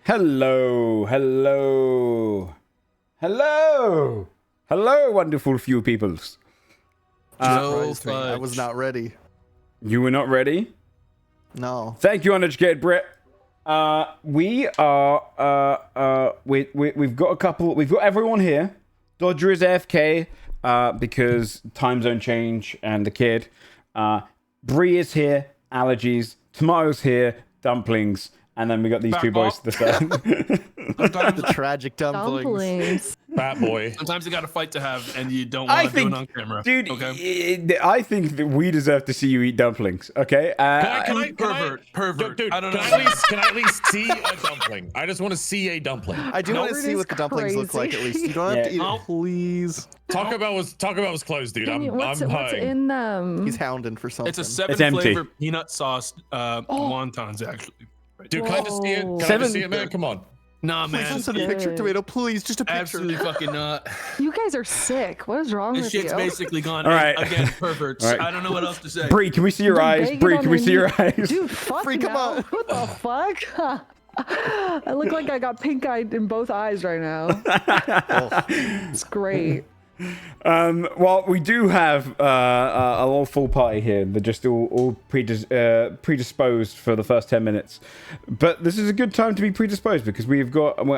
Hello, hello, hello, hello, wonderful few peoples. JoeFudge. I was not ready. You were not ready? No. Thank you, uneducated Brit. We've got everyone here. Dodger is AFK because time zone change and the kid. Bree is here, allergies. Tomato's here, dumplings. And then we got these two boys to the side. The tragic dumplings. Fat boy. Sometimes you got a fight to have, and you don't want to do it on camera. Dude, okay? I think that we deserve to see you eat dumplings. Okay. Pervert. Dude, I don't know. Can I at least see a dumpling? I just want to see a dumpling. I do want to see what the dumplings look like at least. You don't have to eat it, please. Taco Bell was closed, dude. I'm what's hurting. in them? He's hounding for something. It's a 7-flavor peanut sauce wontons, actually. Dude, can I just see it? Can I just see it, man? Come on. Nah, man. Please send a picture, Tomato. Please, just a picture. Absolutely fucking not. You guys are sick. What is wrong This with shit's you? basically gone. All right. Again, perverts. All right. I don't know what else to say. Bree, can we see your eyes? Bree, can we see your eyes? Dude, fuck Bree, come on. What the fuck? I look like I got pink eye in both eyes right now. It's great. Well, we do have a little full party here. They're just all predisposed for the first 10 minutes. But this is a good time to be predisposed because we're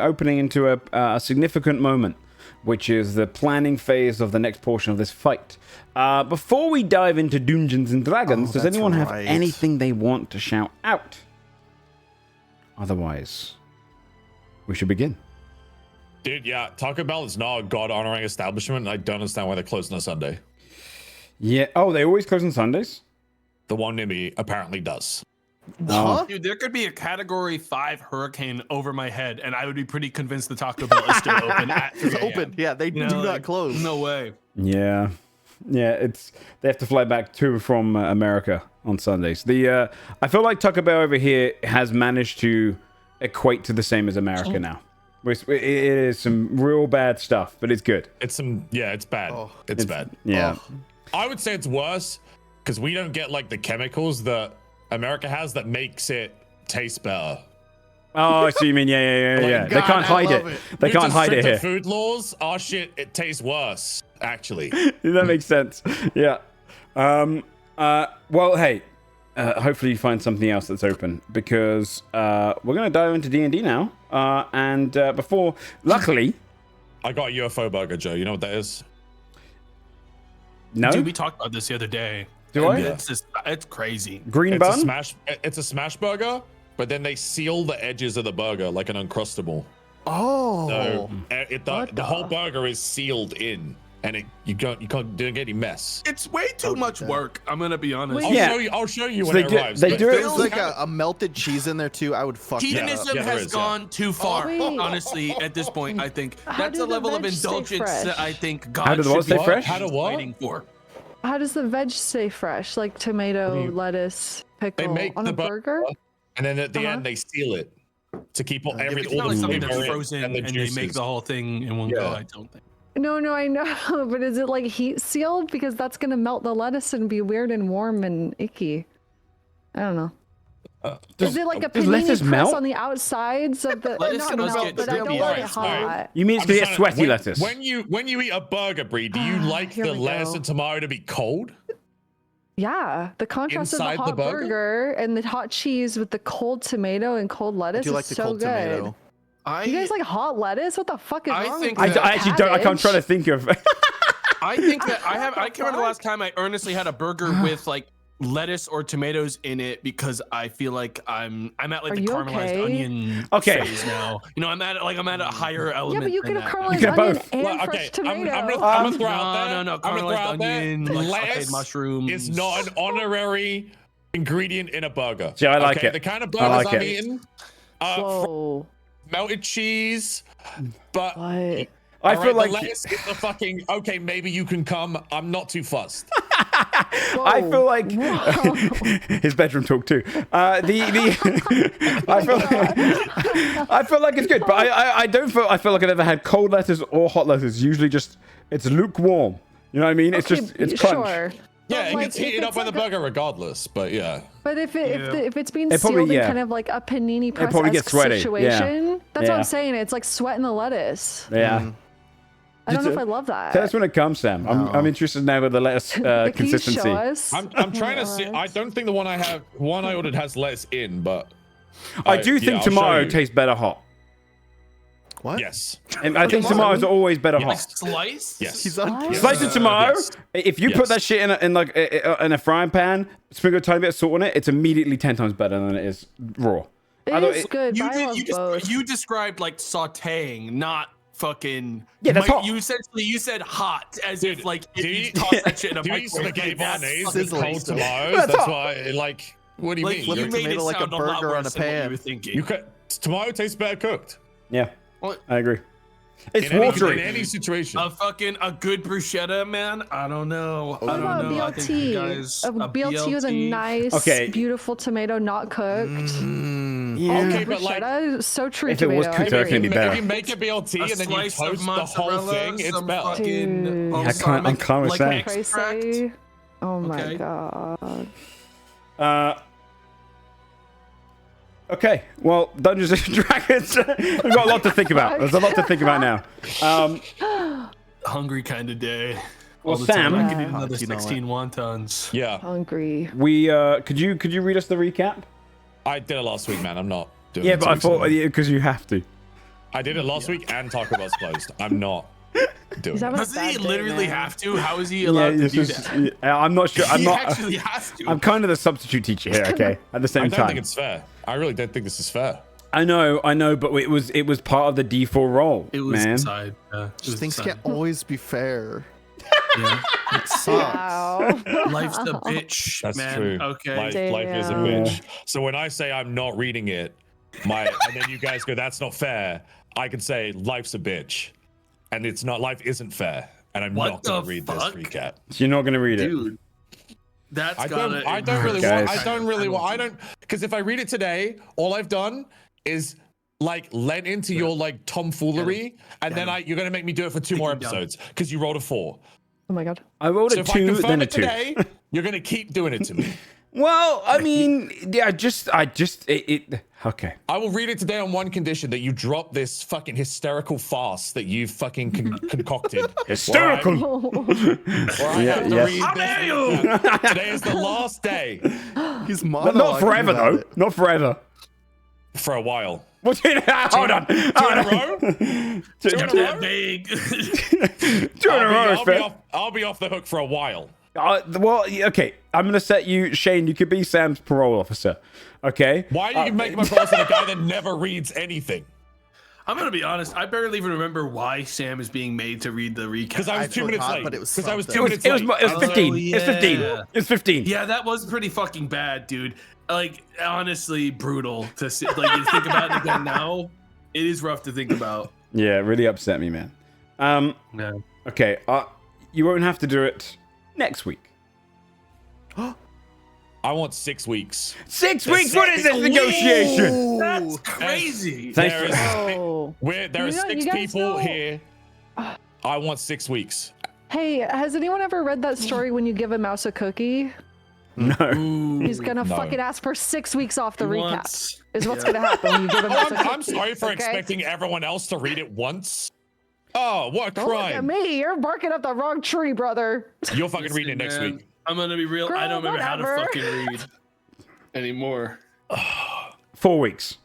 opening into a significant moment, which is the planning phase of the next portion of this fight. Before we dive into Dungeons and Dragons, does anyone have anything they want to shout out? Otherwise, we should begin. Dude, yeah, Taco Bell is not a God-honoring establishment, and I don't understand why they're closed on a Sunday. Yeah. Oh, they always close on Sundays? The one near me apparently does. Huh? Dude, there could be a Category 5 hurricane over my head, and I would be pretty convinced the Taco Bell is still open. It's open. Yeah, they do not close. No way. Yeah. Yeah, they have to fly back to and from America on Sundays. I feel like Taco Bell over here has managed to equate to the same as America now. It is some real bad stuff, but it's good. It's bad. It's bad. Yeah. I would say it's worse because we don't get like the chemicals that America has that makes it taste better. Oh, I see you mean. Yeah. They can't hide it. They can't hide it here. Food laws, our shit, it tastes worse, actually. That makes sense. Yeah. Well, hey, hopefully you find something else that's open because we're going to dive into D&D now. And before, luckily... I got a UFO burger, Joe. You know what that is? No? Dude, we talked about this the other day. Do I? It's crazy. Green bun? It's a smash burger, but then they seal the edges of the burger like an Uncrustable. Oh. So the whole burger is sealed in. And you can't do any mess. It's way too much work. I'm gonna be honest. I'll show you when it arrives. They do it. There's like a melted cheese in there too. I would fuck that up. Hedonism has gone too far. Honestly, at this point, I think that's a level of indulgence that I think God should be fighting for. How does the veg stay fresh? Like tomato, lettuce, pickle on a burger? And then at the end they seal it to keep all It's the not like something flavor that's frozen and they make the whole thing in one go. I don't think. No, I know, but is it like heat sealed? Because that's gonna melt the lettuce and be weird and warm and icky. I don't know. Is it like a panini press on the outsides of the lettuce not melt, but I don't let it hot. You mean it's gonna get sweaty lettuce? When you eat a burger, Bree, do you like the lettuce and tomato to be cold? Yeah, the contrast Inside of the hot burger and the hot cheese with the cold tomato and cold lettuce is so good. Tomato. You guys like hot lettuce? What the fuck is wrong with you? I actually don't. I can't try to think of. I think that I can't remember the last time I earnestly had a burger with like lettuce or tomatoes in it because I feel like I'm at like the caramelized onion phase now. You know, I'm at a higher element. Yeah, but you could have caramelized get onion both. and fresh tomato. I'm gonna throw out there. No, caramelized onion, like lettuce sauteed mushrooms. is not an honorary ingredient in a burger. Yeah, I like it. The kind of burgers I'm eating. Whoa. Melted cheese, but What? I feel like lettuce is the fucking okay. Maybe you can come. I'm not too fussed. I feel like his bedroom talk too. I feel like it's good, but I don't feel. I feel like I never had cold lettuce or hot lettuce. Usually, just it's lukewarm. You know what I mean? It's just it's crunch. Sure. Yeah, it like, gets heated up by the burger regardless, but yeah. But if it's being It sealed probably- in yeah. kind of like a panini press probably gets sweaty, situation, That's what I'm saying. It's like sweating the lettuce. Yeah. I don't know if I love that. Tell us when it comes, Sam. No. I'm interested now with the lettuce consistency. Can you show us? I'm trying to see. I don't think the one I ordered has lettuce in, but I do think tomato tastes better hot. What? Yes. And I think tomatoes are always better Like hot. slice? Yes. Slice of tomato. Yes. If you put that shit in a frying pan, sprinkle a tiny bit of salt on it, it's immediately 10 times better than it is raw. It is good. You but I love both. you described like sautéing, not fucking. Yeah, that's hot. You said hot, as Dude, if like do if you- you toss that shit in a Do you eat microwave. spaghetti that's bolognese fucking with cold crazy. tomatoes? That's That's hot. why, like, what do you Like mean? you Flip made tomato it like a sound a lot burger on worse a than what pan. you were thinking. You could, tomato tastes better cooked. Yeah, What? I agree. It's In watery. any situation. A good bruschetta, man. I don't know. What I about don't know. I think you BLT? guys, A BLT with a nice, beautiful tomato, not cooked. Yeah. Okay, but like, Bruschetta, so true If it was tomato. cooked, I it'd agree. be better. if you make a BLT and then you slice of toast the whole mozzarella, thing, it's some better. fucking Dude. I can't balsamic, say. like extract. Crazy. Oh my Okay. god. Okay, well, Dungeons and Dragons. We've got a lot to think about. There's a lot to think about now. Hungry kind of day. Well, All the time. Sam, I could eat another You know 16 wontons. Yeah, Hungry. we could you read us the recap? I did it last week, man. I'm not doing Yeah, it but 2 I weeks thought ago. because you have to. I did it last week and Taco Bell's closed. I'm not doing He's it. having a Doesn't bad he day, literally man. have to? How is he allowed to do that? I'm not sure. I'm He not. actually has to. I'm kind of the substitute teacher here. Okay, at the I same don't time. think it's fair. I really don't think this is fair. I know, but it was part of the D4 role, It was man. inside. Just things can't always be fair. Yeah. It sucks. Wow. Life's a bitch, That's man. true. Okay. Life is a Damn. bitch. So when I say I'm not reading it, and then you guys go, that's not fair. I can say life's a bitch, and it's not. Life isn't fair, and I'm What not gonna the read fuck? this recap. So you're not gonna read it. Dude. That's I gotta. don't really Guys. want. Because if I read it today, all I've done is like lent into your like tomfoolery, and then you're gonna make me do it for 2 more him down. episodes because you rolled a 4. Oh my god. I rolled So a if I 2, confirm then a it 2. today, you're gonna keep doing it to me. Well, I mean, yeah, okay. I will read it today on one condition: that you drop this fucking hysterical farce that you've fucking concocted. Hysterical. Or I have to yes. read this. Today is the last day He's But not forever, though. Not forever. for a while. What's in Hold on. 2 in a row. 2 in a row. That big. 2 in a row is fair. I'll be off the hook for a while. Well, okay. I'm gonna set you, Shayne. You could be Sam's parole officer. Okay. Why are you making my person a guy that never reads anything? I'm gonna be honest. I barely even remember why Sam is being made to read the recap. Because I was 2 minutes forgot, late. but it was Because I was 2 something. minutes It was late. 15. Oh, It's 15. yeah. It's 15. Yeah, that was pretty fucking bad, dude. Like, honestly, brutal to sit, like, you think about it again now. It is rough to think about. Yeah, it really upset me, man. No. Okay. You won't have to do it next week. I want 6 weeks. 6 weeks? What is this negotiation? Ooh. That's crazy. Thanks There for- is, Oh. there are You know- 6 you guys people know- here. I want 6 weeks. Hey, has anyone ever read that story when you give a mouse a cookie? No. He's gonna No. fucking ask for 6 weeks off the He recap. wants- Is what's gonna happen when you give a mouse a cookie. I'm sorry for okay? expecting everyone else to read it once. Oh, what a Don't look at crime. me. You're barking up the wrong tree, brother. You'll fucking read it next Man, week. I'm gonna be real. I Girl, don't remember how to whatever. fucking read anymore. 4 weeks.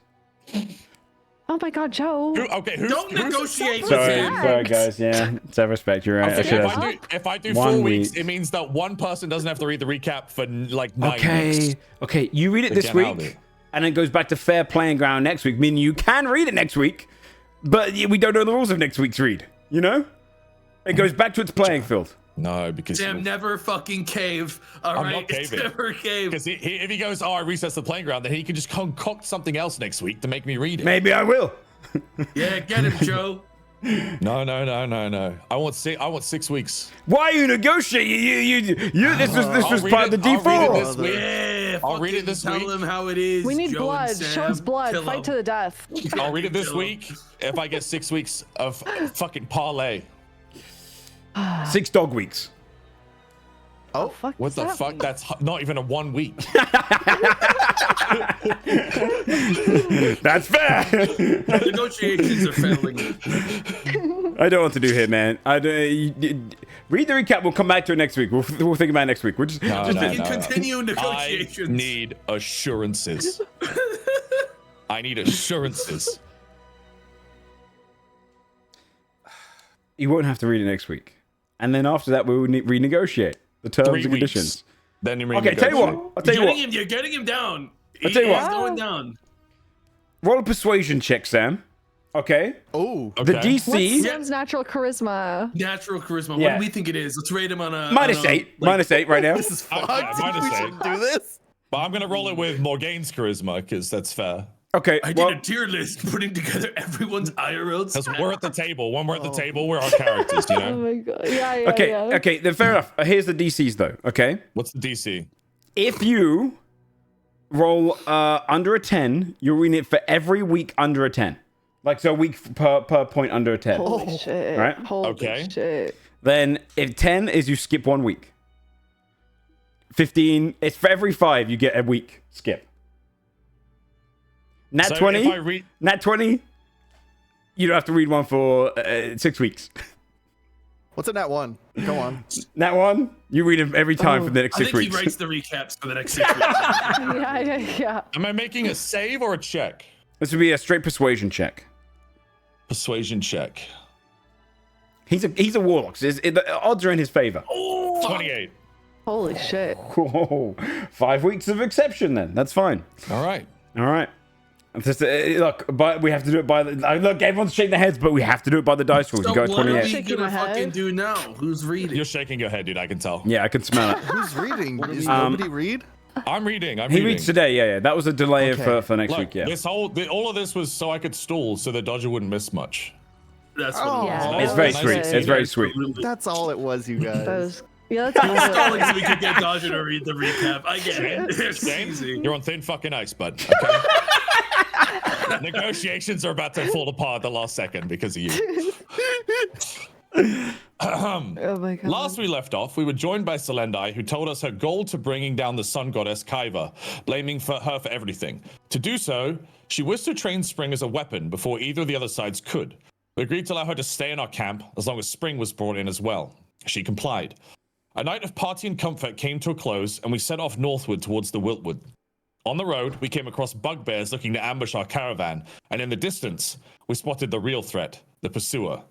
Oh my god, Joe. Okay, Don't negotiate with Sorry, him. sorry, guys. Yeah, self-respect. You're right. I Okay, should if, have. if I do 1 4 weeks, week. it means that one person doesn't have to read the recap for like 9 Okay. weeks. Okay. You read it this Get out of week, it. and it goes back to fair playing ground next week. Meaning you can read it next week, but we don't know the rules of next week's read. You know, it goes back to its playing field. No, because Sam, never fucking cave. All I'm right, not caving. never cave. Because if he goes, oh, I recessed the playing ground, then he can just concoct something else next week to make me read it. Maybe I will. Yeah, get him, Joe. No. I want 6 weeks. Why are you negotiating? You. This was I'll read part of it- the I'll read it default. this week. Yeah, I'll read it fucking this tell week. him how it is. We need Joe blood. and Show us Sam. blood. Kill Fight him. to the death. I'll read it this Kill him. week if I get 6 weeks of fucking parlay. 6 dog weeks. Oh, fuck. What the fuck? That's not even a 1 week. That's fair. Negotiations are failing. I don't know what to do here, man. Read the recap. We'll come back to it next week. We'll think about it next week. We're just continue negotiations. I need assurances. I need assurances. You won't have to read it next week. And then after that, we will renegotiate the terms and conditions. Then you okay, tell you what. I'll tell you what. You're getting him down. I'll tell you what. He's going down. Roll a persuasion check, Sam. Okay. Oh. The DC. What's Sam's natural charisma? Natural charisma. What do we think it is? Let's rate him on a -8. -8 right now. This is fun. We should do this. But I'm gonna roll it with Morgane's charisma because that's fair. Okay. I did a tier list putting together everyone's IRLs. Because we're at the table. When we're at the table, we're our characters, you know? Oh my god. Yeah. Okay. Yeah. Okay. Then fair enough. Here's the DCs though. Okay. What's the DC? If you roll under a 10, you'll read it for every week under a 10. Like, so a week per point under a 10. Holy shit. Right? Holy shit. Then if 10 is you skip 1 week. 15, it's for every 5 you get a week skip. Nat So 20, if I read- Nat 20, you don't have to read one for 6 weeks. What's a nat 1? Go on. Nat 1, you read them every time for the next I 6 think weeks. he writes the recaps for the next 6 weeks. Yeah. Am I making a save or a check? This would be a straight persuasion check. Persuasion check. He's a warlock. So the odds are in his favor. 28. Holy shit. Whoa, 5 weeks of exception then. That's fine. All right. All right. Just, look, but we have to do it by the. Look, everyone's shaking their heads, but we have to do it by the dice rules. So You go what are 28. we Shaking gonna my head. fucking do now? Who's reading? You're shaking your head, dude. I can tell. Yeah, I can smell it. Who's reading? Is nobody read? I'm reading. He reads today. Yeah. That was a delay Okay. for next Look, week. Yeah. all of this was so I could stall, so the Dodger wouldn't miss much. That's what Oh. it Yeah. was. It's very Nice sweet. to see It's very sweet. That's all it was, you guys. Yeah, that's Stalling so we could get Dodger to read the recap. I get it. It's easy. You're on thin fucking ice, bud. Okay? Negotiations are about to fall apart at the last second because of you. Oh my god. Last we left off, we were joined by Selendai, who told us her goal to bringing down the sun goddess Kaiva, blaming her for everything. To do so, she wished to train Spring as a weapon before either of the other sides could. We agreed to allow her to stay in our camp as long as Spring was brought in as well. She complied. A night of party and comfort came to a close, and we set off northward towards the Wiltwood. On the road, we came across bugbears looking to ambush our caravan, and in the distance, we spotted the real threat, the pursuer.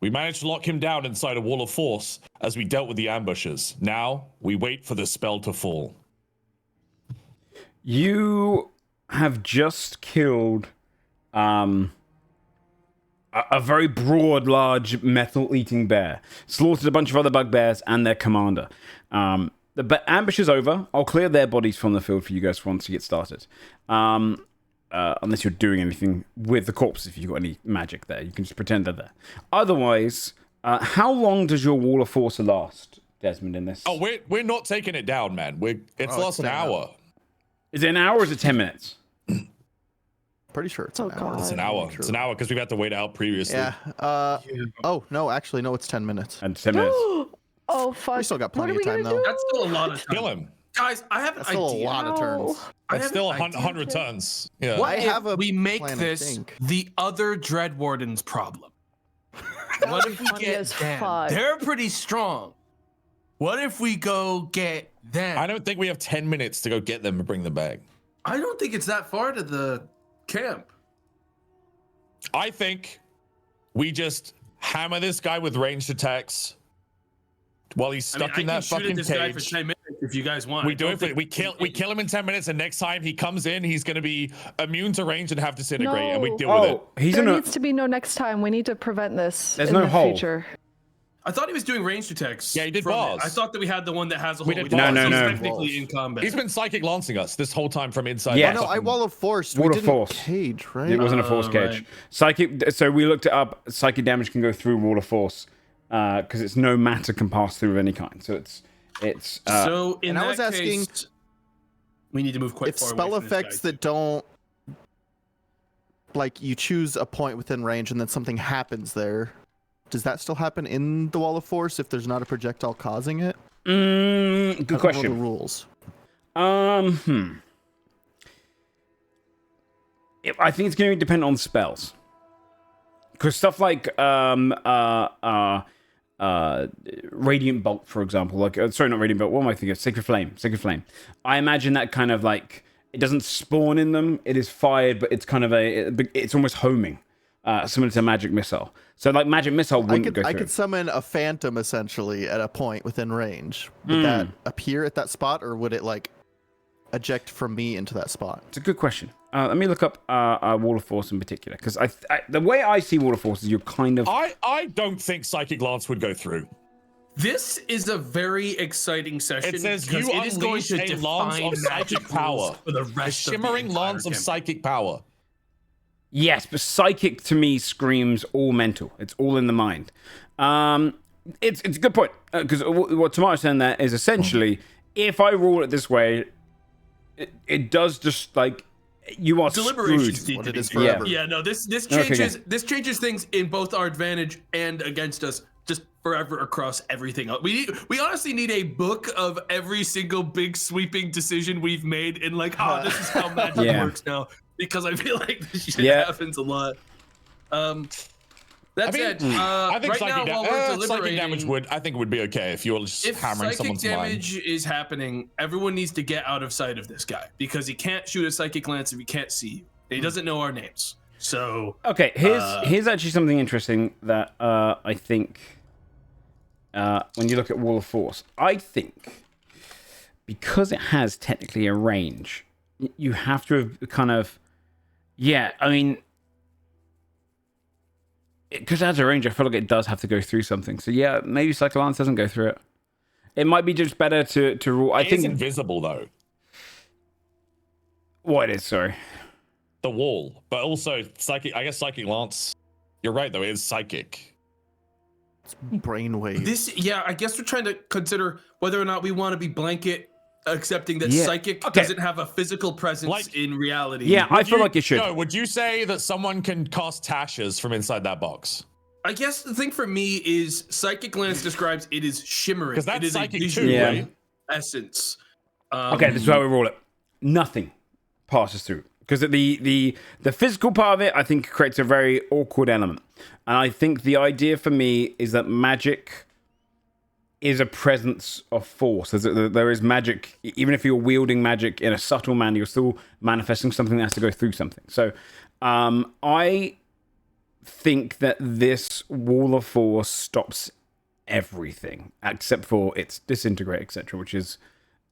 We managed to lock him down inside a wall of force as we dealt with the ambushers. Now, we wait for the spell to fall. You have just killed a very broad, large, methyl-eating bear. Slaughtered a bunch of other bugbears and their commander. The ambush is over. I'll clear their bodies from the field for you guys once you get started. Unless you're doing anything with the corpse, if you've got any magic there. You can just pretend they're there. Otherwise, how long does your wall of force last, Desmond, in this? Oh, we're not taking it down, man. It's lost an hour. Is it an hour or is it 10 minutes? Pretty sure it's an hour. God. It's an hour. It's an hour because we've had to wait out previously. Yeah. Oh, no, actually, no, it's 10 minutes. And 10 minutes. Oh fuck. We still got What plenty are we of time, gonna though. do? That's still a lot of time. Kill him. Guys, I have an That's still a idea. lot of turns. I That's have still an idea. 100 tons. Yeah. What I have if a we make plan, I this think. the other Dread Wardens problem? What if we Funny get as them? fuck. They're pretty strong. What if we go get them? I don't think we have 10 minutes to go get them and bring them back. I don't think it's that far to the camp. I think we just hammer this guy with ranged attacks while he's stuck in that fucking this guy for cage. 10 minutes if you guys want. We do it. We kill him in 10 minutes, and next time he comes in, he's going to be immune to range and have disintegrate, and we No. deal with it. He's There in a... needs to be no next time. We need to prevent this There's in no the hole. future. I thought he was doing ranged attacks. Yeah, he did from it. bars. I thought that we had the one that has a We hole. did We bars. No, He's no. technically in combat. He's been psychic lancing us this whole time from inside. Yeah. that No, I fucking- wall of force. Wall We of didn't force. cage, right? It wasn't a force cage. right. Psychic. So we looked it up. Psychic damage can go through wall of force because it's no matter can pass through of any kind. So it's. So in and I was that asking case, we need to move quite If far spell away from this effects guy. that don't, like, you choose a point within range and then something happens there, does that still happen in the wall of force if there's not a projectile causing it? Good question. The rules. I think it's going to depend on spells. Because stuff like Radiant Bolt, for example, like sorry, not Radiant Bolt. What am I thinking of? Sacred Flame. I imagine that kind of like it doesn't spawn in them. It is fired, but it's kind of it's almost homing, similar to Magic Missile. So like Magic Missile wouldn't go through. I could summon a phantom essentially at a point within range. Would that appear at that spot, or would it like eject from me into that spot? It's a good question. Let me look up Wall of Force in particular, because the way I see Wall of Force is you're kind of... I don't think Psychic Lance would go through. This is a very exciting session. It says you unleash a lance of psychic power. For the rest shimmering lance of psychic power. Yes, but psychic to me screams all mental. It's all in the mind. It's a good point, because what Tomato's saying there is essentially, if I rule it this way, it does just like... You are deliberations screwed. need to be forever. Yeah, no, this changes things in both our advantage and against us, just forever across everything else. We honestly need a book of every single big sweeping decision we've made in like, this is how magic works now, because I feel like this shit happens a lot. That's it. I think right now, while we're psychic damage would be okay if you're just hammering someone's mind. If psychic damage is happening, everyone needs to get out of sight of this guy, because he can't shoot a psychic lance if he can't see you. He doesn't know our names. So okay, here's actually something interesting that I think when you look at Wall of Force, I think because it has technically a range, you have to have kind of I mean. Because as a range, I feel like it does have to go through something. So yeah, maybe Psychic Lance doesn't go through it. It might be just better to rule. I think it's invisible though. What it is, sorry. The wall, but also psychic. I guess Psychic Lance. You're right though. It is psychic. It's brainwave. I guess we're trying to consider whether or not we want to be blanket accepting that psychic doesn't have a physical presence in reality. Yeah, I feel like it should. No, would you say that someone can cast Tashes from inside that box? I guess the thing for me is Psychic Lance describes it is shimmering. Because that's it is psychic a too, right? Essence. Okay, this is how we rule it. Nothing passes through. Because the physical part of it, I think, creates a very awkward element. And I think the idea for me is that magic is a presence of force. There is magic, even if you're wielding magic in a subtle manner, you're still manifesting something that has to go through something. So I think that this Wall of Force stops everything, except for its disintegrate, etc., which is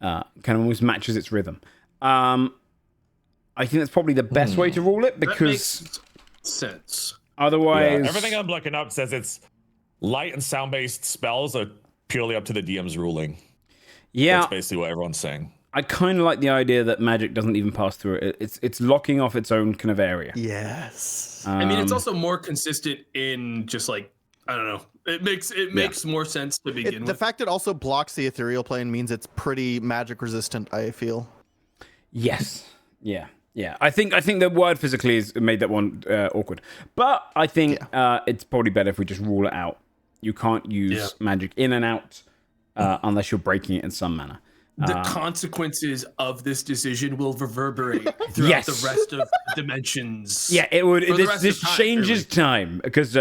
kind of almost matches its rhythm. I think that's probably the best way to rule it, because... That makes sense. Otherwise... Everything I'm looking up says it's light and sound-based spells are purely up to the DM's ruling. Yeah. That's basically what everyone's saying. I kind of like the idea that magic doesn't even pass through it. It's locking off its own kind of area. Yes. I mean, it's also more consistent in just like, I don't know. It makes more sense to begin with. The fact it also blocks the ethereal plane means it's pretty magic resistant, I feel. Yes. Yeah. I think the word physically has made that one awkward. But I think it's probably better if we just rule it out. You can't use magic in and out unless you're breaking it in some manner. The consequences of this decision will reverberate throughout the rest of dimensions. Yeah, it would. This changes time, because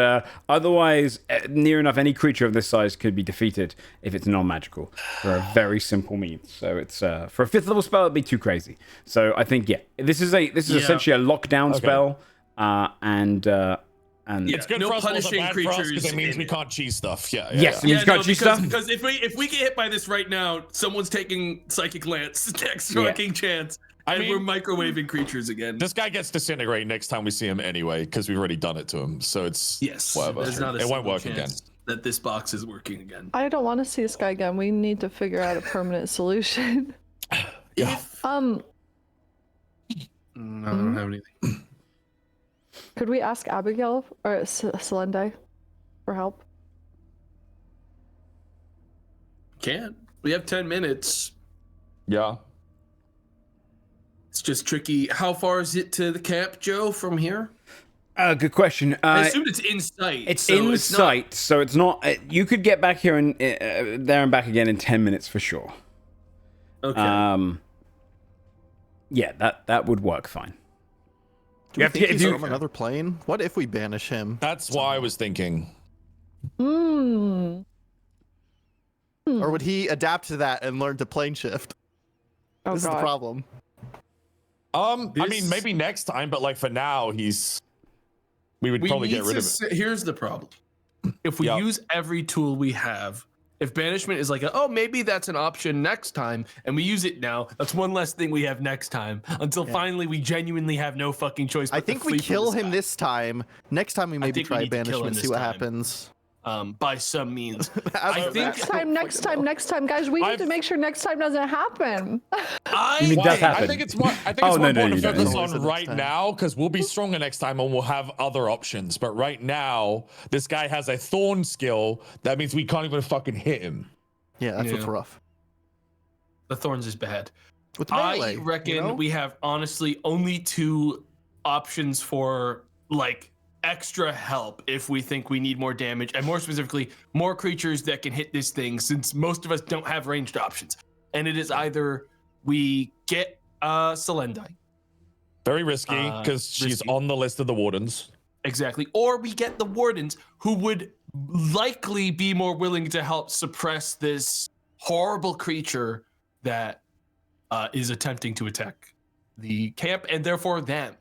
otherwise, near enough any creature of this size could be defeated if it's non-magical for a very simple means. So it's for a 5th level spell, it'd be too crazy. So I think this is essentially a lockdown spell, and it's good for us, punishing bad creatures, for us because it means we can't cheese stuff. It means we can't cheese stuff. Because if we get hit by this right now, someone's taking Psychic Lance next fucking chance. And we're microwaving creatures again. This guy gets disintegrate next time we see him anyway, because we've already done it to him. So it's whatever. There's not a it won't work again. That this box is working again. I don't want to see this guy again. We need to figure out a permanent solution. I don't have anything. Could we ask Abigail or Selendai for help? Can't. We have 10 minutes. Yeah. It's just tricky. How far is it to the camp, Joe, from here? Good question. I assumed it's in sight. It's in sight, so it's not. You could get back here and there and back again in 10 minutes for sure. Okay. Yeah, that would work fine. Do you think he's from another plane? What if we banish him? That's why I was thinking. Or would he adapt to that and learn to plane shift? This is the problem. I mean, maybe next time, but like for now, we would probably get rid of it. Here's the problem. If we use every tool we have, if banishment is like, maybe that's an option next time, and we use it now, that's one less thing we have next time, until finally we genuinely have no fucking choice. I think we kill him this time. Next time we maybe try banishment, see what happens. By some means. I think next time, guys. We need to make sure next time doesn't happen. I think it's more important to focus on right now, because we'll be stronger next time and we'll have other options. But right now, this guy has a thorn skill. That means we can't even fucking hit him. Yeah, that's what's rough. The thorns is bad. With melee, I reckon we have honestly only 2 options for like extra help if we think we need more damage, and more specifically more creatures that can hit this thing, since most of us don't have ranged options. And it is either we get Selendai, very risky because she's on the list of the Wardens, exactly, or we get the Wardens, who would likely be more willing to help suppress this horrible creature that is attempting to attack the camp and therefore them.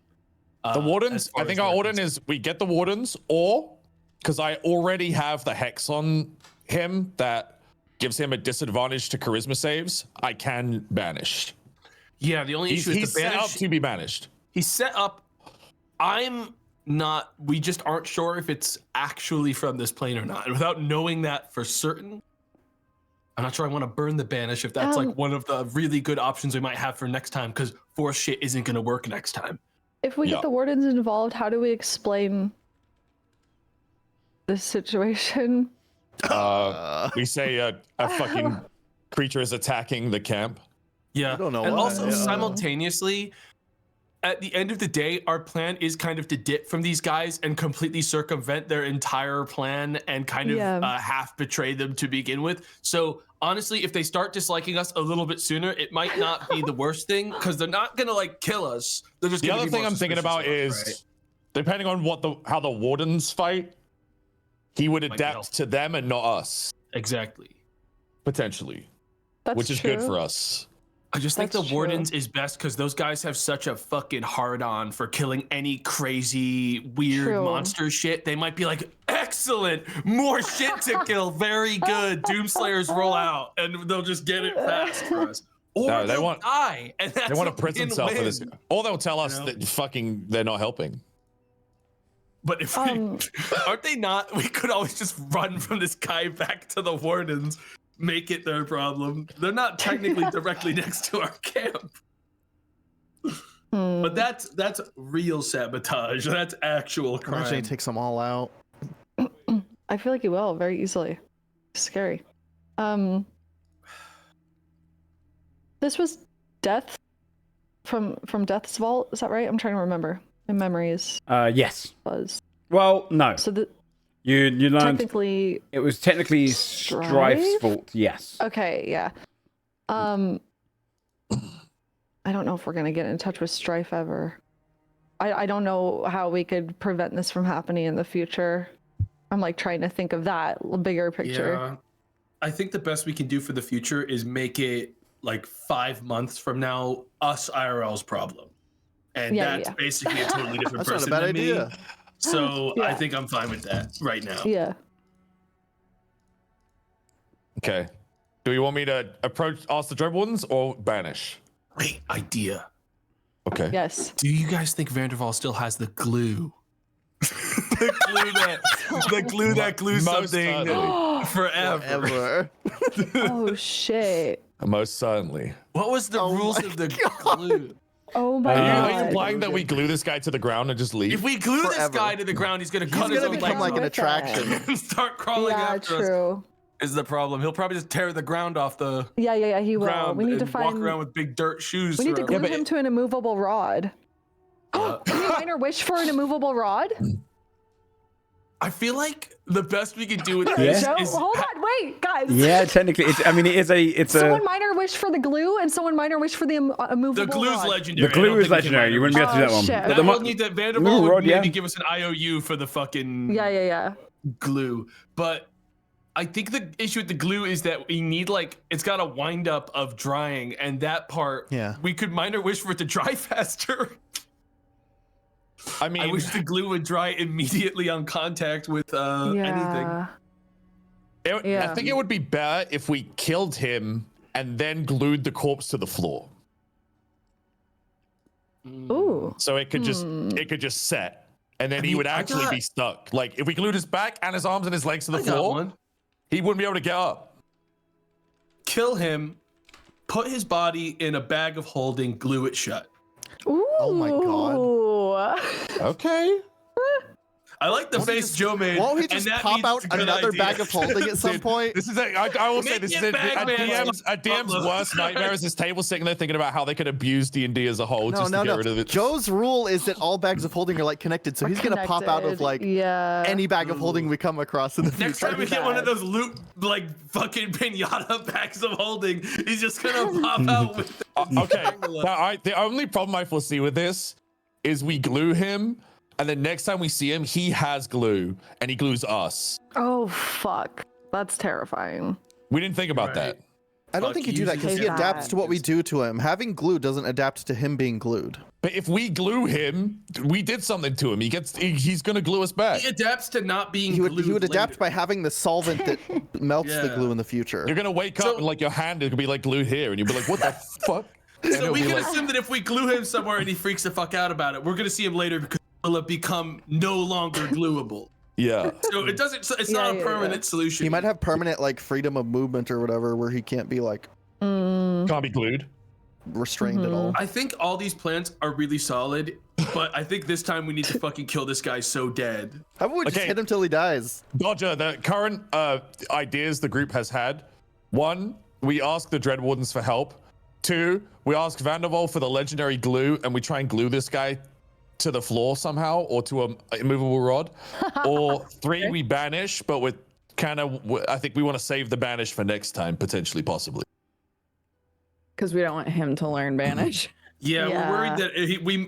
The Wardens, I think our order is we get the Wardens, or because I already have the Hex on him that gives him a disadvantage to charisma saves, I can banish. Yeah, the only issue is he's set up to be banished. He's set up. We just aren't sure if it's actually from this plane or not. And without knowing that for certain, I'm not sure I want to burn the banish if that's like one of the really good options we might have for next time, because force shit isn't going to work next time. If we get the Wardens involved, how do we explain this situation? We say a fucking creature is attacking the camp. Yeah. I don't know. And also simultaneously, at the end of the day, our plan is kind of to dip from these guys and completely circumvent their entire plan and kind of half betray them to begin with. So honestly, if they start disliking us a little bit sooner, it might not be the worst thing, because they're not gonna like kill us. They're just. The other thing I'm thinking about is, depending on how the Wardens fight, he would adapt to them and not us. Exactly. Potentially. Which is good for us. I just think the Wardens is best because those guys have such a fucking hard-on for killing any crazy, weird monster shit. They might be like, excellent, more shit to kill, very good. Doomslayers roll out, and they'll just get it fast for us. Or they want die, and that's they want to print themselves for this. Or they'll tell us that they're not helping. But if aren't they not? We could always just run from this guy back to the Wardens. Make it their problem. They're not technically directly next to our camp. But that's real sabotage. That's actual crime. Imagine he takes them all out. I feel like he will very easily. Scary. This was Death from Death's Vault. Is that right? I'm trying to remember. My memories. Yes. Was. Well, no. So you learned technically it was technically Strife's fault. Yes. Okay. Yeah. I don't know if we're gonna get in touch with Strife ever. I don't know how we could prevent this from happening in the future. I'm like trying to think of that bigger picture. Yeah. I think the best we can do for the future is make it like 5 months from now us IRL's problem, and that's basically a totally different person not a bad than idea. me. So I think I'm fine with that right now. Yeah. Okay. Do you want me to ask the Dread Wardens or banish? Great idea. Okay. Yes. Do you guys think Vanderval still has the glue? the glue that glues something forever. Oh shit. Most certainly. What was the rules of the glue? Oh my god. Are you implying that we glue this guy to the ground and just leave? If we glue this guy to the ground, he's gonna cut his own become like an attraction and start crawling after us. Is the problem? He'll probably just tear the ground off the he will. We need to find walk around with big dirt shoes. We need to glue him to an immovable rod. Can we minor wish for an immovable rod? I feel like the best we could do with this is hold on, wait, guys. Yeah, technically, it's someone minor wish for the glue and someone minor wish for the immovable the glue's rod. legendary. The glue is legendary. You wouldn't be able to do that one. Shit. But We'll need that. Vanderbilt would rod, maybe give us an IOU for the fucking glue. But I think the issue with the glue is that we need it's got a wind up of drying, and that part we could minor wish for it to dry faster. I mean, I wish the glue would dry immediately on contact with anything. I think it would be better if we killed him and then glued the corpse to the floor. Ooh. So it could just set, and then he would actually be stuck. Like if we glued his back and his arms and his legs to the floor, he wouldn't be able to get up. Kill him, put his body in a bag of holding, glue it shut. Ooh. Oh my god. Okay. I like the face Joe made. Won't he just pop out another bag of holding at some point? This is I will say this is a DM's worst nightmare is this table sitting there thinking about how they could abuse D&D as a whole to get rid of it. Joe's rule is that all bags of holding are connected, so he's gonna pop out of any bag of holding we come across in the future. Next time we get one of those loot fucking pinata bags of holding, he's just gonna pop out with it. Okay. Now the only problem I foresee with this is we glue him. And then next time we see him, he has glue and he glues us. Oh, fuck. That's terrifying. We didn't think about that. I don't think you do that because he adapts to what we do to him. Having glue doesn't adapt to him being glued. But if we glue him, we did something to him. He's going to glue us back. He adapts to not being glued. He would adapt by having the solvent that melts the glue in the future. You're going to wake up and your hand is going to be glued here. And you'll be like, what the fuck? So we can assume that if we glue him somewhere and he freaks the fuck out about it, we're going to see him later because will it become no longer glueable. Yeah. So it doesn't. It's not a permanent solution. He might have permanent freedom of movement or whatever, where he can't be can't be glued, restrained at all. I think all these plans are really solid, but I think this time we need to fucking kill this guy so dead. How about we just hit him till he dies? Dodger, the current ideas the group has had: 1, we ask the Dread Wardens for help. 2, we ask Vanderwall for the legendary glue, and we try and glue this guy to the floor somehow or to a immovable rod. Or 3, we banish, but with I think we want to save the banish for next time, potentially, possibly. Because we don't want him to learn banish. Yeah, we're worried that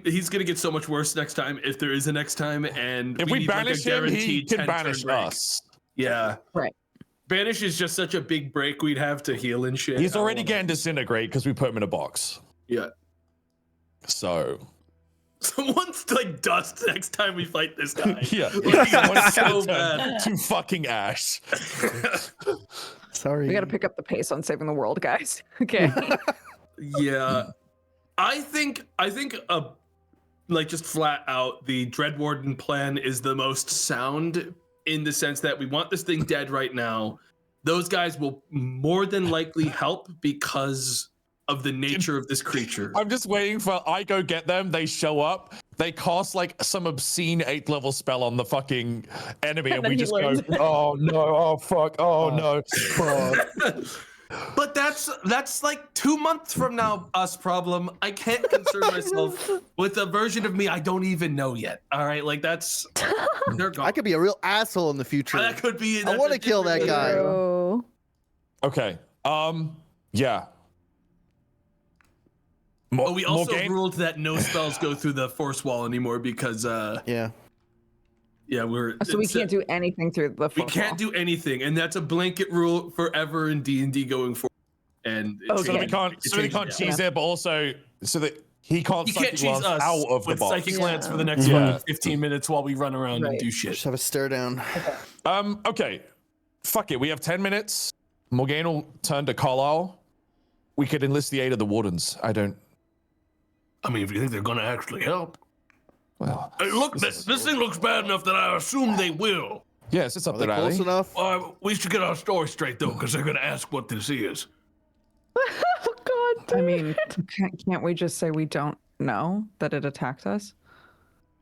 he's gonna get so much worse next time if there is a next time, and if we banish him, he can banish us. Yeah, right. Banish is just such a big break we'd have to heal and shit. He's already getting disintegrate because we put him in a box. Yeah. So someone's dust next time we fight this guy. Yeah. So bad. To fucking ash. Sorry. We gotta pick up the pace on saving the world, guys. Okay. Yeah. I think just flat out the Dread Warden plan is the most sound in the sense that we want this thing dead right now. Those guys will more than likely help because of the nature of this creature. I'm just waiting for I go get them. They show up. They cast some obscene 8th level spell on the fucking enemy, and we just go, oh no, oh fuck, oh no, fuck. But that's 2 months from now, us problem. I can't concern myself with a version of me I don't even know yet. All right, that's they're gone. I could be a real asshole in the future. That could be. I want to kill that guy. Okay. Yeah. We also ruled that no spells go through the force wall anymore because yeah, so we can't do anything through the force wall. We can't do anything, and that's a blanket rule forever in D&D going forward. And so we can't cheese it, but also so that he can't cheese us out of the box. Psychic lance for the next 15 minutes while we run around and do shit. Just have a stare down. Okay. Fuck it. We have 10 minutes. Morgane will turn to Carlisle. We could enlist the aid of the Wardens. I mean, if you think they're going to actually help. Well, look, this thing looks bad enough that I assume they will. Yes, it's up there, close enough. We should get our story straight, though, because they're going to ask what this is. Oh, God. I mean, can't we just say we don't know that it attacked us?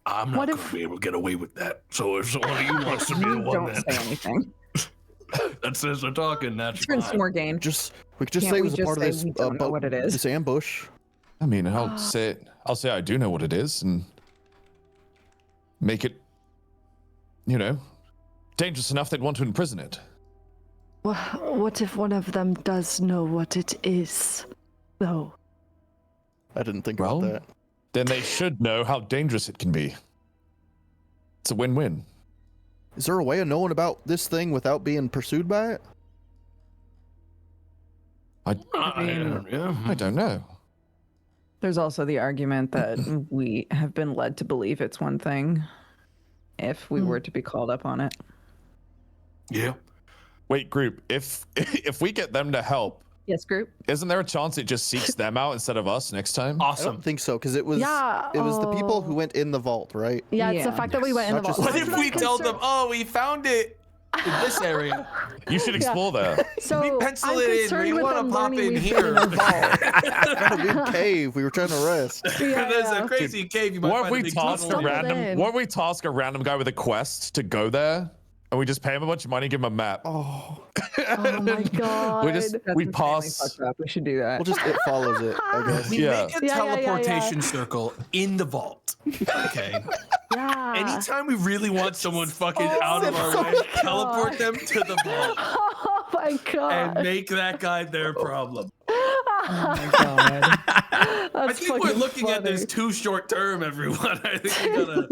I'm not going to be able to get away with that. So if one of you wants to be the one don't say anything. that says they're talking, that's fine. fine. Morgane. We could just say it was a part of this what it is. this ambush. I mean, I'll say I do know what it is, and make it, dangerous enough they'd want to imprison it. Well, what if one of them does know what it is, though? I didn't think about that. Then they should know how dangerous it can be. It's a win-win. Is there a way of knowing about this thing without being pursued by it? I don't know. There's also the argument that we have been led to believe it's one thing if we were to be called up on it. Yeah. Wait, group, if we get them to help, yes, group, isn't there a chance it just seeks them out instead of us next time? Awesome. I don't think so, because it was the people who went in the vault, right? Yeah, it's the fact that we went in the vault. What if we told them, we found it in this area? You should explore there. So we pencil it in. We want to pop in here. Got a weird cave. We were trying to rest. There's a crazy cave. You might what if we task a random guy with a quest to go there? And we just pay him a bunch of money, give him a map. Oh my god. we pass. We should do that. We'll just it follows it, I guess. We make a teleportation circle in the vault. Okay. Yeah. Anytime we really want someone fucking out of our way, teleport them to the vault. Oh my god. And make that guy their problem. Oh my god. I think we're looking at this too short term, everyone. I think we gotta.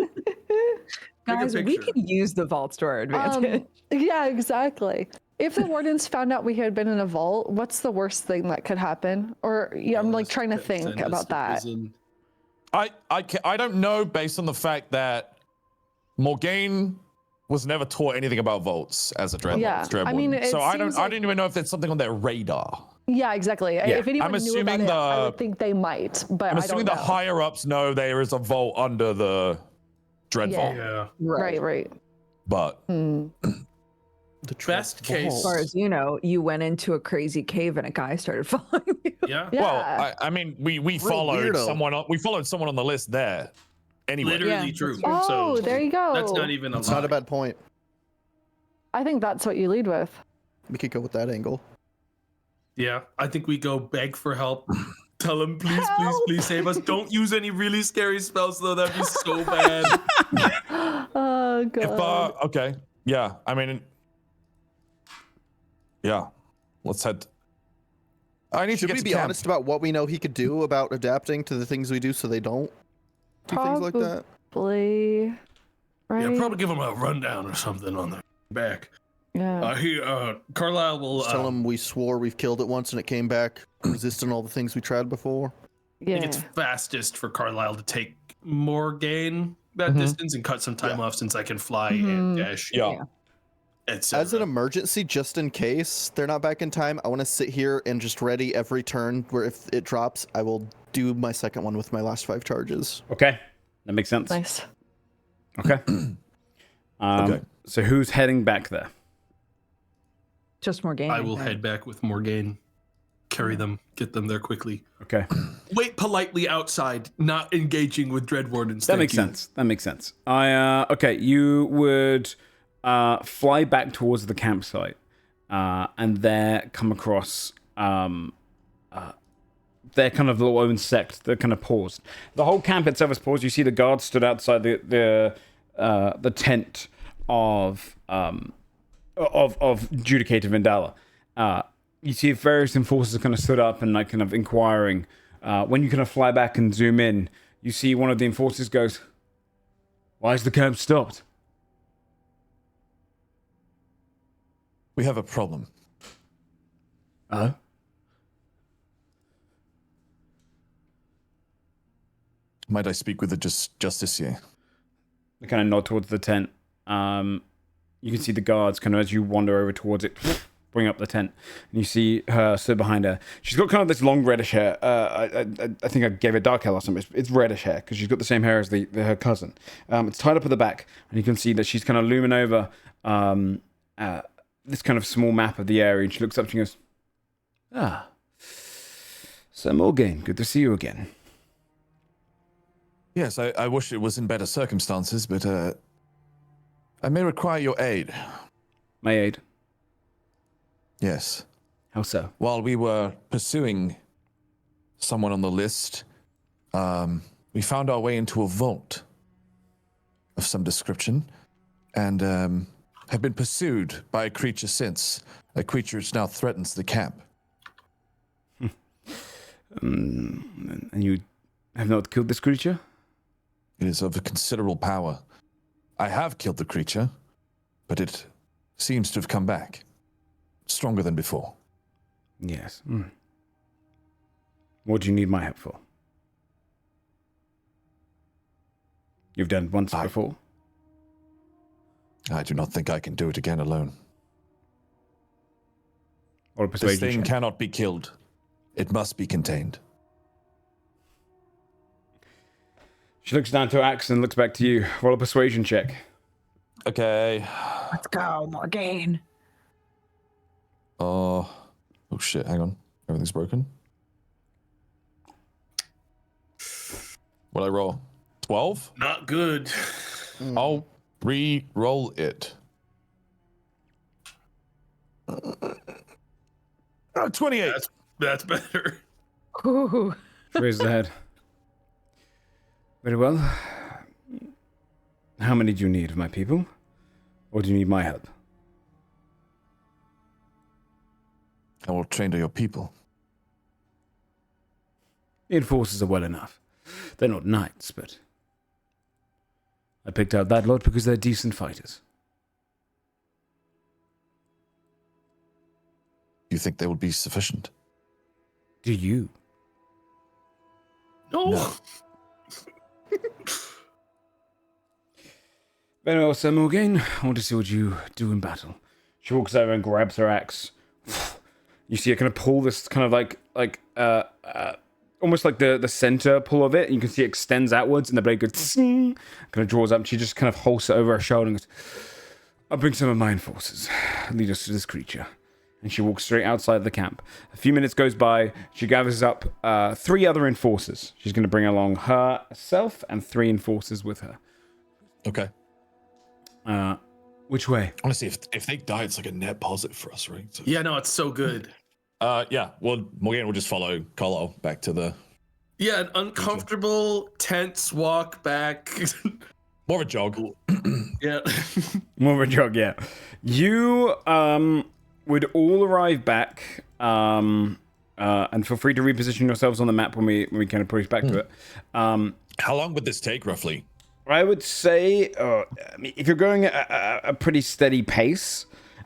Guys, we can use the vaults to our advantage. Yeah, exactly. If the Wardens found out we had been in a vault, what's the worst thing that could happen? Or I'm like trying to think about that. I don't know, based on the fact that Morgaine was never taught anything about vaults as a Dread. Yeah, I mean, so I didn't even know if there's something on their radar. Yeah, exactly. Yeah. If anyone knew about it, I would think they might, but I'm I assuming don't the know. higher ups know there is a vault under the Dread Vault. Yeah. Right. But the best case, as far as you know, you went into a crazy cave and a guy started following you. Yeah. Well, I mean, we followed someone. We followed someone on the list there. Anyway, literally true. Oh, so there you go. That's not even. It's not a bad point. I think that's what you lead with. We could go with that angle. Yeah, I think we go beg for help. Tell him, please save us. Don't use any really scary spells, though. That'd be so bad. Oh, God. Okay. Yeah. I mean, yeah. Let's head. I need to get Should we be honest about what we know he could do about adapting to the things we do so they don't do things like that? Probably. Right? Yeah, probably give him a rundown or something on their back. Yeah. Carlisle will tell him we swore we've killed it once and it came back, resisting all the things we tried before. Yeah. I think it's fastest for Carlisle to take Morgaine that distance and cut some time off since I can fly and dash. Yeah. As an emergency, just in case they're not back in time, I want to sit here and just ready every turn where if it drops, I will do my second one with my last 5 charges. Okay. That makes sense. Nice. Okay. Okay. So who's heading back there? Just Morgaine. I will head back with Morgaine. Carry them, get them there quickly. Okay. Wait politely outside, not engaging with Dread Wardens. That makes sense. That makes sense. Okay, you would fly back towards the campsite, and there come across their kind of little own sect. They're kind of paused. The whole camp itself is paused. You see the guards stood outside the tent of Judicator Vindala. You see various enforcers kind of stood up and like kind of inquiring. When you kind of fly back and zoom in, you see one of the enforcers goes, "Why is the camp stopped?" We have a problem. Might I speak with the justiciar? They kind of nod towards the tent. You can see the guards kind of as you wander over towards it, bring up the tent, and you see her stood behind her. She's got kind of this long reddish hair. I think I gave it dark hair last time. It's reddish hair because she's got the same hair as her cousin. It's tied up at the back, and you can see that she's kind of looming over this kind of small map of the area, and she looks up and she goes, Sir Morgaine, good to see you again. Yes, I wish it was in better circumstances, but I may require your aid. My aid? Yes. How so? While we were pursuing someone on the list, we found our way into a vault. of some description, and have been pursued by a creature since. A creature which now threatens the camp. And you have not killed this creature? It is of a considerable power. I have killed the creature, but it seems to have come back. Stronger than before. Yes. What do you need my help for? You've done it once before. I do not think I can do it again alone. Or a persuasion This thing check. cannot be killed. It must be contained. She looks down to her axe and looks back to you. Roll a persuasion check. Okay. Let's go, Morgan. Oh shit, hang on. Everything's broken. What'd I roll? 12? Not good. I'll re-roll it. 28. That's better. Ooh. Raise the head. Very well. How many do you need of my people? Or do you need my help? I will train to your people. The enforcers are well enough. They're not knights, but I picked out that lot because they're decent fighters. You think they will be sufficient? Do you? No. Very well, Sir Morgaine. I want to see what you do in battle. She walks over and grabs her axe. You see her kind of pull this kind of like almost like the center pull of it. And you can see it extends outwards and the blade goes kind of draws up. And she just kind of holds it over her shoulder and goes, I'll bring some of my enforcers. Lead us to this creature. And she walks straight outside the camp. A few minutes goes by. She gathers up 3 other enforcers. She's going to bring along herself and 3 enforcers with her. Okay. Which way? Honestly, if they die, it's like a net positive for us, right? So, Yeah, no, it's so good. yeah. Well, Morgan will just follow Carlo back to the... Yeah, an uncomfortable, tense walk back. More of a jog. Yeah. More of a jog, yeah. You would all arrive back, and feel free to reposition yourselves on the map when we kind of push back to it. How long would this take, roughly? I would say, if you're going at a pretty steady pace,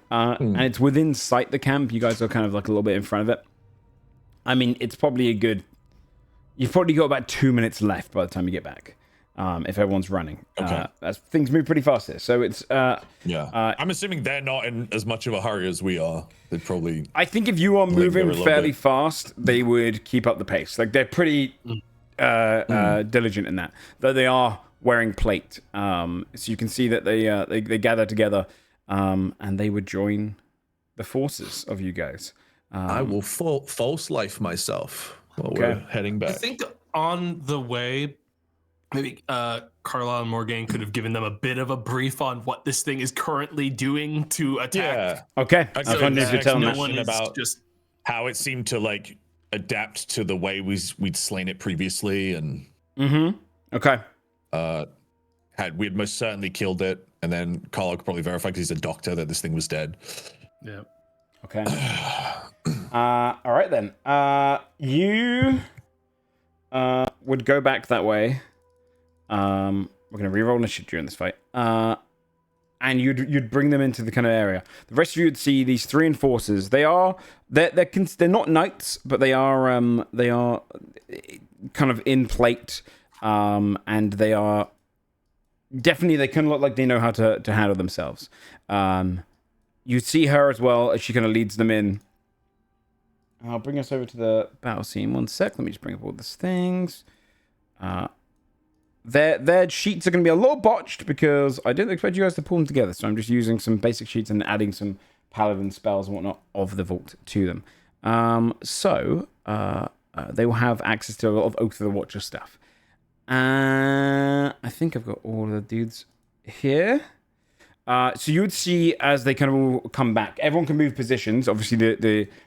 and it's within sight the camp, you guys are kind of like a little bit in front of it. I mean, it's probably a good... You've probably got about 2 minutes left by the time you get back, if everyone's running. Okay. Things move pretty fast here, so it's... I'm assuming they're not in as much of a hurry as we are. They'd probably... I think if you are moving fairly fast, they would keep up the pace. Like, they're pretty diligent in that. Though they are wearing plate. So you can see that they gather together, and they would join the forces of you guys. I will false life myself while we're heading back. I think on the way, maybe Carla and Morgaine could have given them a bit of a brief on what this thing is currently doing to attack. Yeah. Okay. I was wondering if you're telling me about just how it seemed to like adapt to the way we'd slain it previously, and okay. We had most certainly killed it, and then Carlo could probably verify because he's a doctor that this thing was dead. Yeah. Okay. All right then. You would go back that way. We're gonna reroll initiative during this fight. And you'd bring them into the kind of area. The rest of you would see these 3 enforcers. They're not knights, but they are kind of in plate, and they are definitely, they kind of look like they know how to handle themselves. You see her as well as she kind of leads them in. I'll bring us over to the battle scene. 1 sec. Let me just bring up all these things. Their sheets are going to be a little botched because I didn't expect you guys to pull them together. So I'm just using some basic sheets and adding some paladin spells and whatnot of the vault to them. They will have access to a lot of Oath of the Watcher stuff. I think I've got all of the dudes here. So you would see as they kind of all come back. Everyone can move positions. Obviously,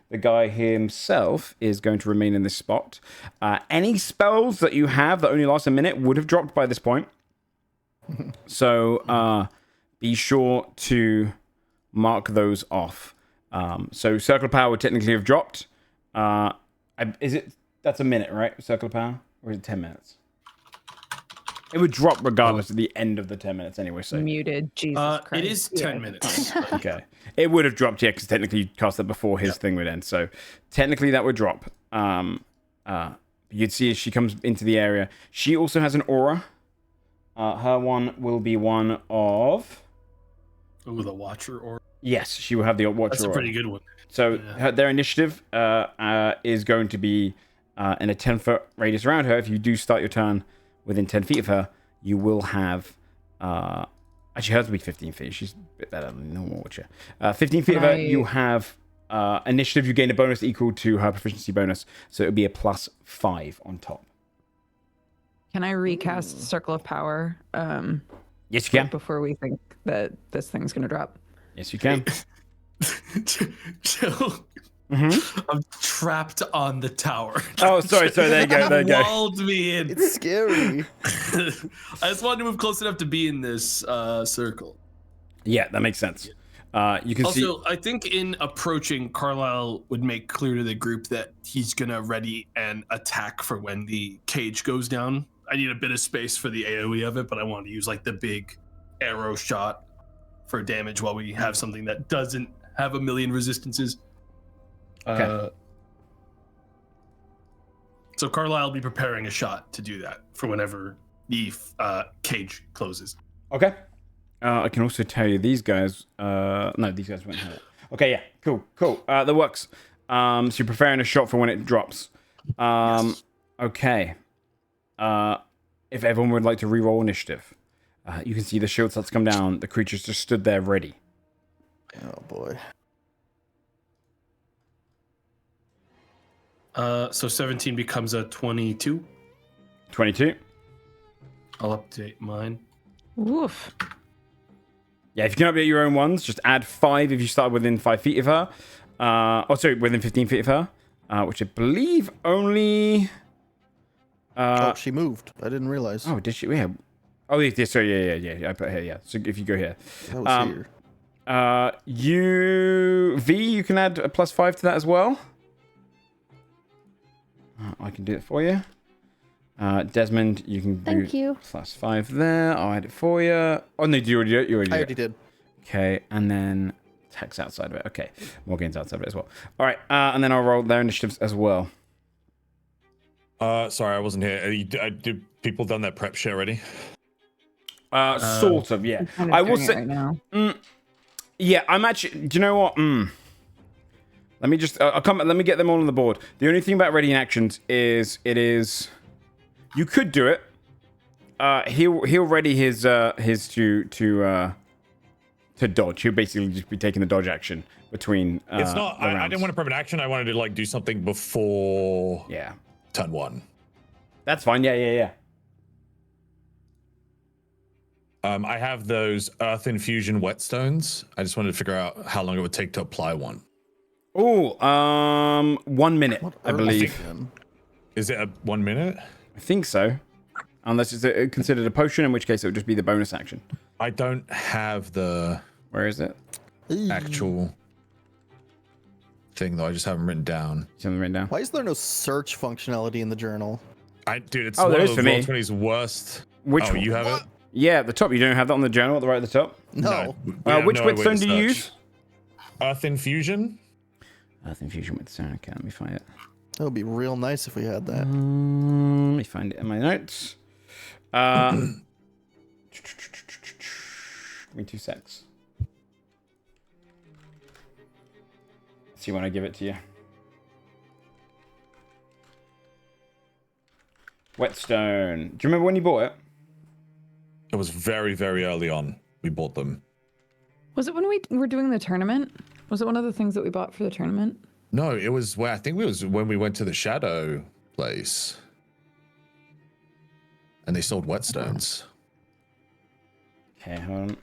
the guy himself is going to remain in this spot. Any spells that you have that only last a minute would have dropped by this point. So be sure to mark those off. So circle of power would technically have dropped. That's a minute, right? Circle of power, or is it 10 minutes? It would drop regardless at the end of the 10 minutes anyway. So muted. Jesus Christ. It is 10 minutes. Okay, it would have dropped, yeah, because technically you cast that before his thing would end. So technically that would drop. You'd see as she comes into the area. She also has an aura. Her one will be one of. Ooh, the Watcher aura. Yes, she will have the Watcher That's a aura. pretty good one. So their initiative is going to be in a 10-foot radius around her. If you do start your turn within 10 feet of her, you will have... actually, hers will be 15 feet. She's a bit better than normal Watcher. 15 feet of her, you have initiative. You gain a bonus equal to her proficiency bonus. So it would be a +5 on top. Can I recast Circle of Power? Yes, you can. Before we think that this thing's going to drop. Yes, you can. Joe, I'm trapped on the tower. Oh, sorry. There you go. There you go. Walled me in. It's scary. I just wanted to move close enough to be in this circle. Yeah, that makes sense. You can see. Also, I think in approaching, Carlisle would make clear to the group that he's gonna ready an attack for when the cage goes down. I need a bit of space for the AoE of it, but I want to use like the big arrow shot for damage while we have something that doesn't have a million resistances. Okay. So Carlisle will be preparing a shot to do that for whenever the cage closes. Okay. I can also tell you these guys... no, these guys won't have it. Okay, yeah. Cool. That works. So you're preparing a shot for when it drops. Yes. Okay. If everyone would like to re-roll initiative, you can see the shield starts to come down. The creature's just stood there ready. Oh, boy. So 17 becomes a 22. 22. I'll update mine. Woof. Yeah, if you can update your own ones, just add 5 if you start within 5 feet of her. Within 15 feet of her. Which I believe only... she moved. I didn't realize. Oh, did she? Yeah. Oh, yeah. Sorry, yeah. I put here, yeah. So if you go here. That was here. You can add a +5 to that as well. I can do it for you. Desmond, you can do +5 there. I'll add it for you. Oh, no, you already did it? I already did. Okay, and then text outside of it. Okay, Morgan's outside of it as well. All right, and then I'll roll their initiatives as well. Sorry, I wasn't here. Did people done that prep share already? Sort of, yeah. I will say. Right now. Yeah, I'm actually. Do you know what? Let me just. Let me get them all on the board. The only thing about ready in actions is it is. You could do it. He'll ready his to dodge. He'll basically just be taking the dodge action between. It's not. I didn't want to prep an action. I wanted to like do something before. Yeah. Turn 1. That's fine. Yeah. I have those Earth Infusion whetstones. I just wanted to figure out how long it would take to apply one. Oh, 1 minute, I believe. Is it a 1 minute? I think so. Unless it's considered a potion, in which case it would just be the bonus action. I don't have the... Where is it? Actual thing, though. I just haven't written down. Something written down. Why is there no search functionality in the journal? Dude, it's one of the Roll20's worst. Which one? You have it? Yeah, at the top. You don't have that on the journal at the right at the top? No. Which whetstone do you use? Earth Infusion. Earth Infusion whetstone. Okay, let me find it. That would be real nice if we had that. Let me find it in my notes. Give me 2 secs. See when I give it to you. Whetstone. Do you remember when you bought it? It was very, very early on. We bought them. Was it when we were doing the tournament? Was it one of the things that we bought for the tournament? No, it was where I think it was when we went to the Shadow place. And they sold whetstones. Okay, hold on.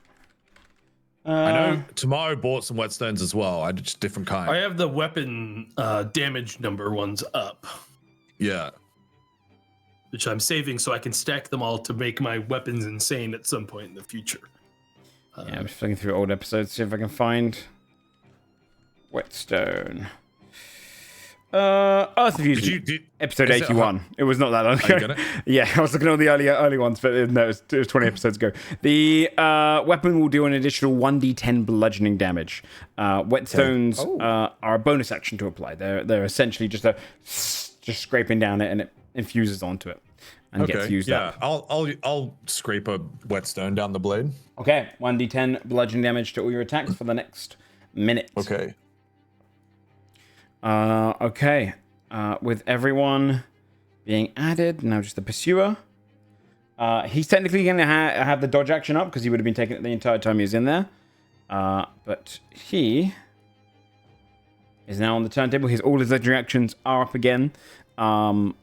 I know Tomorrow bought some whetstones as well. I just different kind. I have the weapon damage number ones up. Yeah. which I'm saving so I can stack them all to make my weapons insane at some point in the future. Yeah, I'm just flicking through old episodes, see if I can find whetstone. Earth of Fusion, episode 81. It was not that long ago. Yeah, I was looking at all the early ones, but no, it was 20 episodes ago. The weapon will do an additional 1d10 bludgeoning damage. Whetstones are a bonus action to apply. They're essentially just scraping down it, and it infuses onto it and gets used up. I'll scrape a whetstone down the blade. Okay, 1d10 bludgeoning damage to all your attacks for the next minute. Okay. With everyone being added, now just the pursuer. He's technically going to have the dodge action up because he would have been taking it the entire time he was in there. But he is now on the turntable. All his legendary actions are up again. I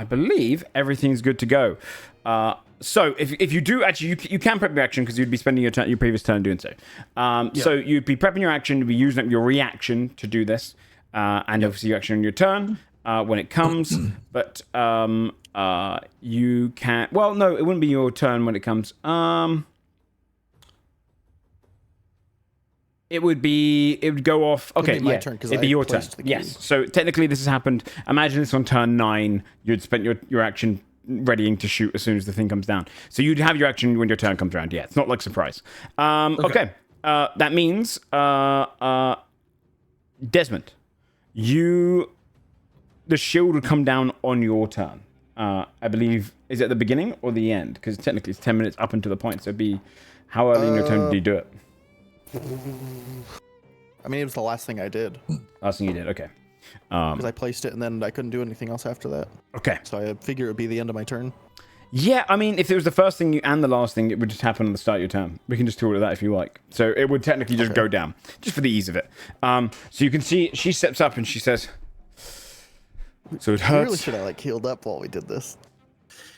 believe everything's good to go. So if you do actually, you can prep your action because you'd be spending your previous turn doing so. So you'd be prepping your action, you'd be using up your reaction to do this, and obviously your action on your turn when it comes. But you can. Well, no, it wouldn't be your turn when it comes. It would go off. Okay, my turn, it'd be your turn. Yes. So technically, this has happened. Imagine this on turn 9. You'd spent your action readying to shoot as soon as the thing comes down. So you'd have your action when your turn comes around. Yeah, it's not like surprise. Okay. That means Desmond, the shield would come down on your turn. I believe, is it the beginning or the end? Because technically it's 10 minutes up until the point. So it'd be how early in your turn did you do it? I mean, it was the last thing I did. Last thing you did, okay. Because I placed it and then I couldn't do anything else after that. Okay. So I figure it would be the end of my turn. Yeah, I mean, if it was the first thing and the last thing, it would just happen at the start of your turn. We can just do all of that if you like. So it would technically just go down, just for the ease of it. So you can see she steps up and she says, so it hurts. We really should have healed up while we did this.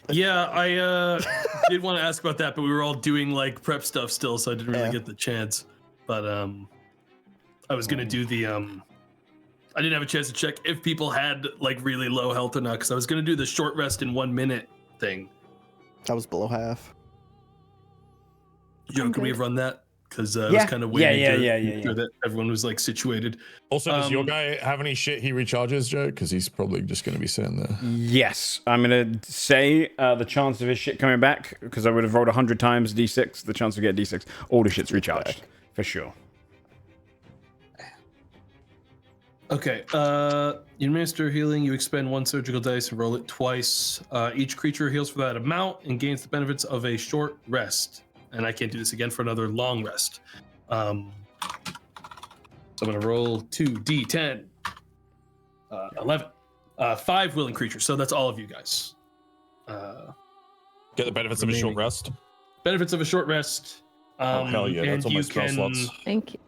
Yeah, I did want to ask about that, but we were all doing prep stuff still, so I didn't really get the chance. But I was gonna do the I didn't have a chance to check if people had really low health or not, because I was gonna do the short rest in 1 minute thing. I was below half. Joe, can we run that? Because I was kind of waiting to sure that everyone was situated. Also, does your guy have any shit he recharges, Joe? Because he's probably just going to be sitting there. Yes, I'm going to say the chance of his shit coming back, because I would have rolled 100 times D6, the chance to get D6, all the shit's recharged, for sure. Okay, you administer healing, you expend 1 surgical dice and roll it twice. Each creature heals for that amount and gains the benefits of a short rest. And I can't do this again for another long rest. So I'm gonna roll 2d10. 11. 5 willing creatures, so that's all of you guys. Get the benefits of a short rest? Benefits of a short rest. Oh, hell yeah, that's all my spell slots. Thank you.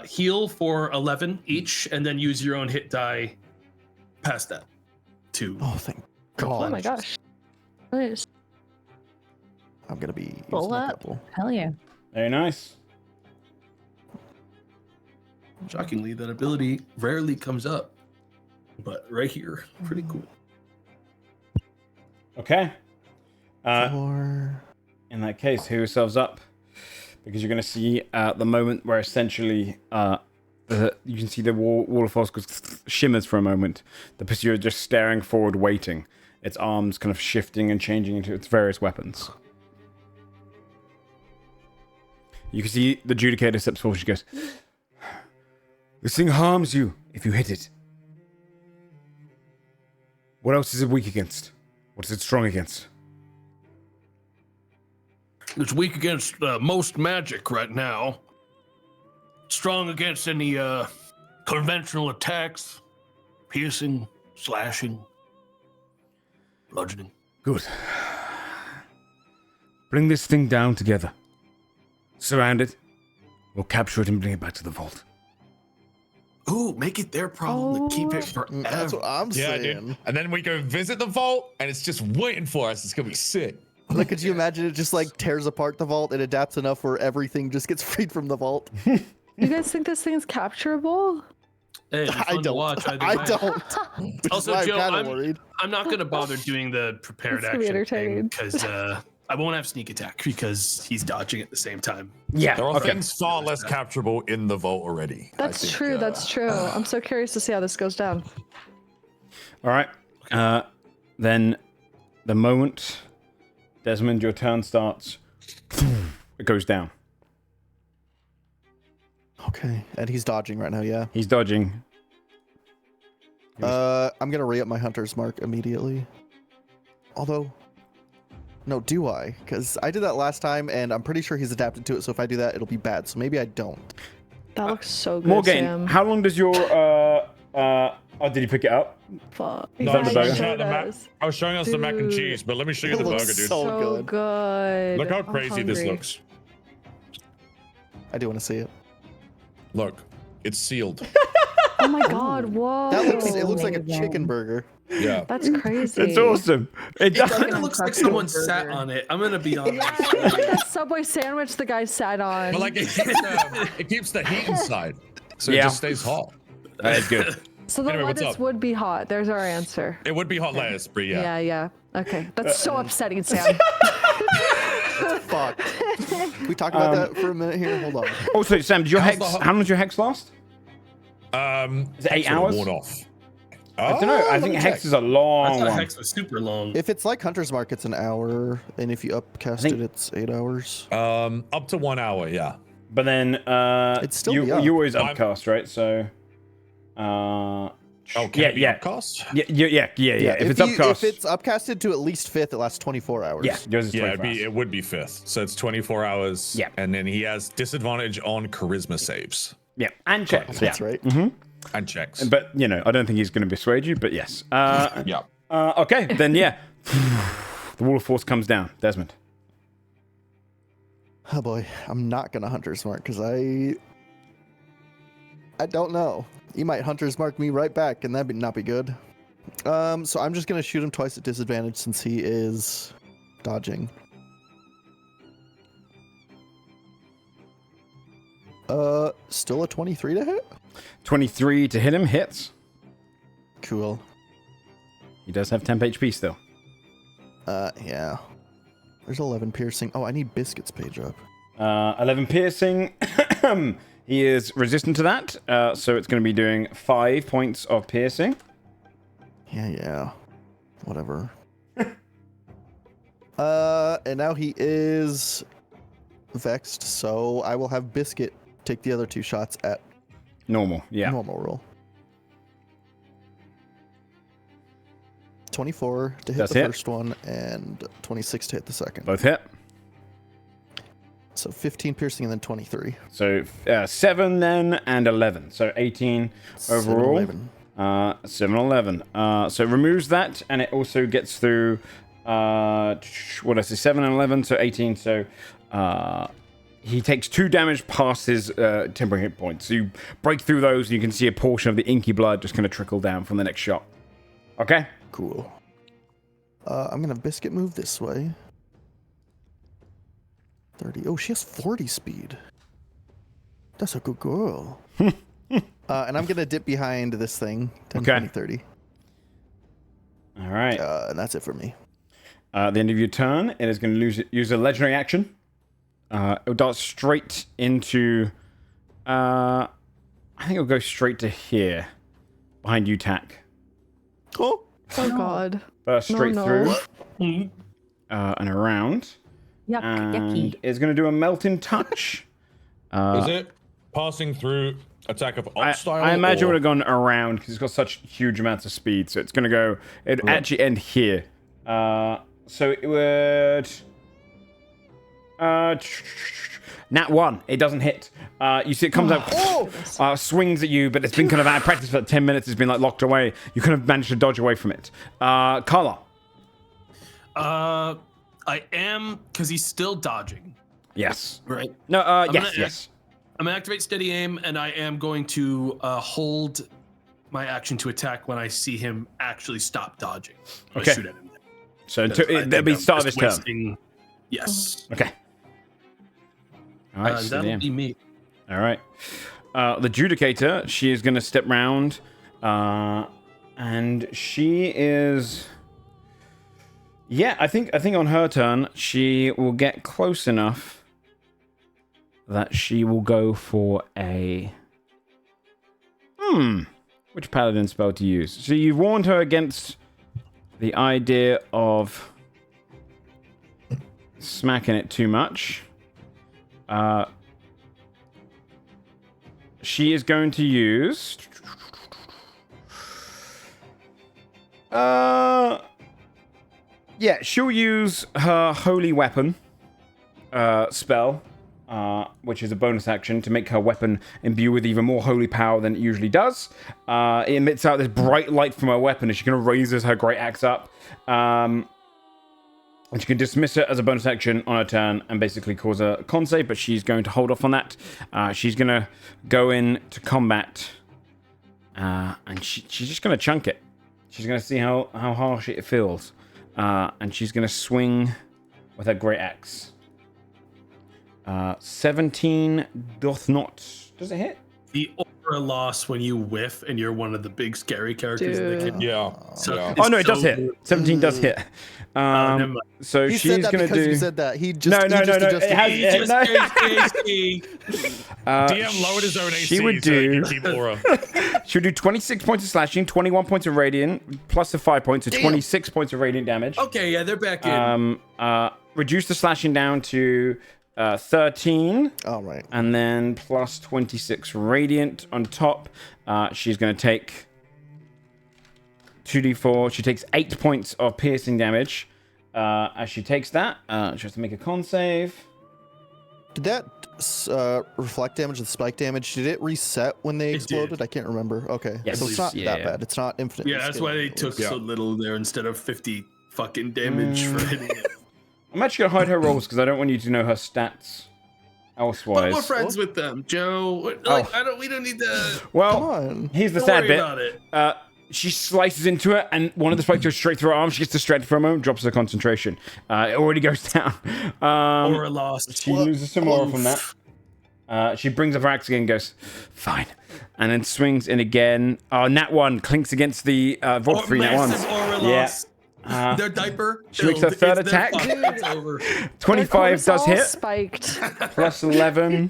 Heal for 11 each, and then use your own hit die past that. 2. Oh, thank God. Oh my gosh. Nice. I'm going to be full up. Hell yeah. Very nice. Shockingly, that ability rarely comes up, but right here, pretty cool. Okay. 4. In that case, heal yourselves up, because you're going to see the moment where essentially you can see the wall of force shimmers for a moment. The pursuer just staring forward, waiting. Its arms kind of shifting and changing into its various weapons. You can see the Judicator steps forward. She goes, "This thing harms you if you hit it. What else is it weak against? What is it strong against?" It's weak against most magic right now. Strong against any conventional attacks. Piercing, slashing, bludgeoning. Good. Bring this thing down together. Surround it. We'll capture it and bring it back to the vault. Ooh, make it their problem to keep it forever. That's what I'm saying. Dude. And then we go visit the vault, and it's just waiting for us. It's gonna be sick. Could you imagine it just tears apart the vault and adapts enough where everything just gets freed from the vault? You guys think this thing is capturable? Hey, I don't. Watch, I don't. Also, Joe, worried. I'm not gonna bother doing the prepared action thing because I won't have sneak attack because he's dodging at the same time. Yeah. There are things far less capturable in the vault already. That's true. That's true. I'm so curious to see how this goes down. All right. Then the moment, Desmond, your turn starts, it goes down. Okay, and he's dodging right now, yeah? He's dodging. I'm gonna re-up my hunter's mark immediately. Although, no, do I? Because I did that last time, and I'm pretty sure he's adapted to it, so if I do that, it'll be bad, so maybe I don't. That looks so good, Morgan, Sam. how long does your, oh, did you pick it up? Fuck. No, I was showing us the mac and cheese, but let me show you the burger, dude. So good. Look how crazy this looks. I do want to see it. Look, it's sealed. Oh my god, whoa. It looks like a chicken burger. Yeah. That's crazy. It's awesome. It does. It looks like someone sat on it. I'm gonna be honest. Yeah, like that Subway sandwich the guy sat on. But like it keeps the heat inside, so it just stays hot. That is good. So the lettuce would be hot. There's our answer. It would be hot lettuce, Bree. Yeah. Yeah. Okay. That's so upsetting, Sam. Fuck. Can we talk about that for a minute here? Hold on. Also, Sam, did your hex? How long does your hex last? Is it 8 hours? Worn off. I don't know. I think hex is a long one. Hex was super long. If it's like Hunter's Mark, it's an hour, and if you upcast it, it's 8 hours. Up to 1 hour, yeah. But then it's still you always upcast, right? So upcast? Yeah. If it's upcasted to at least 5th, it lasts 24 hours. Yeah, yours is 24 hours. It would be 5th. So it's 24 hours. Yeah. And then he has disadvantage on charisma saves. Yeah, and checks. That's right. Mm-hmm. And checks. But, I don't think he's going to persuade you, but yes. Yeah. Okay, then the wall of force comes down. Desmond. Oh boy, I'm not going to Hunter's Mark because I don't know. He might Hunter's Mark me right back, and that'd not be good. So I'm just going to shoot him twice at disadvantage since he is dodging. Still a 23 to hit? 23 to hit him, hits. Cool. He does have 10 HP still. Yeah. There's 11 piercing. Oh, I need Biscuit's page up. 11 piercing. He is resistant to that, so it's going to be doing 5 points of piercing. Yeah. Whatever. And now he is vexed, so I will have Biscuit take the other 2 shots at normal roll. 24 to hit the first one and 26 to hit the second. Both hit. So 15 piercing and then 23. So 7 then and 11. So 18 overall. 7 11. So it removes that, and it also gets through 7 and 11, so 18. So he takes 2 damage past his temporary hit points. So you break through those, and you can see a portion of the inky blood just kind of trickle down from the next shot. Okay? Cool. I'm going to Biscuit move this way. 30. Oh, she has 40 speed. That's a good girl. And I'm going to dip behind this thing. 10, 20, 30. All right. And that's it for me. At the end of your turn, it is going to use a legendary action. It'll dart straight into... I think it'll go straight to here. Behind you, Tack. Oh God. Burst straight through. And around. Yucky. It's going to do a melting touch. Is it passing through attack of op style? I imagine it would have gone around because it's got such huge amounts of speed. So it's going to go... It'd actually end here. So it would... Nat 1. It doesn't hit. You see it comes out, swings at you, but it's been kind of out of practice for 10 minutes. It's been like locked away. You kind of managed to dodge away from it. Carla. I am, because he's still dodging. Yes. Right? No, yes. I'm going to activate steady aim, and I am going to hold my action to attack when I see him actually stop dodging. Okay. I shoot at him. So that'll be start of his turn. Yes. Okay. All right, that'll be me. All right. the Judicator, she is going to step round, and she is... Yeah, I think on her turn, she will get close enough that she will go for a... Which paladin spell to use? So you've warned her against the idea of smacking it too much. She is going to use... Yeah, she'll use her Holy Weapon spell, which is a bonus action to make her weapon imbue with even more holy power than it usually does. It emits out this bright light from her weapon, and she kind of raises her great axe up. And she can dismiss it as a bonus action on her turn and basically cause a con save, but she's going to hold off on that. She's going to go into combat, and she's just going to chunk it. She's going to see how harsh it feels. And she's going to swing with her great axe. 17 doth not. Does it hit? The aura loss when you whiff and you're one of the big scary characters in the game. Yeah. So yeah. Oh no, it does hit. 17 does hit. So He she's said that going to because do. you said that. He just No. adjusted It has. DM lowered his own AC. She would so he do. can keep aura. She would do 26 points of slashing, 21 points of radiant, plus the 5 points, so 26 points of radiant damage. Okay, yeah, they're back in. Reduce the slashing down to 13. All right. And then plus 26 radiant on top. She's going to take 2d4. She takes 8 points of piercing damage. As she takes that, she has to make a con save. Did that reflect damage and spike damage, did it reset when they exploded? did. I can't remember. Okay. Yes. So it's not Yeah, that yeah. bad. It's not infinite. Yeah, that's why they took so little there instead of 50 fucking damage for hitting it. I'm actually going to hide her rolls because I don't want you to know her stats elsewise. But we're friends with them, Joe. Like, we don't need to. Well, Come on. here's the Don't sad worry bit. about it. She slices into it, and one of the spikes goes straight through her arm. She gets distracted for a moment, drops her concentration. It already goes down. Aura lost. She loses some aura from that. She brings up her axe again and goes, fine. And then swings in again. Nat 1 clinks against the Vault 3 Nat 1s. Massive aura loss. Their diaper. She makes her third attack. It's over. 25 does hit. Spiked. Plus 11.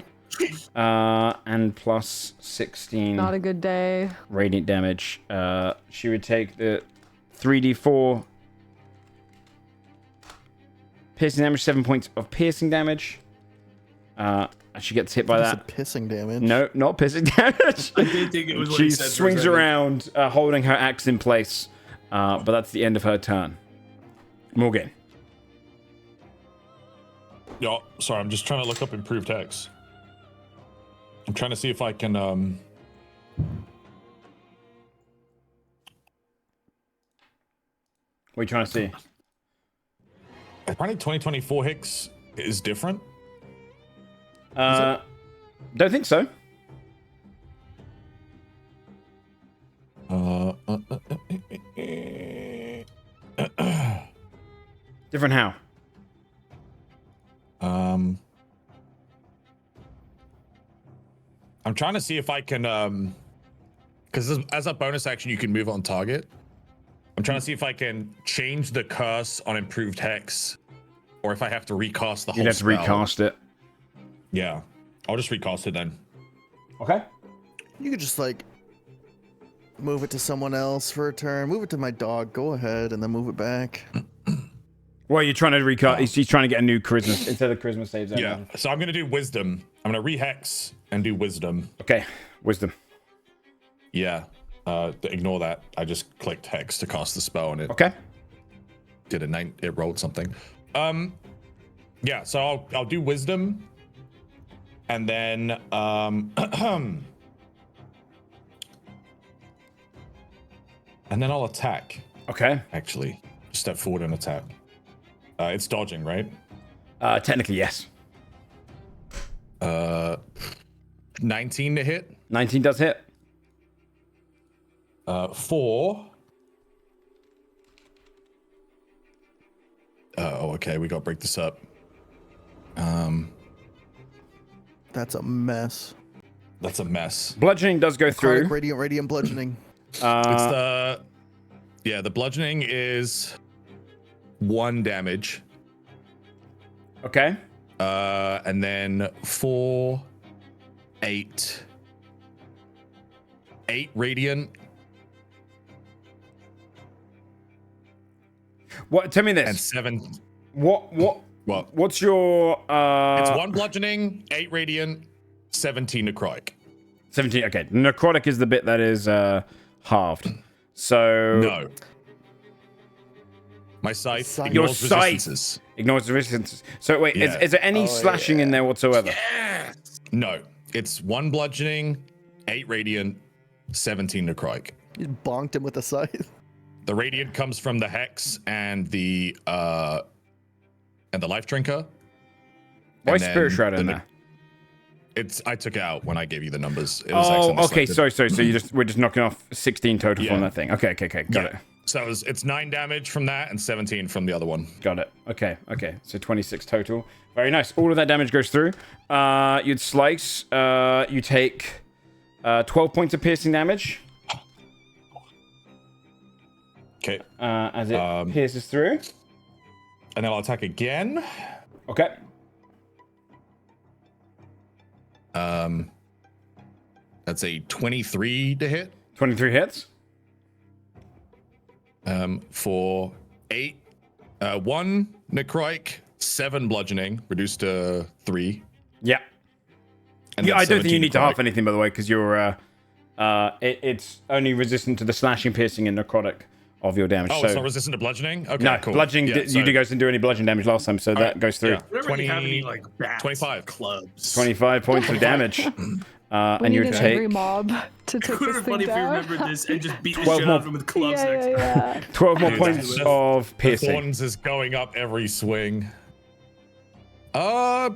And plus 16. Not a good day. Radiant damage. She would take the 3d4 piercing damage, 7 points of piercing damage. She gets hit by that. Pissing damage. No, not pissing damage. I did think it was what She he said. swings around, holding her axe in place. But that's the end of her turn. Morgan. Yeah, sorry, I'm just trying to look up improved hex. I'm trying to see if I can What are you trying to see? apparently 2024 hex is different. Don't think so. Different how? I'm trying to see if I can because as a bonus action you can move on target. I'm trying to see if I can change the curse on improved hex, or if I have to recast the whole You'd have to spell. recast it. Yeah, I'll just recast it then. Okay. You could just like move it to someone else for a turn. Move it to my dog. Go ahead and then move it back. Well, you're trying to recast. He's trying to get a new charisma instead of charisma saves. Yeah, so I'm gonna do wisdom. I'm gonna rehex and do wisdom. Okay, wisdom. Yeah. Ignore that. I just clicked hex to cast the spell and it Okay. did a 9. It rolled something. Yeah. So I'll do wisdom, and then and then I'll attack. Okay. Actually, step forward and attack. It's dodging, right? Technically, yes. 19 to hit. 19 does hit. 4. Oh, okay. We got to break this up. That's a mess. That's a mess. Bludgeoning does go through. Radiant bludgeoning. It's the bludgeoning is 1 damage. Okay. And then 4, 8 radiant. What? Tell me this. And 7. What's your? It's 1 bludgeoning, 8 radiant, 17 necrotic. 17. Okay, necrotic is the bit that is halved. So no. My scythe your ignores resistances. Ignores the resistances. So wait, is there any slashing in there whatsoever? Yes. No, it's 1 bludgeoning, 8 radiant, 17 necrotic. You bonked him with a scythe. The radiant comes from the hex and the life drinker. Why Spirit Shroud in there? I took it out when I gave you the numbers. It was okay. Sorry. So we're just knocking off 16 total from that thing. Okay. Got it. So it's 9 damage from that and 17 from the other one. Got it. Okay. So 26 total. Very nice. All of that damage goes through. You'd slice. You take 12 points of piercing damage. Okay. As it pierces through. And then I'll attack again. Okay. That's a 23 to hit. 23 hits. For 1 necrotic, 7 bludgeoning, reduced to 3. Yeah. And I don't think you need necrotic. to half anything, by the way, because you're it's only resistant to the slashing, piercing, and necrotic of your damage. Oh, so it's not resistant to bludgeoning? Okay, no, cool. bludgeoning. You guys didn't do any bludgeoning damage last time, so that goes through. We don't really have any like bats 25 clubs. 25 points of damage. And you need an take angry mob to take It would this have thing been funny if we down. remembered this and just beat the 12 shit more. out of him with clubs next time. Yeah. 12 more Dude, points that's- of piercing. Thorns is going up every swing. I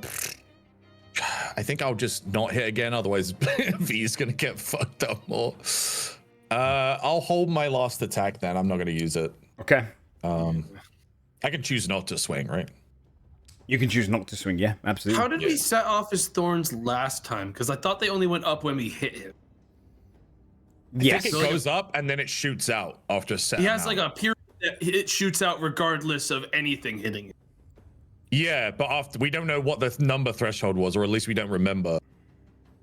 think I'll just not hit again, otherwise V's gonna get fucked up more. I'll hold my last attack then. I'm not gonna use it. Okay. I can choose not to swing, right? You can choose not to swing. Yeah, absolutely. How did we set off his thorns last time? Because I thought they only went up when we hit him. Yes. I think it goes up and then it shoots out after setting. He has like a period that it shoots out regardless of anything hitting it. Yeah, but after we don't know what the number threshold was, or at least we don't remember.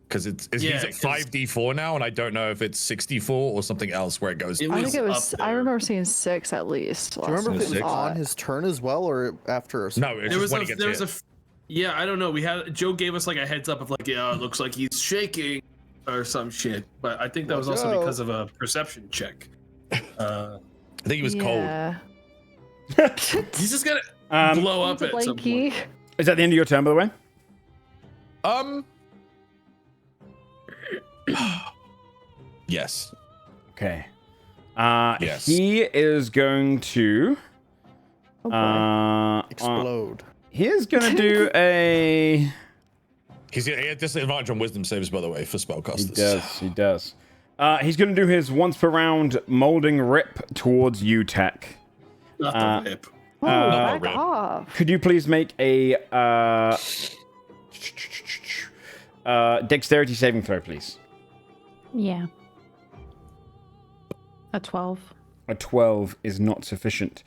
Because he's at 5d4 now, and I don't know if it's 64 or something else where it goes. I think it was. I remember seeing 6 at least. Do you remember if it was on his turn as well, or after? No, it's just when he gets hit. Yeah, I don't know. Joe gave us like a heads up of like, yeah, it looks like he's shaking or some shit. But I think that was also because of a perception check. I think he was cold. He's just gonna blow up at some point. Is that the end of your turn, by the way? Yes. Okay. Yes. He is going to explode. He is going to do a. He had disadvantage on wisdom saves, by the way, for spellcasters. He does. He's going to do his once per round molding rip towards you, Tech. Not the rip. Back off. Could you please make a dexterity saving throw, please? Yeah. A 12. A 12 is not sufficient.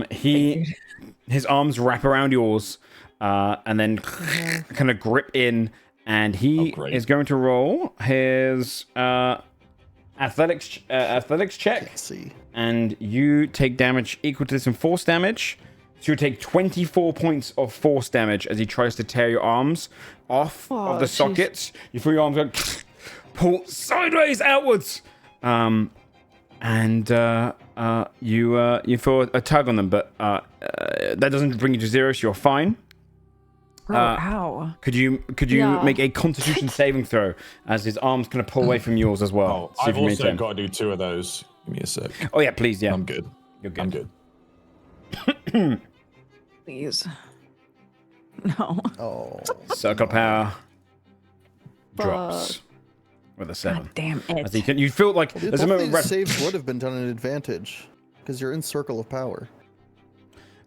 His arms wrap around yours, and then kind of grip in, and he is going to roll his athletics check. Let's see. And you take damage equal to this in force damage. So you take 24 points of force damage as he tries to tear your arms off of the sockets. You feel your arms go pull sideways outwards. And you feel a tug on them, but that doesn't bring you to 0, so you're fine. Ow. Could you make a Constitution saving throw as his arms kind of pull away from yours as well? Oh, I've also got to do 2 of those. Give me a sec. Oh yeah, please, yeah. I'm good. You're good. I'm good. Please. No. Oh. Circle power drops with a 7. God damn it. As you feel like there's a moment Both where these saves would have been done an advantage because you're in circle of power.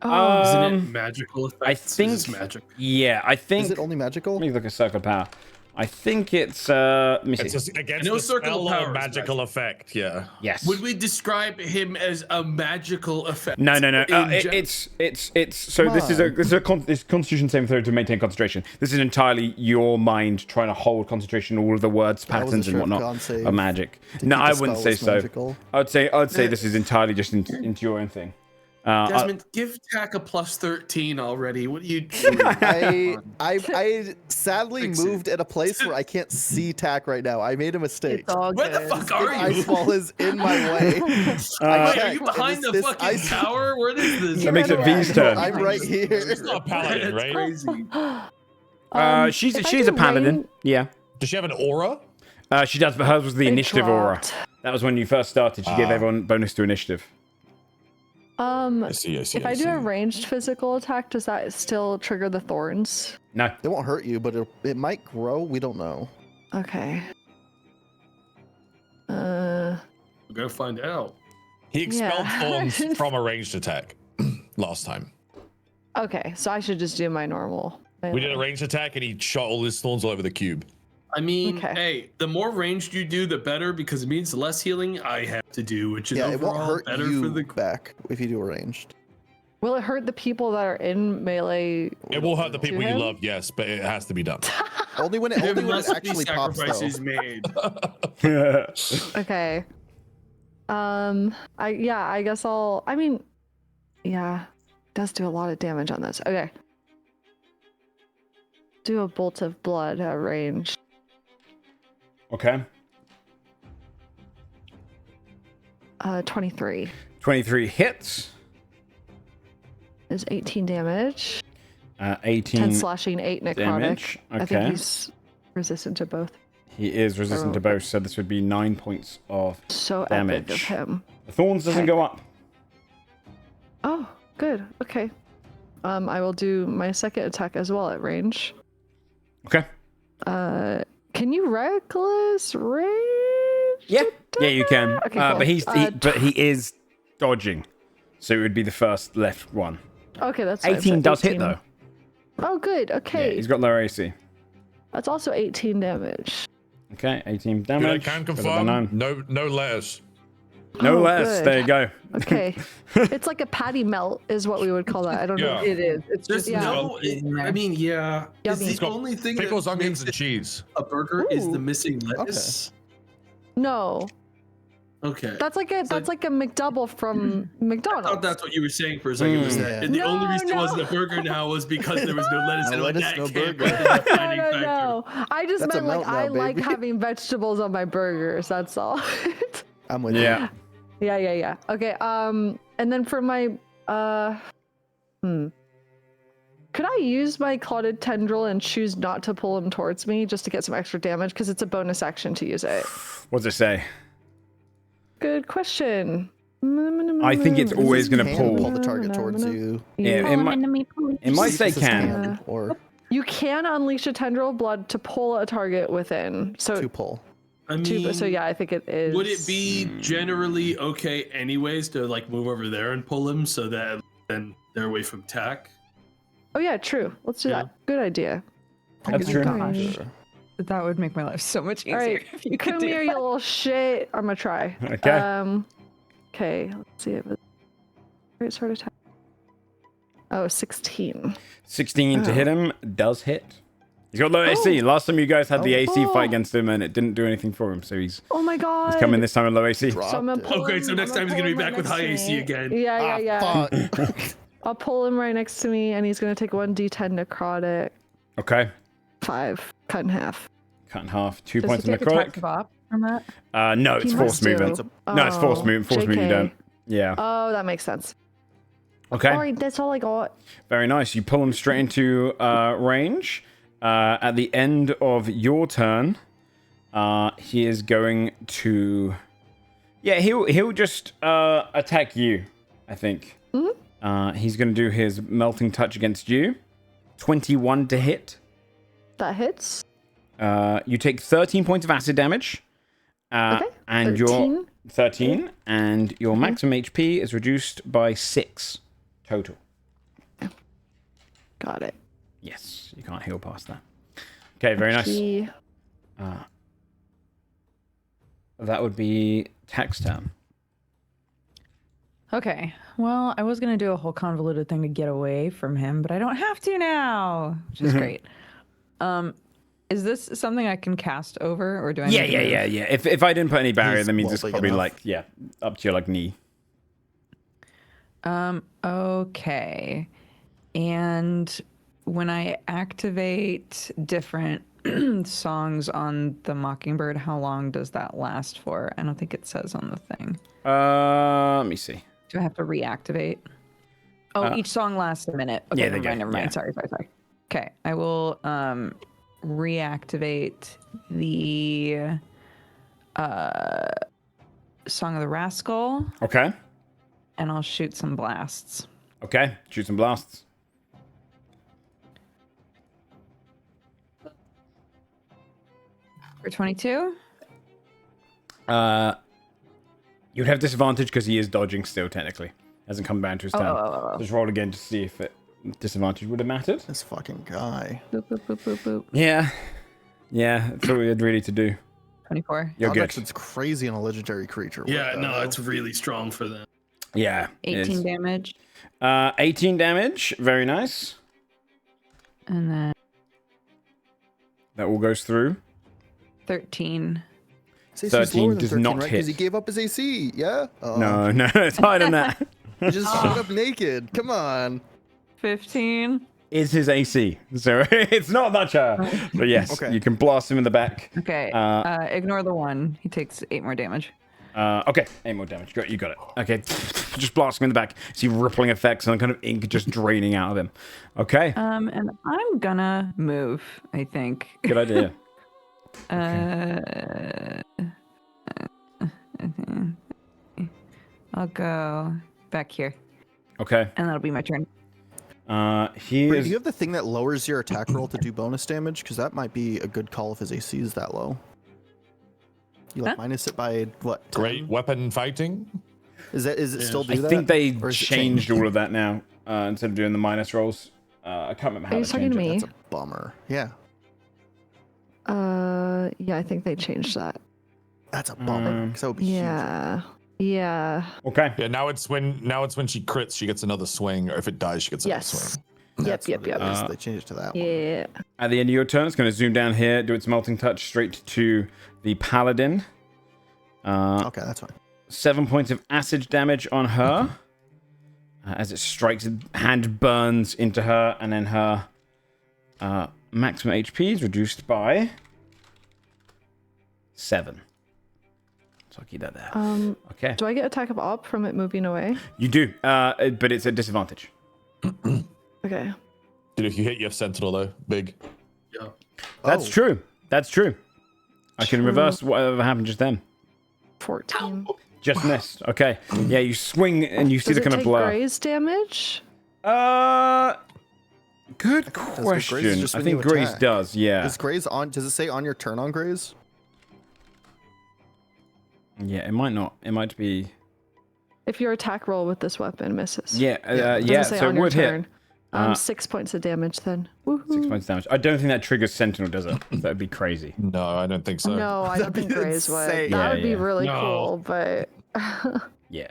Isn't it magical effects? I think Is this magic? Yeah, I think. Is it only magical? Let me look at circle power. I think it's let me see. It's just against No the circle spell or powers, magical effect. Yeah. Yes. Would we describe him as a magical effect? No. It's so this is it's Constitution saving throw to maintain concentration. This is entirely your mind trying to hold concentration. All of the words, patterns, and whatnot are magic. No, I wouldn't say so. Magical. I'd say this is entirely just into your own thing. Desmond, give Tack a plus 13 already. What are you doing? I sadly moved at a place where I can't see Tack right now. I made a mistake. It's all Where the good. fuck are you? Ice wall is in my way. Wait, are you behind the this fucking ice- tower? Where is this? That makes it V's turn. I'm right here. It's not a paladin, That's right? crazy. She's a paladin. Yeah. Does she have an aura? She does, but hers was the initiative aura. dropped. That was when you first started. She gave everyone bonus to initiative. I see. If I do a ranged physical attack, does that still trigger the thorns? No. It won't hurt you, but it might grow. We don't know. Okay. We're gonna find out. He expelled Yeah. thorns from a ranged attack last time. Okay, so I should just do my normal. We did a ranged attack and he shot all his thorns all over the cube. I mean, Okay. hey, the more ranged you do, the better, because it means the less healing I have to do, which is Yeah, it overall won't hurt better you for the. back if you do arranged. Will it hurt the people that are in melee? It will hurt the people you him? love, yes, but it has to be done. Only when it There must be actually pops though. sacrifices made. Okay. I guess I'll. I mean, yeah, it does do a lot of damage on this. Okay. Do a bolt of blood at range. Okay. 23 23 hits. is 18 damage. 18 10 slashing, 8 necrotic. damage. I think Okay. he's resistant to both. He is resistant to both, so this would be 9 points of So damage. epic of him. The thorns doesn't Okay. go up. Oh, good. Okay. I will do my second attack as well at range. Okay. Can you reckless range? Yeah, you can. Okay, cool. But he is dodging, so it would be the first left one. Okay, that's fine. 18 So does 18. hit though. Oh, good. Yeah, Okay. he's got lower AC. That's also 18 damage. Okay, 18 But I damage. can Got a banana. confirm, no letters. No Oh, less. good. There you go. Okay. It's like a patty melt is what we would call that. I don't know. Yeah. It is. It's There's just Yeah. no. I mean, yeah. Is Yummy. the only thing that Pickles, onions, makes and it cheese. a burger is the Ooh. missing lettuce. No. Okay. That's like a McDouble from I McDonald's. thought that's what you were saying for a second. Was that, and the only No, reason it wasn't a no. burger now was because there was no lettuce. No and lettuce, that no can't burger. be the defining No. factor. I just That's a meant like melt now, I like baby. having vegetables on my burgers. That's all. I'm with you. Yeah. Yeah. Okay. And then for my could I use my clotted tendril and choose not to pull him towards me just to get some extra damage because it's a bonus action to use it? What's it say? Good question. I think it's always going to Can pull. the target towards you. Yeah, it might say can. Or You can unleash a tendril of blood to pull a target within. So to pull. I mean, so yeah, I think it is. would it be generally okay, anyways, to like move over there and pull him so that then they're away from tack? Oh yeah, true. Let's do Yeah. that. Good idea. That's Oh true. my gosh. Sure. That would make my life so much easier All right, if you could come do here, that. you little shit. I'm gonna try. Okay. Okay. Let's see if it's great sword attack. Oh, 16. 16 to Oh. hit him does hit. He's got low AC. Last time you guys had the AC Oh. fight against him and it didn't do anything for him, so he's Oh my god. coming this time with low AC. Dropped So I'm gonna it. pull Okay, him- so next I'm time he's pull gonna be him right back with next to high AC me. again. Yeah. Fuck. I'll pull him right next to me, and he's gonna take 1d10 necrotic. Okay. 5, cut in half. Cut in half. 2 Does points he of take attacks necrotic. of op from that? No, it's He force must do. movement. No, it's force Oh, movement. Force movement you JK. don't. Yeah. Oh, that makes sense. Okay. All right, that's all I got. Very nice. You pull him straight into range. At the end of your turn, he is going to. Yeah, he'll just attack you. I think. Mm-hmm. He's going to do his melting touch against you. 21 to hit. That hits. You take 13 points of acid damage. Okay. And 13? your 13, and your maximum HP is reduced by 6 total. Got it. Yes, you can't heal past that. Okay, very nice. That would be Taxtown. Okay. Well, I was going to do a whole convoluted thing to get away from him, but I don't have to now, which is great. Is this something I can cast over, or do I need to move? Yeah. If I didn't put any barrier, that means it's probably like, up to your like knee. Okay. And when I activate different songs on the Mockingbird, how long does that last for? I don't think it says on the thing. Let me see. Do I have to reactivate? Oh, each song lasts a minute. Okay, never mind. Sorry. Okay, I will reactivate the Song of the Rascal. Okay. And I'll shoot some blasts. Okay, shoot some blasts. For 22? You'd have disadvantage because he is dodging still, technically. Hasn't come down to his turn. Just roll again to see if disadvantage would have mattered. This fucking guy. Boop, boop, boop, boop, boop. Yeah, that's all we had really to do. 24. You're good. It's crazy on a legendary creature. Yeah, no, it's really strong for them. Yeah. 18 damage. 18 damage. Very nice. And then that all goes through. 13. 13 does not hit. Because he gave up his AC, yeah? No, it's higher than that. He just showed up naked. Come on. 15. Is his AC. So it's not much higher. But yes, you can blast him in the back. Okay. Ignore the 1. He takes 8 more damage. Okay, 8 more damage. You got it. Okay, just blast him in the back. See rippling effects and kind of ink just draining out of him. Okay. And I'm gonna move, I think. Good idea. I'll go back here. Okay. And that'll be my turn. Bree, do you have the thing that lowers your attack roll to do bonus damage? Because that might be a good call if his AC is that low. You like minus it by what? 10? Great weapon fighting. Is it still do that? I think they changed all of that now. Instead of doing the minus rolls. I can't remember how they changed it. That's a bummer. Yeah. Yeah, I think they changed that. That's a bummer. That would be huge. Yeah. Okay. Yeah. Now it's when she crits, she gets another swing, or if it dies, she gets another swing. Yep. They changed it to that one. Yeah. At the end of your turn, it's going to zoom down here, do its melting touch straight to the paladin. Okay, that's fine. 7 points of acid damage on her. As it strikes, hand burns into her, and then her maximum HP is reduced by 7. So I'll keep that there. Okay. Do I get attack of op from it moving away? You do, but it's a disadvantage. Okay. Dude, if you hit, you have Sentinel though. Big. Yeah. That's true. I can reverse whatever happened just then. 14. Just missed. Okay. Yeah, you swing and you see the kind of blur. Does it take graze damage? Good question. I think graze does. Yeah. Is graze on? Does it say on your turn on graze? Yeah, it might not. It might be. If your attack roll with this weapon misses. Yeah. So it would hit. 6 points of damage then. Woohoo. 6 points of damage. I don't think that triggers Sentinel, does it? That'd be crazy. No, I don't think so. No, I don't think Graze would. That would be really cool, but. Yeah.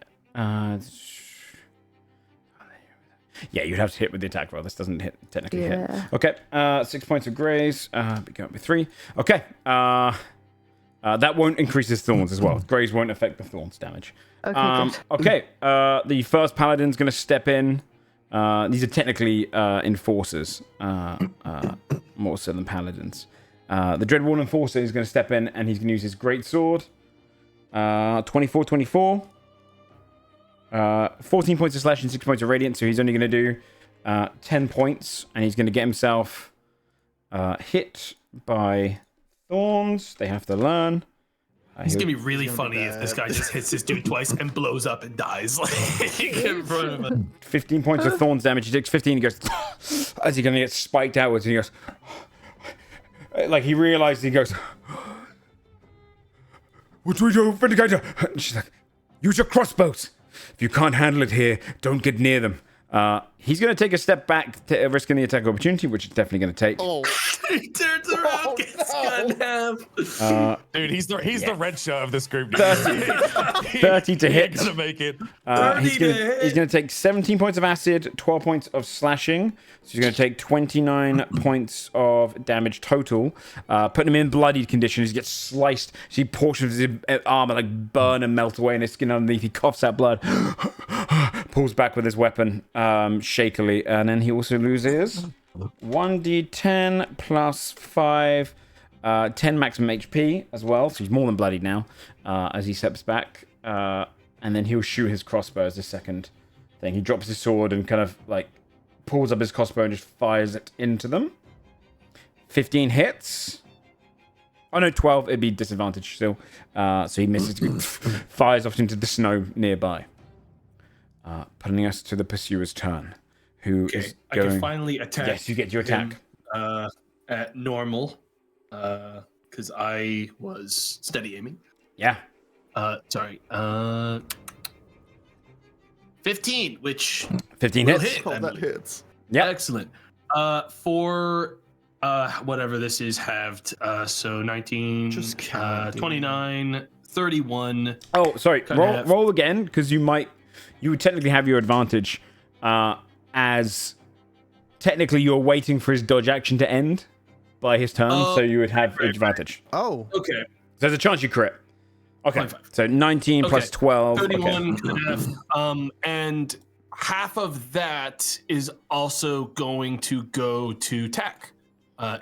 Yeah, you'd have to hit with the attack roll. This doesn't technically hit. Okay. 6 points of graze. Be going up with 3. Okay. That won't increase his thorns as well. Graze won't affect the thorns damage. Okay. The first paladin's going to step in. These are technically enforcers, more so than paladins. The Dreadwall Enforcer is going to step in, and he's going to use his great sword. 24. 14 points of slash and 6 points of radiant, so he's only going to do 10 points, and he's going to get himself hit by thorns. They have to learn. It's gonna be really funny if this guy just hits this dude twice and blows up and dies. Like in front of him. 15 points of thorns damage. He takes 15. He goes as he's gonna get spiked outwards, and he goes like he realizes. He goes, "What do we do, Vindicator?" And she's like, "Use your crossbows. If you can't handle it here, don't get near them." He's gonna take a step back, risking the attack opportunity, which is definitely gonna take. He turns around, gets cut in half. Dude, he's the red shirt of this group. 30 to hit. He's gonna make it. He's gonna take 17 points of acid, 12 points of slashing. So he's gonna take 29 points of damage total. Putting him in bloodied condition. He gets sliced. See portions of his armor like burn and melt away, and his skin underneath. He coughs out blood. Pulls back with his weapon shakily, and then he also loses 1d10 plus 5, 10 maximum HP as well. So he's more than bloodied now as he steps back, and then he'll shoot his crossbow as the second thing. He drops his sword and kind of like pulls up his crossbow and just fires it into them. 15 hits. Oh no, 12. It'd be disadvantage still. So he misses. Fires off into the snow nearby. Putting us to the pursuer's turn, who is going... I can finally attack. Yes, you get your attack. At normal, because I was steady aiming. Yeah. Sorry. 15, which 15 will hits. hit. That hits. Yeah. Excellent. For whatever this is halved, so 19, Just count, 29, 31. Oh, sorry. Roll again, because you would technically have your advantage, as technically you're waiting for his dodge action to end by his turn, so you would have advantage. Oh. Okay. There's a chance you crit. Okay. 25. So 19 plus 12. 31 Okay. and half of that is also going to go to Tack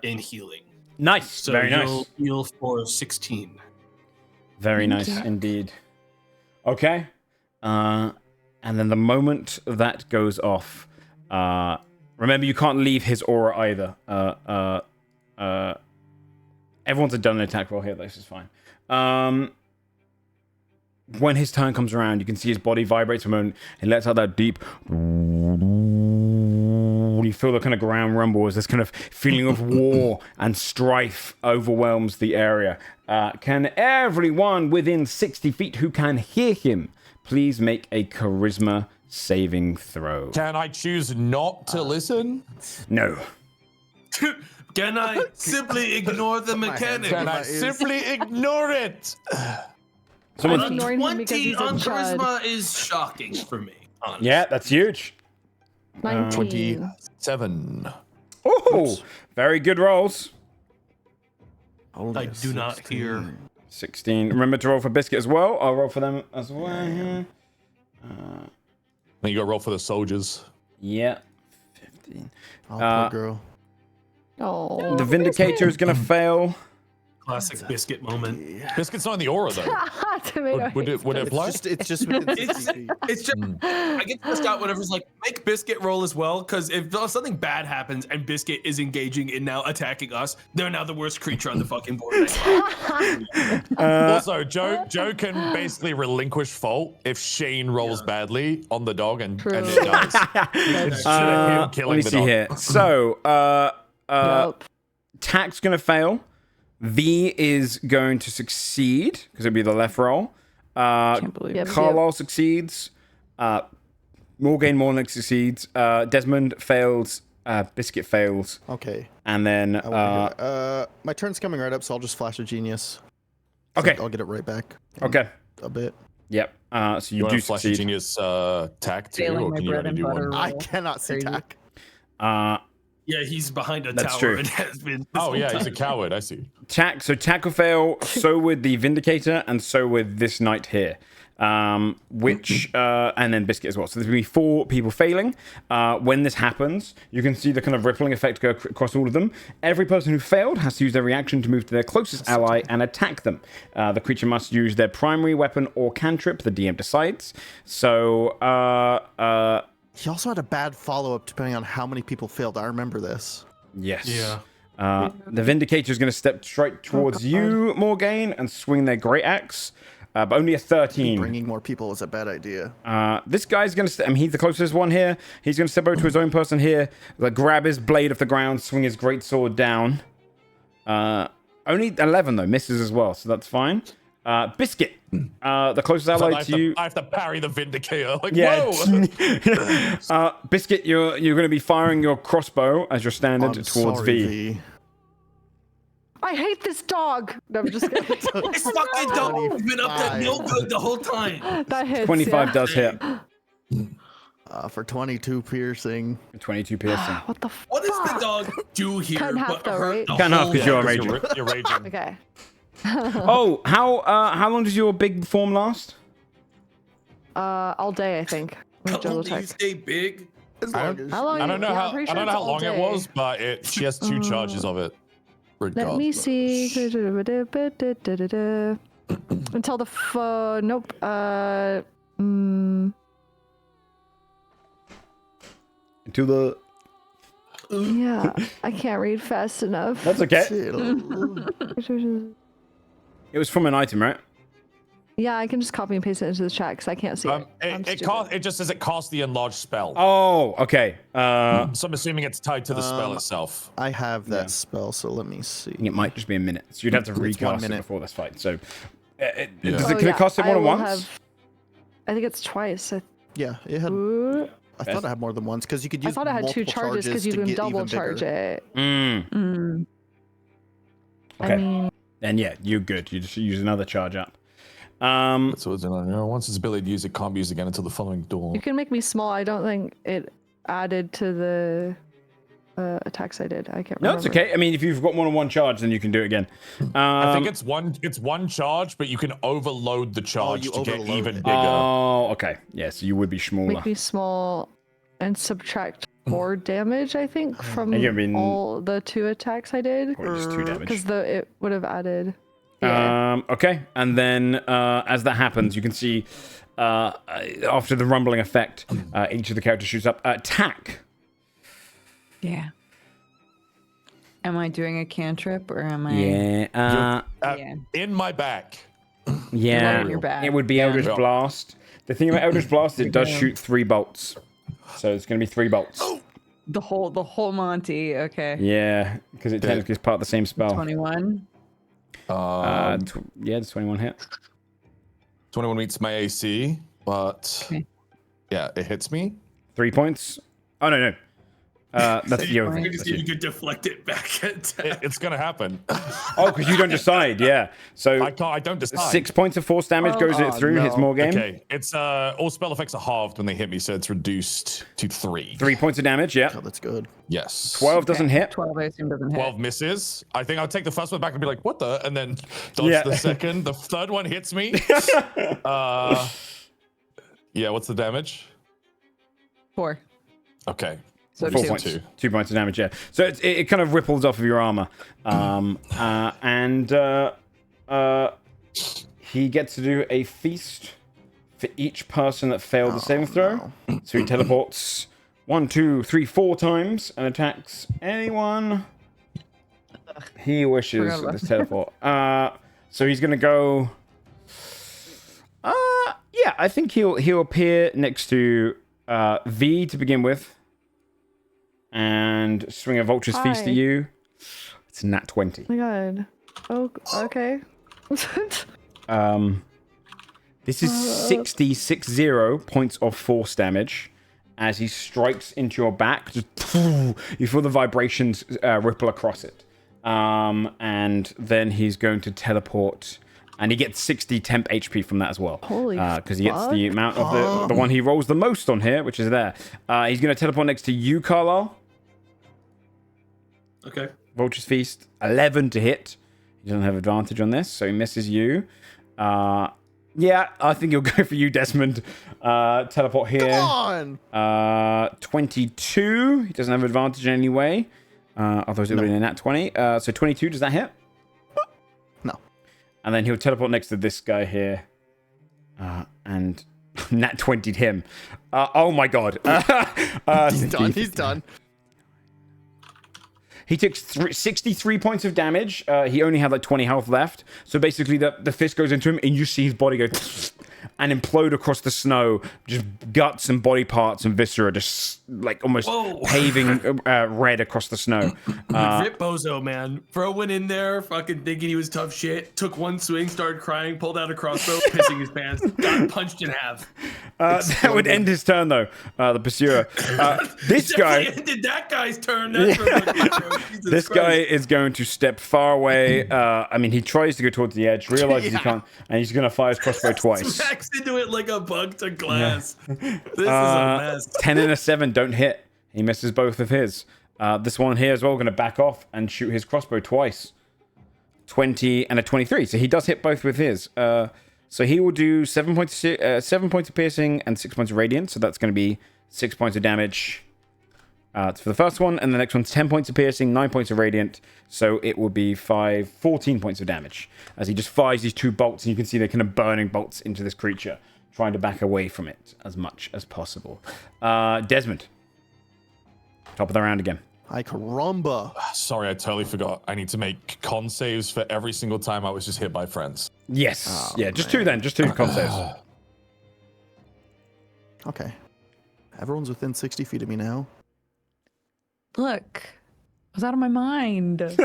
in healing. Nice. So Very nice. you'll heal for 16. Very nice indeed. Okay. And then the moment that goes off, remember you can't leave his aura either. Everyone's done an attack roll here. This is fine. When his turn comes around, you can see his body vibrates for a moment. He lets out that deep... You feel the kind of ground rumble as this kind of feeling of war and strife overwhelms the area. Can everyone within 60 feet who can hear him please make a charisma saving throw? Can I choose not to listen? No. Can I simply ignore the mechanic? Can I simply ignore it? Someone's ignoring him because 20 he's a on chud. charisma is shocking for me, honestly. Yeah, that's huge. 19. 27. Oh, very good rolls. I do not hear. 16. Remember to roll for Biscuit as well. I'll roll for them as well. Then you got to roll for the soldiers. Yeah. 15. Oh, poor girl. Oh. The Vindicator is going to fail. Classic Biscuit moment. Biscuit's not in the aura, though. Tomato Would it apply? It's just within 60 feet. It's just I get stressed out whenever it's like make Biscuit roll as well, because if something bad happens and Biscuit is engaging in now attacking us, they're now the worst creature on the fucking board. Also, Joe can basically relinquish fault if Shayne rolls badly on the dog and it dies. Instead of him killing Let me the see dog. here. So, Nope. Tack's going to fail. V is going to succeed, because it'll be the left roll. Can't believe Yep. Carlisle succeeds. Morgaine Mornick succeeds. Desmond fails. Biscuit fails. Okay. And then... I wanna hear it. My turn's coming right up, so I'll just flash a genius. okay. I'll get it right back. Okay. A bit. Yep. So you You do want to flash a succeed. genius tack too, Failing or my can you bread only and do butter one? I roll. cannot see Crazy. tack. Yeah, he's behind a That's tower true. and has been. this Oh whole yeah, time. he's a coward. I see. So Tack will fail, so would the Vindicator, and so would this knight here. And then Biscuit as well. So there's going to be 4 people failing. When this happens, you can see the kind of rippling effect go across all of them. Every person who failed has to use their reaction to move to their closest ally and attack them. The creature must use their primary weapon or cantrip, the DM decides. So, He also had a bad follow-up depending on how many people failed. I remember this. yes. Yeah. The Vindicator is going to step straight towards you, Morgaine, and swing their great axe. But only a 13. Bringing more people was a bad idea. This guy's going to... he's the closest one here. He's going to step over to his own person here, like, grab his blade off the ground, swing his great sword down. Only 11, though. Misses as well, so that's fine. Biscuit, the closest ally to you... I have to parry the Vindicator. Like, Yeah. whoa! Biscuit, you're going to be firing your crossbow as you're standing I'm towards sorry, V. I hate this dog. No, I'm just kidding. This fucking dog has been up to no good the whole time. That hits. 25 does hit. For 22 piercing. 22 piercing. What the What does the dog do here? Cut in half, though, right? Cut in half because you're raging. You're raging. Okay. Oh, how long does your big form last? All day, I think. How long do you stay big? I don't know how long it was, but she has 2 charges of it. Let me see. Until the nope. Until the. Yeah, I can't read fast enough. That's okay. It was from an item, right? Yeah, I can just copy and paste it into the chat because I can't see it. It just says it costs the enlarged spell. Oh, okay. So I'm assuming it's tied to the spell itself. I have that spell, so let me see. It might just be a minute. So you'd have to recast it before this fight. So, can Oh, it cost it more than once? I think it's twice. Yeah, it had. I thought I had more than once because you could use. I thought I had 2 charges because you can double charge it. Okay. I mean, Then yeah, you're good. You just use another charge up. So it's once its ability to use it can't be used again until the following dawn. you can make me small. I don't think it added to the attacks I did. I can't remember. No, it's okay. I mean, if you've got more than 1 charge, then you can do it again. I think it's one charge, but you can overload the charge to get even bigger. Oh, okay. Yeah, so you would be smaller. Make me small and subtract 4 damage, I think, from all the 2 attacks I did. Or just 2 damage. Because it would have added. Yeah. Okay, and then as that happens, you can see after the rumbling effect, each of the characters shoots up. Attack. Yeah. Am I doing a cantrip or am I? Yeah. In my back. Yeah. Your back. It would be Eldritch Blast. The thing about Eldritch Blast, it does shoot 3 bolts. So it's going to be 3 bolts. The whole Monty. Okay. Yeah, because it technically is part of the same spell. 21. Yeah, it's 21 hit. 21 meets my AC, but yeah, it hits me. 3 points. Oh no. That's your thing. You could deflect it back at It's gonna happen. Oh, because you don't decide. Yeah. So I don't decide. 6 points of force damage goes it through. Hits more game. Okay. It's all spell effects are halved when they hit me, so it's reduced to 3. 3 points of damage. Yeah. Oh, that's good. Yes. 12 doesn't hit. 12 I assume doesn't hit. 12 misses. I think I'll take the first one back and be like, what the? And then dodge the second. The third one hits me. Yeah, what's the damage? 4. Okay. So 4 2. points. 2 points of damage, yeah. So it kind of ripples off of your armor. He gets to do a feast for each person that failed the saving throw. No. So he teleports 1, 2, 3, 4 times and attacks anyone he wishes with this teleport. So he's going to go... yeah, I think he'll appear next to V to begin with. And swing a Vulture's Feast at you. It's a nat 20. Oh my god. Oh, okay. This is 60 points of force damage as he strikes into your back. Just, you feel the vibrations ripple across it. And then he's going to teleport. And he gets 60 temp HP from that as well. Holy because he gets the amount of the one he rolls the most on here, which is there. He's going to teleport next to you, Carlisle. Okay. Vulture's Feast, 11 to hit. He doesn't have advantage on this, so he misses you. Yeah, I think he'll go for you, Desmond. Teleport here. Come on! 22. He doesn't have advantage in any way. Otherwise, it would have been a nat 20. So 22, does that hit? No. And then he'll teleport next to this guy here. And nat 20'd him. Oh my god. He's done. He's done. He took 63 points of damage. He only had like 20 health left. So basically the fist goes into him and you see his body go and implode across the snow. Just guts and body parts and viscera just like almost paving red across the snow. Rip Bozo, man. Bro went in there fucking thinking he was tough shit, took one swing, started crying, pulled out a crossbow, pissing his pants, got punched in half. That would end his turn, though, the pursuer. This guy ended that guy's turn. This guy is going to step far away. I mean, he tries to go towards the edge, realizes he can't, and he's going to fire his crossbow twice. Smacks into it like a bug to glass. This is a mess. 10 and a 7 don't hit. He misses both of his. This one here as well, going to back off and shoot his crossbow twice. 20 and a 23. So he does hit both with his. So he will do 7 points of piercing and 6 points of radiant. So that's going to be 6 points of damage for the first one. And the next one's 10 points of piercing, 9 points of radiant. So it will be 14 points of damage. As he just fires these 2 bolts. And you can see they're kind of burning bolts into this creature. Trying to back away from it as much as possible. Desmond. Top of the round again. Ay caramba. Sorry, I totally forgot. I need to make con saves for every single time I was just hit by friends. Yes. Oh, yeah, just 2 then. Just 2 con saves. Okay. Everyone's within 60 feet of me now. Look, I was out of my mind. I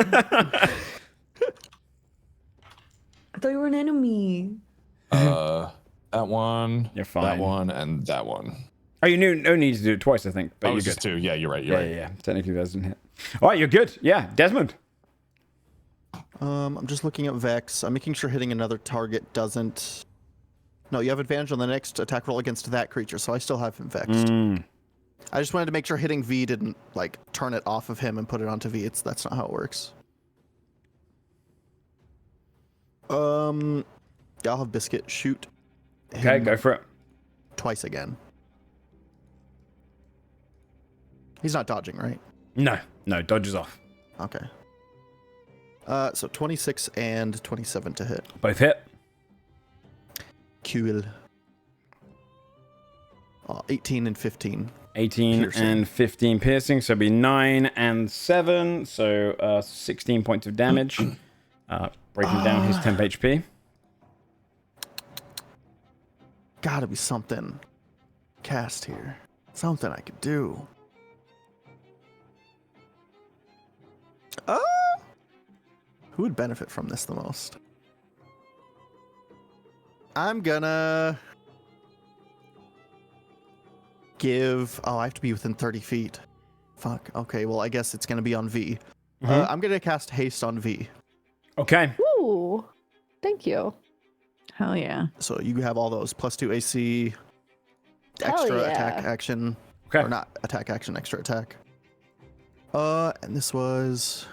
thought you were an enemy. That one. You're fine. That one and that one. Oh, you no need to do it twice, I think. But Oh, you're it's good. just 2. Yeah, you're right. You're right. Yeah. Technically, that doesn't hit. All right, you're good. Yeah, Desmond. I'm just looking at Vex. I'm making sure hitting another target doesn't... No, you have advantage on the next attack roll against that creature, so I still have him vexed. I just wanted to make sure hitting V didn't, like, turn it off of him and put it onto V. That's not how it works. Yeah, I'll have Biscuit shoot Okay, him go for it. twice again. He's not dodging, right? No, dodges off. Okay. So 26 and 27 to hit. Both hit. Cool. 18 and 15. 18 piercing. and 15 piercing, so it'll be 9 and 7, so 16 points of damage. Breaking down his temp HP. Gotta be something cast here. Something I could do. Who would benefit from this the most? I'm gonna give... Oh, I have to be within 30 feet. Fuck. Okay, well, I guess it's gonna be on V. I'm gonna cast Haste on V. Okay. Ooh, thank you. Hell yeah. So you have all those. +2 AC, Hell extra yeah. attack action. Okay. Or not attack action, extra attack. And this was...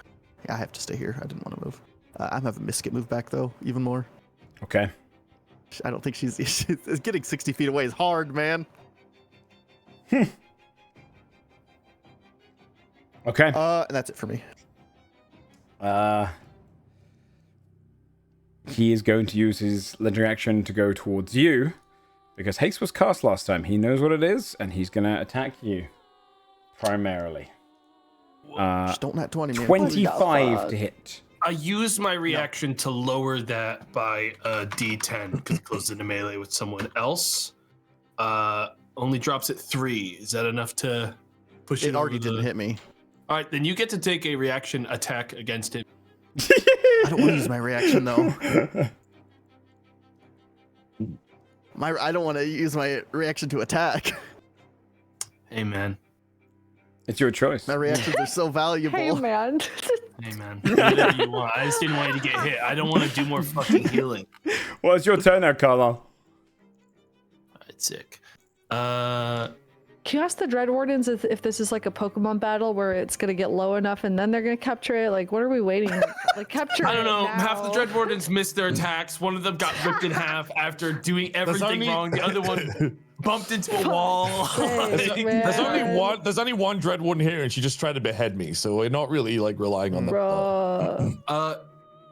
Yeah, I have to stay here. I didn't want to move. I'm having Biscuit move back, though, even more. Okay. I don't think she's getting 60 feet away is hard, man. Okay. And that's it for me. He is going to use his legendary action to go towards you because haste was cast last time. He knows what it is, and he's going to attack you primarily. Just don't nat 20, man. 25 to hit. I used my reaction to lower that by a D10 because it goes into melee with someone else. Only drops at 3. Is that enough to push it? It already didn't hit me. All right, then you get to take a reaction attack against it. I don't want to use my reaction, though. I don't want to use my reaction to attack. Hey, man. It's your choice. My reactions are so valuable. Hey, man. Hey, man. Whatever you want. I just didn't want you to get hit. I don't want to do more fucking healing. Well, it's your turn now, Carlisle. All right, sick. Can you ask the Dread Wardens if this is like a Pokemon battle where it's gonna get low enough and then they're gonna capture it? Like, what are we waiting? Like, capture it I don't know. now. Half the Dread Wardens missed their attacks. One of them got ripped in half after doing everything wrong. The other one bumped into a wall. There's only one Dread Warden here, and she just tried to behead me. So we're not really like relying on that. Bruh.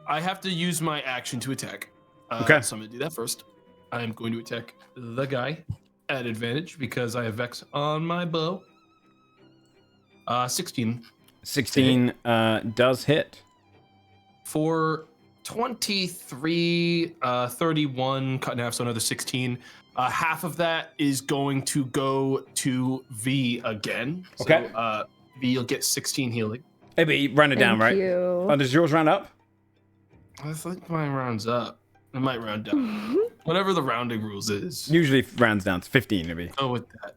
I have to use my action to attack. Okay. So I'm gonna do that first. I am going to attack the guy at advantage because I have Vex on my bow. 16. 16 does hit. For 23, 31, cut in half, so another 16. Half of that is going to go to V again. Okay. So V, you'll get 16 healing. Hey, but you round it down, right? You. Does yours round up? I think mine rounds up. It might round down. Whatever the rounding rules is. Usually rounds down to 15, maybe. Go with that.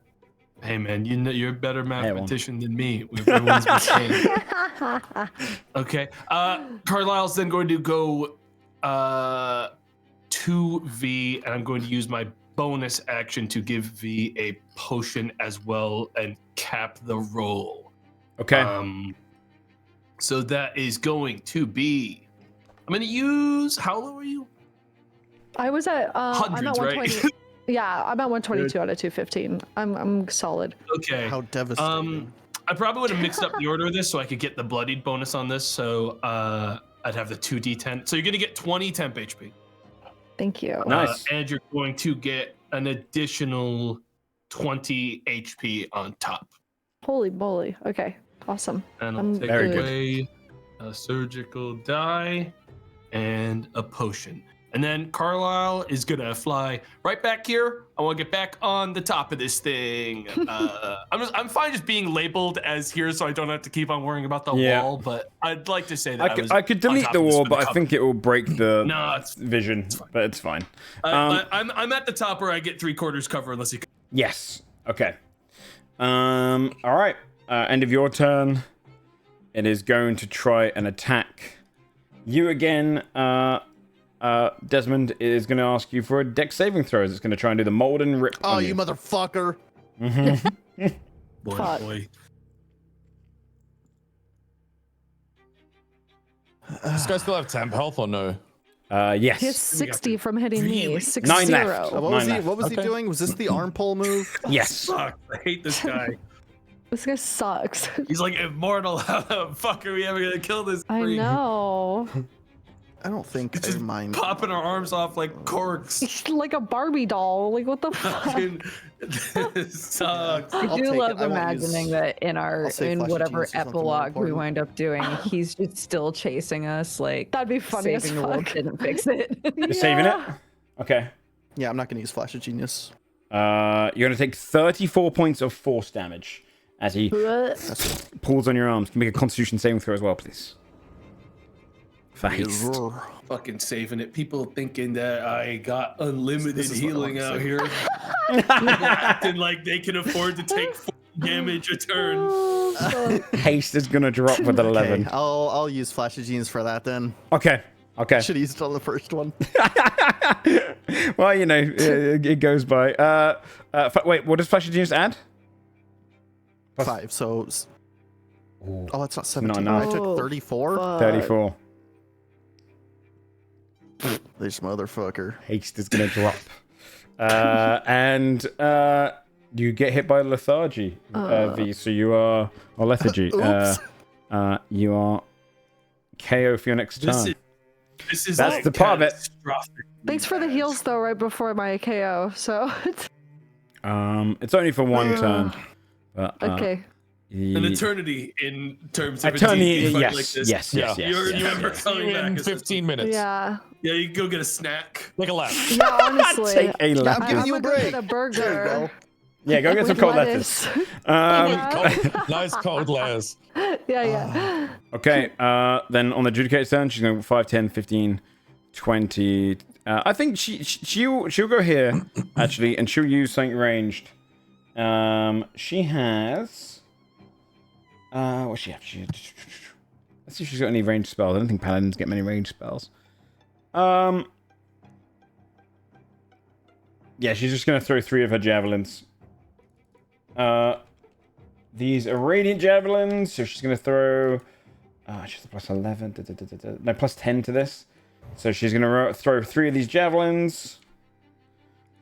Hey man, you know you're a better mathematician than me. Everyone's the same. Okay. Carlisle's then going to go to V, and I'm going to use my bonus action to give V a potion as well and cap the roll. Okay. So that is going to be. I'm going to use. How low are you? I was at. I'm at Hundreds, 120. right? Yeah, I'm at 122 out of 215. I'm solid. Okay. How devastating. I probably would have mixed up the order of this so I could get the bloodied bonus on this. So I'd have the 2d10. So you're going to get 20 temp HP. Thank you. Nice. And you're going to get an additional 20 HP on top. Holy moly. Okay, awesome. And I'll I'm take Very away a surgical die and a potion. And then Carlisle is gonna fly right back here. I want to get back on the top of this thing. I'm fine just being labeled as here, so I don't have to keep on worrying about the wall. But I'd like to say that I could delete the wall, but I think it will break the vision. But it's fine. I'm at the top where I get 3/4 cover, unless you. Yes. Okay. All right. End of your turn. It is going to try and attack you again. Desmond is going to ask you for a dex saving throw. It's going to try and do the mold and rip. Oh, on you motherfucker. Mm-hmm. Boy. This guy still have temp health or no? Yes. He has 60 from hitting me. 60. 9 left. What was he doing? Was this the arm pull move? Yes. Fuck, I hate this guy. This guy sucks. He's like immortal. How the fuck are we ever gonna kill this? I Bree? know. I don't think I mind. Popping our arms off like corks. He's like a Barbie doll. Like, what the fuck? Fucking this sucks. I I'll do take love it. I won't imagining use- that in I'll save Flash of whatever Genius for something more epilogue we important. wind up doing, he's just still chasing us. Like That'd be funny as saving the world fuck. didn't fix it. You're saving it? Okay. Yeah, I'm not gonna use Flash of Genius. You're going to take 34 points of force damage as he pulls on your arms. Can you make a constitution saving throw as well, please? For haste. Fucking saving it. People thinking that I got unlimited This is what I healing wanna out say. here. People acting like they can afford to take 4 damage a turn. Haste is going to drop with 11. Okay, I'll use Flash of Genius for that then. Okay. Okay. Should have used it on the first one. Well, you know, it goes by. Wait, what does Flash of Genius add? 5, so... Oh, that's not 17. enough. I took 34? 34. This motherfucker. Haste is going to drop. And you get hit by lethargy, V. So you are... Or lethargy. Oops. You are KO for your next turn. This is That's like the part of it. catastrophic. Thanks for the heals, though, right before my KO. So, It's only for one turn. But, okay. An eternity in terms of Eternity, a D&D fight yes, like this. yes. You ever See coming you back in as 15 minutes. Yeah. Yeah, you can go get a snack. Take a lap. Yeah, honestly. Take a lap. I'm giving you a I'm gonna go break. get a There you burger. go. Yeah, go get some with cold lettuce. Nice cold layers. Yeah. Okay, then on the adjudicator's turn, she's going to 5, 10, 15, 20. I think she'll go here, actually, and she'll use something ranged. She has... what's she have? Let's see if she's got any ranged spells. I don't think paladins get many ranged spells. Yeah, she's just going to throw 3 of her javelins. These are radiant javelins, so she's going to throw... she's plus 11. No, plus 10 to this. So she's going to throw 3 of these javelins.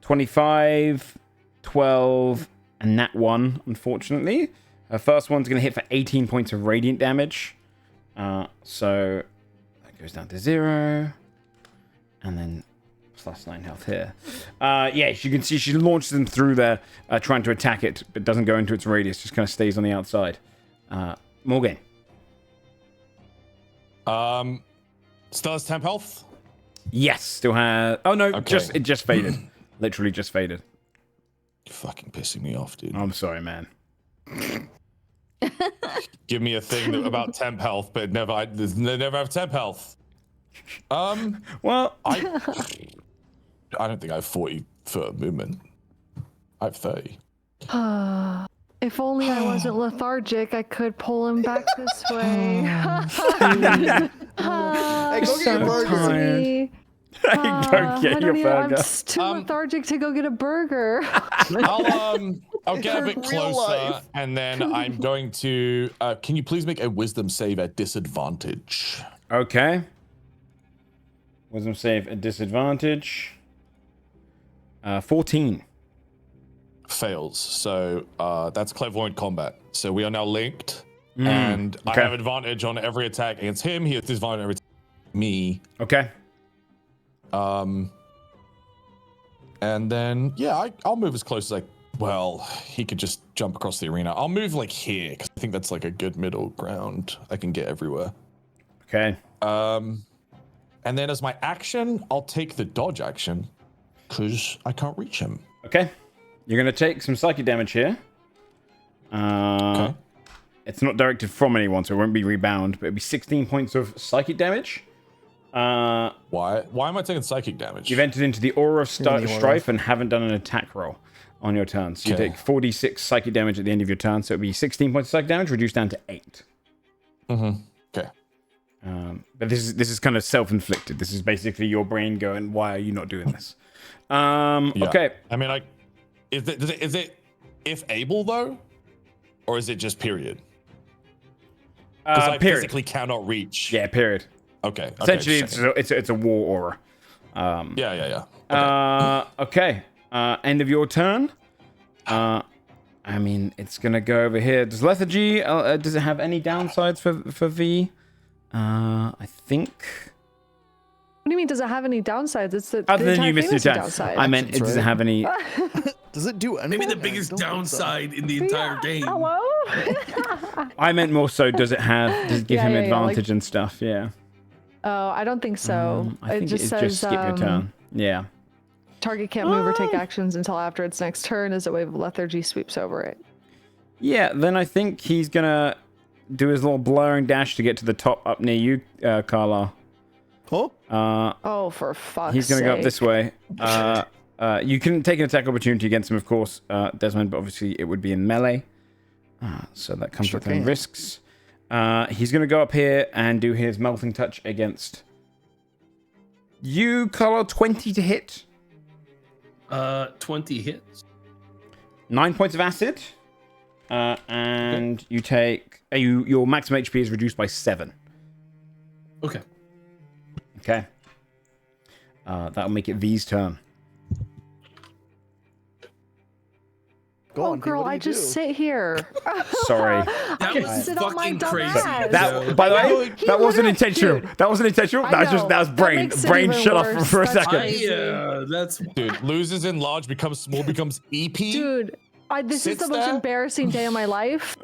25, 12, and nat 1, unfortunately. Her first one's going to hit for 18 points of radiant damage. So that goes down to 0. And then plus 9 health here. Yeah, you can see she launches them through there, trying to attack it, but doesn't go into its radius, just kind of stays on the outside. Morgan. Still has temp health? Yes, still has. Oh no, Okay. it just faded. Literally just faded. You're fucking pissing me off, dude. I'm sorry, man. Give me a thing about temp health, but they never have temp health. Well, I don't think I have 40 foot of movement. I have 30. If only I wasn't lethargic, I could pull him back this way. Hey, go get your burger. Go get your burger. I'm too lethargic to go get a burger. I'll get a bit Real closer, life. and then I'm going to. Can you please make a wisdom save at disadvantage? Okay. Wisdom save at disadvantage. 14. Fails. So that's clairvoyant combat. So we are now linked, Mm, and okay. I have advantage on every attack against him. He has disadvantage on every attack against me. Okay. And then I'll move as close as well, he could just jump across the arena. I'll move like here because I think that's like a good middle ground. I can get everywhere. Okay. And then as my action, I'll take the dodge action because I can't reach him. Okay. You're going to take some psychic damage here. Okay. It's not directed from anyone, so it won't be rebound, but it'll be 16 points of psychic damage. Why am I taking psychic damage? You've entered into the aura of the aura. strife and haven't done an attack roll on your turn. So you Okay. take 46 psychic damage at the end of your turn, so it'll be 16 points of psychic damage, reduced down to 8. Mm-hmm. Okay. But this is kind of self-inflicted. This is basically your brain going, "Why are you not doing this?" Okay. I mean, is it if able though, or is it just period? Because I Period. physically cannot reach. Yeah, period. Okay. Essentially, just checking. it's a war aura. Yeah. Okay. Okay. End of your turn. I mean, it's gonna go over here. Does lethargy? Does it have any downsides for V? I think. What do you mean? Does it have any downsides? It's the Other than entire you missed your game is a attack. downside. I meant, it doesn't have any. Does it do anything? Maybe the biggest downside in the entire game. Hello. I meant more so. Does it give Yeah, him yeah, advantage and stuff? Yeah. Oh, I don't think so. I think it just it's says just skip your turn. Yeah. target can't move or take actions until after its next turn as a wave of lethargy sweeps over it. Yeah. Then I think he's gonna do his little blurring dash to get to the top up near you, Carla. Oh, Oh, for fuck's He's going to go up sake. this way. You can take an attack opportunity against him, of course, Desmond, but obviously it would be in melee. So that comes with some risks. He's going to go up here and do his melting touch against you, Carlo. 20 to hit. 20 hits. 9 points of acid. And you take... your maximum HP is reduced by 7. Okay. Okay. That'll make it V's turn. go Oh, on. girl, I just sit here. Sorry. That was sit on my fucking dumb crazy. ass. That, by the way, He that wasn't literally- intentional. dude. That wasn't intentional. I That was know. that was That brain. makes it Brain even shut off worse. for a That's second. crazy. That's Dude, loses in large, becomes small, becomes EP. Dude, this is Sits the most there. embarrassing day of my life.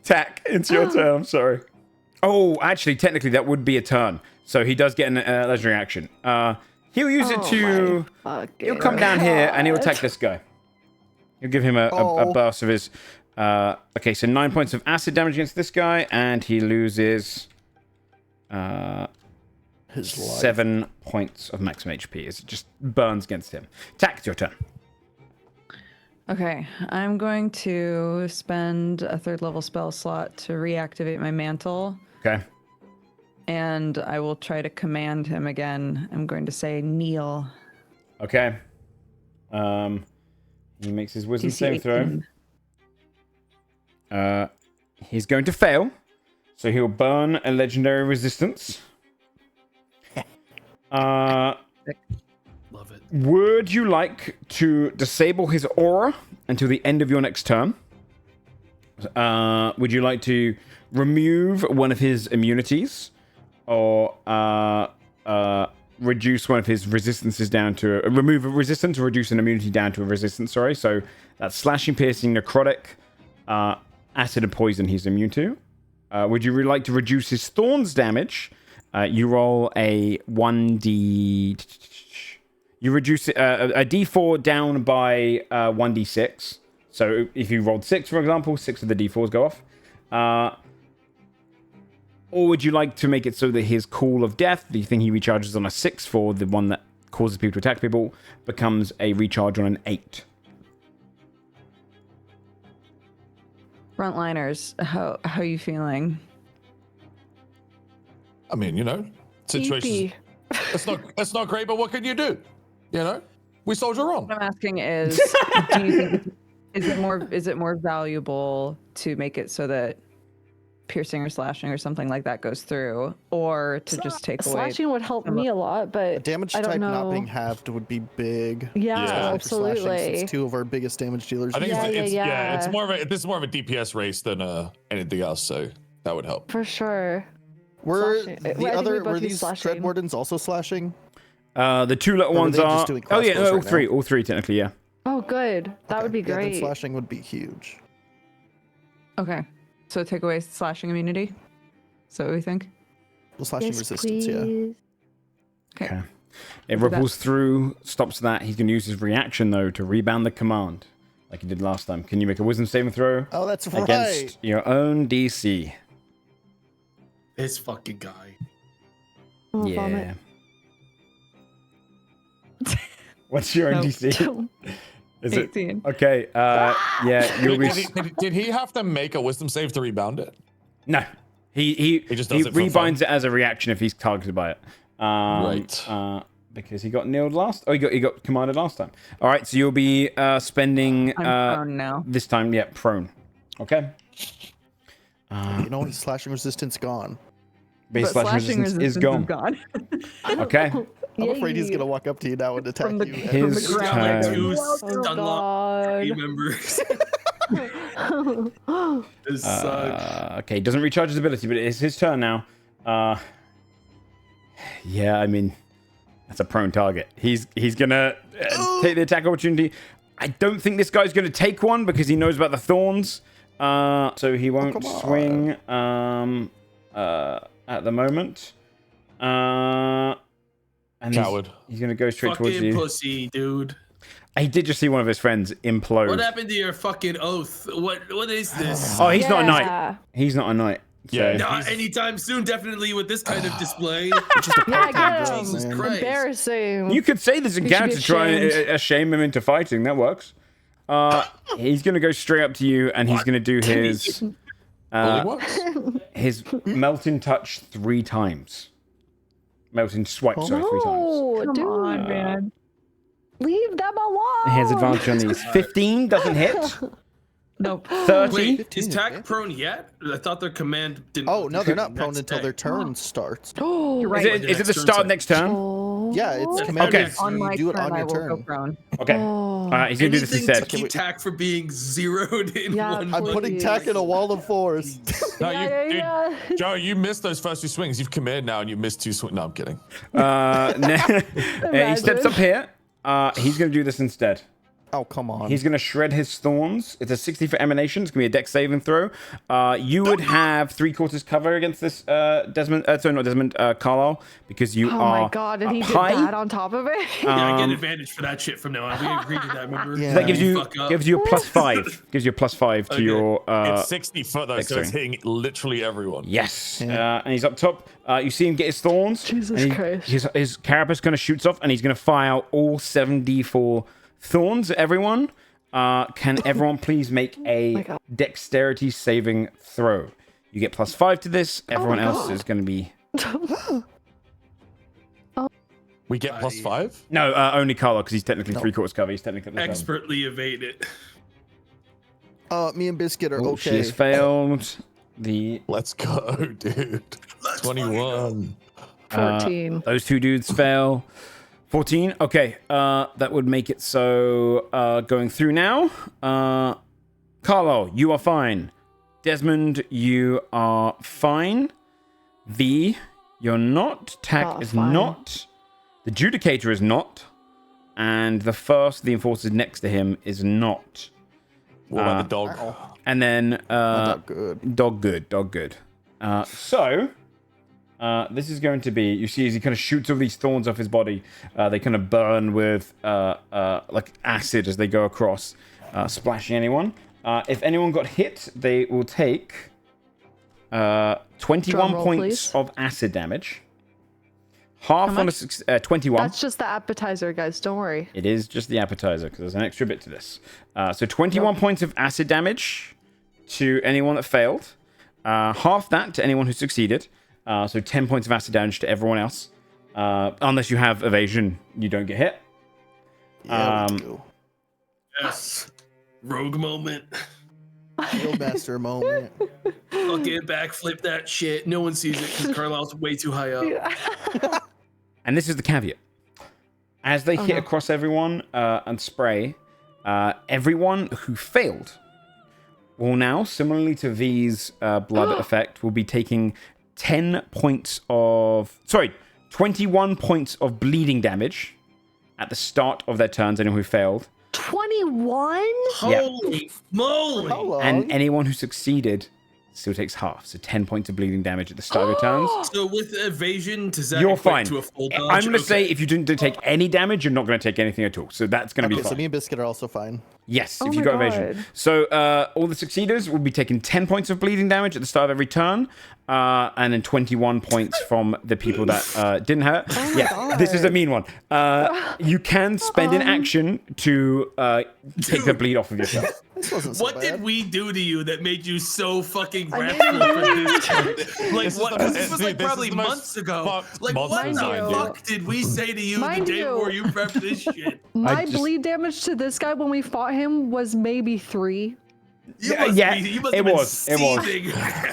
Tack, it's your turn. I'm sorry. Oh, actually, technically, that would be a turn. So he does get a legendary action. He'll use it to. He'll come down here and he'll attack this guy. He'll give him a burst of his. Okay, so 9 points of acid damage against this guy, and he loses his life. 7 points of maximum HP. It just burns against him. Tack, it's your turn. Okay, I'm going to spend a 3rd level spell slot to reactivate my mantle, Okay. and I will try to command him again. I'm going to say kneel. Okay. He makes his wisdom DC saving throw. 18. He's going to fail, so he'll burn a legendary resistance. love it. Would you like to disable his aura until the end of your next turn? Would you like to remove one of his immunities, or reduce one of his resistances down to remove a resistance or reduce an immunity down to a resistance? Sorry, so that's slashing, piercing, necrotic, acid, and poison. He's immune to. Would you like to reduce his thorns damage? You roll a 1d. You reduce a d4 down by 1d6. So if you rolled 6, for example, 6 of the d4s go off. Or would you like to make it so that his Call of Death, the thing he recharges on a 6 for, the one that causes people to attack people, becomes a recharge on an 8? Frontliners, how are you feeling? I mean, situations. It's not great, but what can you do? We soldier on. What I'm asking is, do you think is it more valuable to make it so that piercing or slashing or something like that goes through, or to just take away? Slashing would help me a lot, but damage I don't type know. not being halved would be big. Yeah, absolutely. It's 2 of our biggest damage dealers. I think it's more of a DPS race than anything else, so that would help For sure. Were Were these Dread Wardens also slashing? The 2 little ones are. Oh yeah, all right all three technically, yeah. Oh, good. That would be great. Then slashing would be huge. Okay, so take away slashing immunity. So what we think? Well, slashing resistance, yeah. Okay. It ripples through, stops that. He's going to use his reaction though to rebound the command, like he did last time. Can you make a wisdom saving throw? Oh, that's right. Against your own DC. This fucking guy. Oh, Yeah. vomit. What's your own DC? Is 18. it okay? Yeah, you'll be. Did he have to make a wisdom save to rebound it? No, he just does it for rebinds fun. it as a reaction if he's targeted by it. Right. Because he got nailed last. Oh, he got commanded last time. All right, so you'll be spending I'm prone now. this time. Yeah, prone. Okay. His slashing resistance gone. Base slashing resistance is gone. Okay. I'm afraid he's gonna walk up to you now and attack you. His Like turn. 2 Oh, Dunlop party God. members. This sucks. Okay, doesn't recharge his ability, but it's his turn now. Yeah, I mean, that's a prone target. He's gonna take the attack opportunity. I don't think this guy's gonna take one because he knows about the thorns. So he won't swing at the moment. And Coward. He's gonna go straight towards Fucking you. pussy, dude. He did just see one of his friends implode. What happened to your fucking oath? What is this? Oh, he's not a knight. Yeah. He's not a knight. Yeah, Not anytime soon, definitely with this kind of display. Yeah, get him. Jesus Christ. Embarrassing. You could say this He encounter should to be try and ashamed. shame him into fighting. That works. He's gonna go straight up to you, and he's gonna do his his melting touch 3 times. Melting swipe, sorry, 3 times. Oh, Come dude. on, man. Leave them alone. He has advantage on these. 15 doesn't hit. Nope. 30. Wait, is TAC prone yet? I thought their command didn't. Oh no, they're not next prone until day. their turn starts. Oh, You're right. Is it the start of next turn? Yeah, it's Oh. command. Okay. So On my you do it turn, on I your will go turn. prone. Okay. Oh. He's gonna do this Anything to instead. keep TAC from being zeroed in Yeah, one. I'm putting tack in a wall of force. No, Yeah. Joe, you missed those first 2 swings. You've committed now, and you missed 2 swings. No, I'm kidding. He steps up here. He's gonna do this instead. Oh come on. He's going to shred his thorns. It's a 60 for emanation. It's going to be a dex saving throw. You would have 3/4 cover against this Desmond. Sorry, not Desmond. Carlisle, because you Oh are my god, and he did high. that on top of it? Yeah, I get advantage for that shit from now on. We agreed to that, remember? Yeah. That gives you Fuck up. a +5. Gives you a +5 to Okay. your. It's 60 foot though, so it's X-ray. hitting literally everyone. Yes, and he's up top. You see him get his thorns. Jesus and Christ. His carapace kind of shoots off, and he's going to fire out all 7d4 thorns at everyone. Can everyone please make a God. dexterity saving throw? You get +5 to this. Everyone else is going to be... We get +5? No, only Carlo, because he's technically 3/4 cover. He's technically at the Expertly evade it. Me and Biscuit are Oh, okay. she has failed. The Let's go, dude. 21. 14. those 2 dudes fail. 14. Okay, that would make it so going through now. Carlo, you are fine. Desmond, you are fine. V, you're not. Tack is fine. not. The Judicator is not. And the enforcer next to him is not. What about the dog? And then Not good. dog good. This is going to be, you see as he kind of shoots all these thorns off his body, they kind of burn with like acid as they go across, splashing anyone. If anyone got hit, they will take 21 points of acid damage. Half on a 21. That's just the appetizer, guys. Don't worry. It is just the appetizer because there's an extra bit to this. So 21 points of acid damage to anyone that failed. Half that to anyone who succeeded. So 10 points of acid damage to everyone else. Unless you have evasion, you don't get hit. Yeah, let's go. Yes. Rogue moment. Master moment. Fucking backflip that shit. No one sees it because Carlisle's way too high up. And this is the caveat. As they hit across everyone and spray, everyone who failed will now, similarly to V's blood effect, will be taking 21 points of bleeding damage at the start of their turns, anyone who failed. 21? Holy moly! And anyone who succeeded still takes half, so 10 points of bleeding damage at the start of your turns. So with evasion, does that you're equate fine. To a full dodge? I'm going to say if you didn't take any damage, you're not going to take anything at all. So that's going to be fine. So me and Biscuit are also fine. Yes, if you got evasion. So all the succeeders will be taking 10 points of bleeding damage at the start of every turn, and then 21 points from the people that didn't hurt. This is a mean one. You can spend an action to take the bleed off of yourself. This wasn't so what bad. did we do to you that made you so fucking wrathful for this? Like what? This was like probably months ago. Like what the fuck did we say to you the day before you prepped this shit? My bleed damage to this guy when we fought him was maybe 3. It was.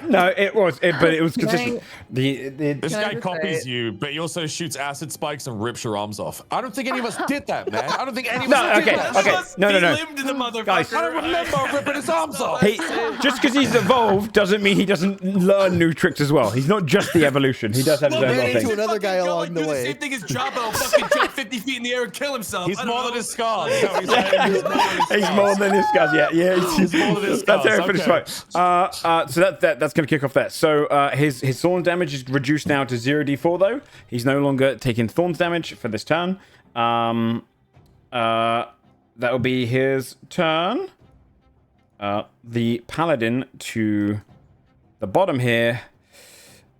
No, it was. But it was consistent. This guy copies you, but he also shoots acid spikes and rips your arms off. I don't think any of us did that, man. I don't think any of us did that. No. Guys, I don't remember ripping his arms off. Just because he's evolved doesn't mean he doesn't learn new tricks as well. He's not just the evolution. He does have his own little things. To another guy along the way. Same thing as Jabba, fucking jump 50 feet in the air and kill himself. He's more than his scars. He's more than his scars. Yeah. He's more than his scars. That's very finished right. So that's going to kick off that. So his thorn damage is reduced now to 0d4 though. He's no longer taking thorns damage for this turn. That will be his turn. The paladin to the bottom here.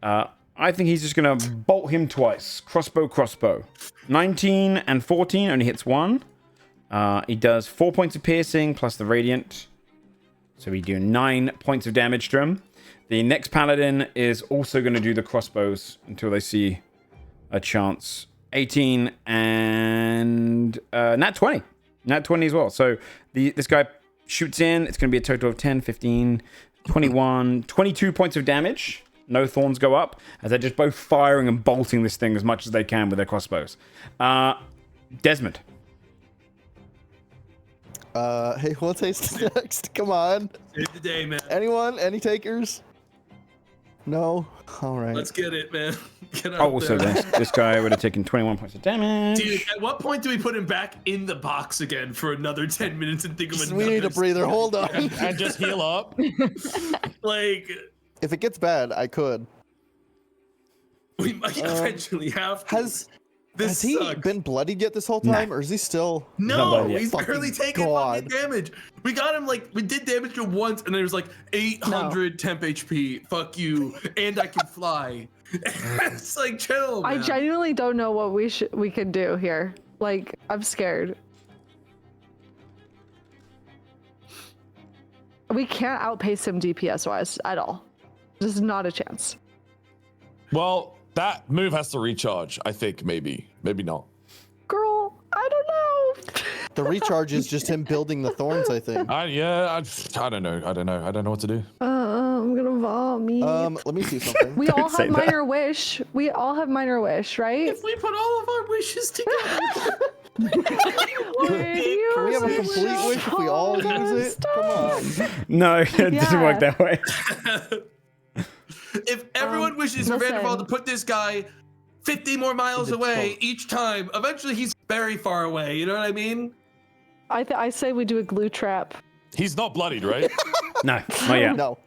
I think he's just going to bolt him twice. Crossbow. 19 and 14 only hits 1. He does 4 points of piercing plus the radiant. So we do 9 points of damage to him. The next paladin is also going to do the crossbows until they see a chance. 18 and nat 20. Nat 20 as well. So this guy shoots in. It's going to be a total of 10, 15, 21, 22 points of damage. No thorns go up as they're just both firing and bolting this thing as much as they can with their crossbows. Desmond. Hey, what's Haste next? Come on. Save the day, man. Anyone? Any takers? No? All right. Let's get it, man. Get out so this guy would have taken 21 points of damage. Dude, at what point do we put him back in the box again for another 10 minutes and think of another? We need a breather. Hold on. and just heal up. Like, if it gets bad, I could. We might eventually have to. Has he been bloodied yet this whole time, or is he still? No, he's barely taking fucking damage. We got him we did damage to him once, and then it was like 800 temp HP. Fuck you, and I can fly. It's like chill. Man. I genuinely don't know what we could do here. Like, I'm scared. We can't outpace him DPS wise at all. There's not a chance. Well, that move has to recharge, I think, maybe not. Girl, I don't know. The recharge is just him building the thorns, I think. I don't know. I don't know what to do. I'm gonna vomit. Let me see something. We all have minor wish. We all have minor wish, right? If we put all of our wishes together. Can we have a complete wish if we all use it? Come on. No, it doesn't work that way. If everyone wishes for Vanderbilt to put this guy 50 more miles away each time, eventually he's very far away. You know what I mean? I say we do a glue trap. He's not bloodied, right? No, not yet. No.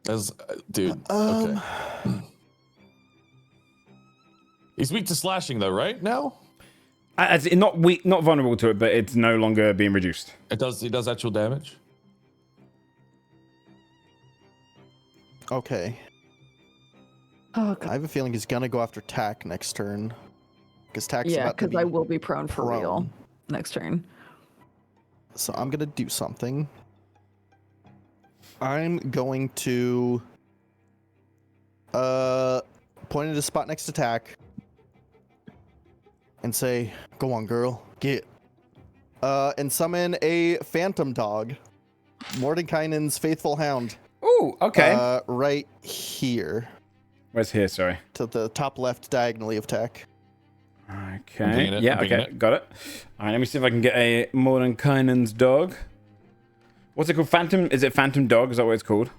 As dude. Okay. He's weak to slashing though, right? Now? As in not weak, not vulnerable to it, but it's no longer being reduced. It does actual damage? Okay. Oh, God. I have a feeling he's gonna go after Tack next turn. Because Tack's Yeah, about to because be I will be prone for real prone. next turn. So I'm gonna do something. I'm going to point at a spot next to Tack and say, "Go on, girl, get." And summon a phantom dog, Mordenkainen's faithful hound. Ooh, okay. Right here. Where's here? Sorry. To the top left diagonally of Tack. Okay. Yeah. Okay. Got it. All right. Let me see if I can get a Mordenkainen's dog. What's it called? Phantom? Is it Phantom Dog? Is that what it's called?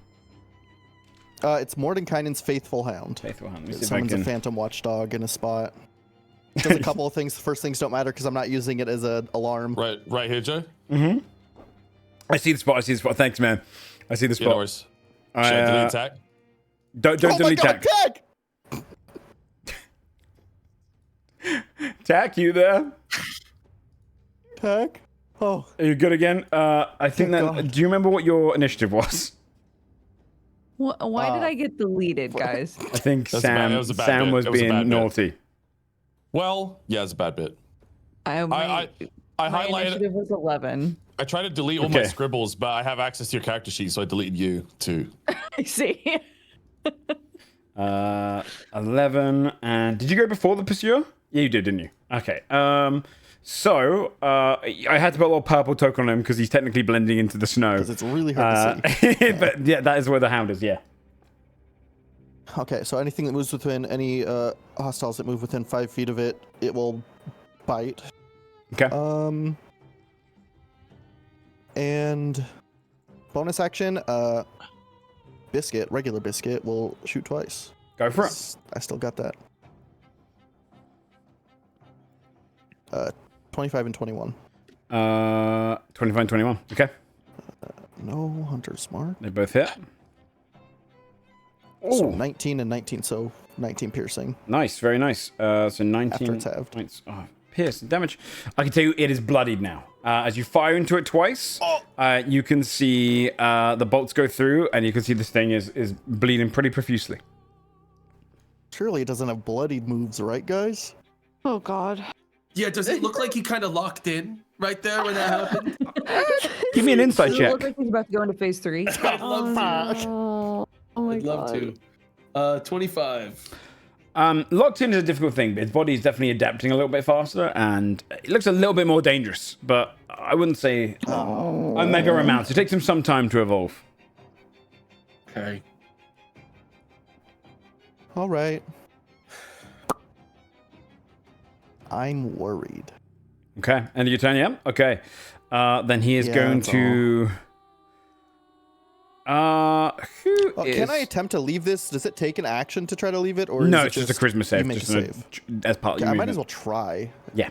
It's Mordenkainen's faithful hound. Faithful hound. Let me see It if I summons can. a phantom watchdog in a spot. It does a couple of things. The first things don't matter because I'm not using it as an alarm. Right here, Joe. Mm-hmm. I see the spot. Thanks, man. I see the spot. Yeah, no worries. Should I delete attack? Don't delete Tack. Tack, you there? Tack? Oh. Are you good again? I think that. God. Do you remember what your initiative was? Why did I get deleted, guys? I think That's Sam was being naughty. Well, yeah, it's a bad bit. My highlighted. initiative was 11. I tried to delete all my scribbles, but I have access to your character sheet, so I deleted you too. I see. 11. And did you go before the pursuer? Yeah, you did, didn't you? Okay. So I had to put a little purple token on him because he's technically blending into the snow. Because it's really hard to see. But yeah, that is where the hound is. Yeah. Okay, so anything that moves within any hostiles that move within 5 feet of it, it will bite. Okay. And bonus action, regular biscuit will shoot twice. Go for it. I still got that. 25 and 21. 25 and 21. Okay. No hunter's mark. They both hit. So 19 and 19, so 19 piercing. Nice, very nice. So 19 after it's halved. points. Oh, pierce damage. I can tell you it is bloodied now. As you fire into it twice, you can see the bolts go through, and you can see this thing is bleeding pretty profusely. Surely it doesn't have bloodied moves, right, guys? Oh, God. Yeah, does it look like he kind of locked in right there when that happened? Give me an insight Does it check. look like he's about to go into phase 3? I'd love to. Oh my I'd love to. 25. Locked in is a difficult thing, but his body is definitely adapting a little bit faster, and it looks a little bit more dangerous, but I wouldn't say a mega amount. It takes him some time to evolve. Okay. All right. I'm worried. Okay, end of your turn, yeah? Okay. Then he is going to... Can I attempt to leave this? Does it take an action to try to leave it? Or no, is it's just a charisma save. You make a save. As part of Okay, your I might movement. as well try. Yeah.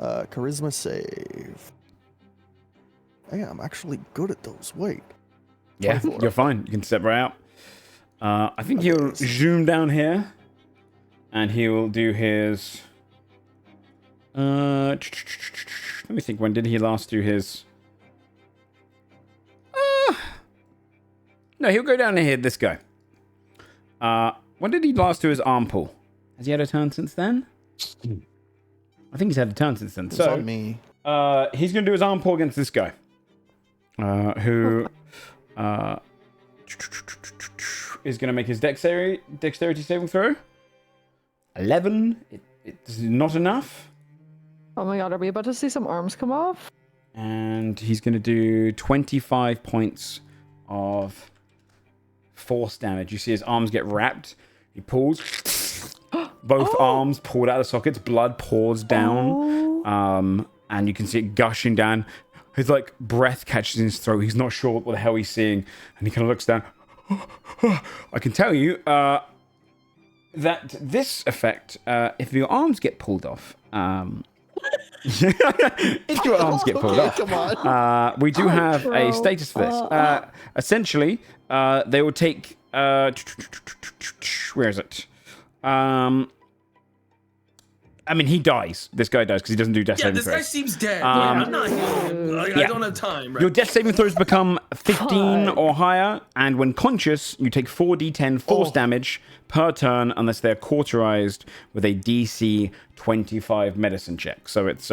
Charisma save. Hey, I'm actually good at those. Wait. Yeah, 24. you're fine. You can step right out. I think he'll zoom down here. And he will do his... let me think. When did he last do his... No, he'll go down and hit this guy. When did he last do his arm pull? Has he had a turn since then? I think he's had a turn since then. It's So on me. he's going to do his arm pull against this guy. Who is going to make his dexterity saving throw. 11. It's not enough. Oh my God, are we about to see some arms come off? And he's going to do 25 points of force damage. You see his arms get wrapped. He pulls. Both arms pulled out of the sockets. Blood pours down. And you can see it gushing down. His breath catches in his throat. He's not sure what the hell he's seeing. And he kind of looks down. I can tell you that this effect, if your arms get pulled off, If your arms get pulled off. Come on. We do have a status for this. Essentially, they will take... where is it? I mean, he dies. This guy dies because he doesn't do death saving throws. Yeah, this guy seems dead. I'm not healing. I don't have time. Right? Your death saving throws become 15 or higher, and when conscious, you take 4d10 force damage per turn unless they're cauterized with a DC 25 medicine check. So it's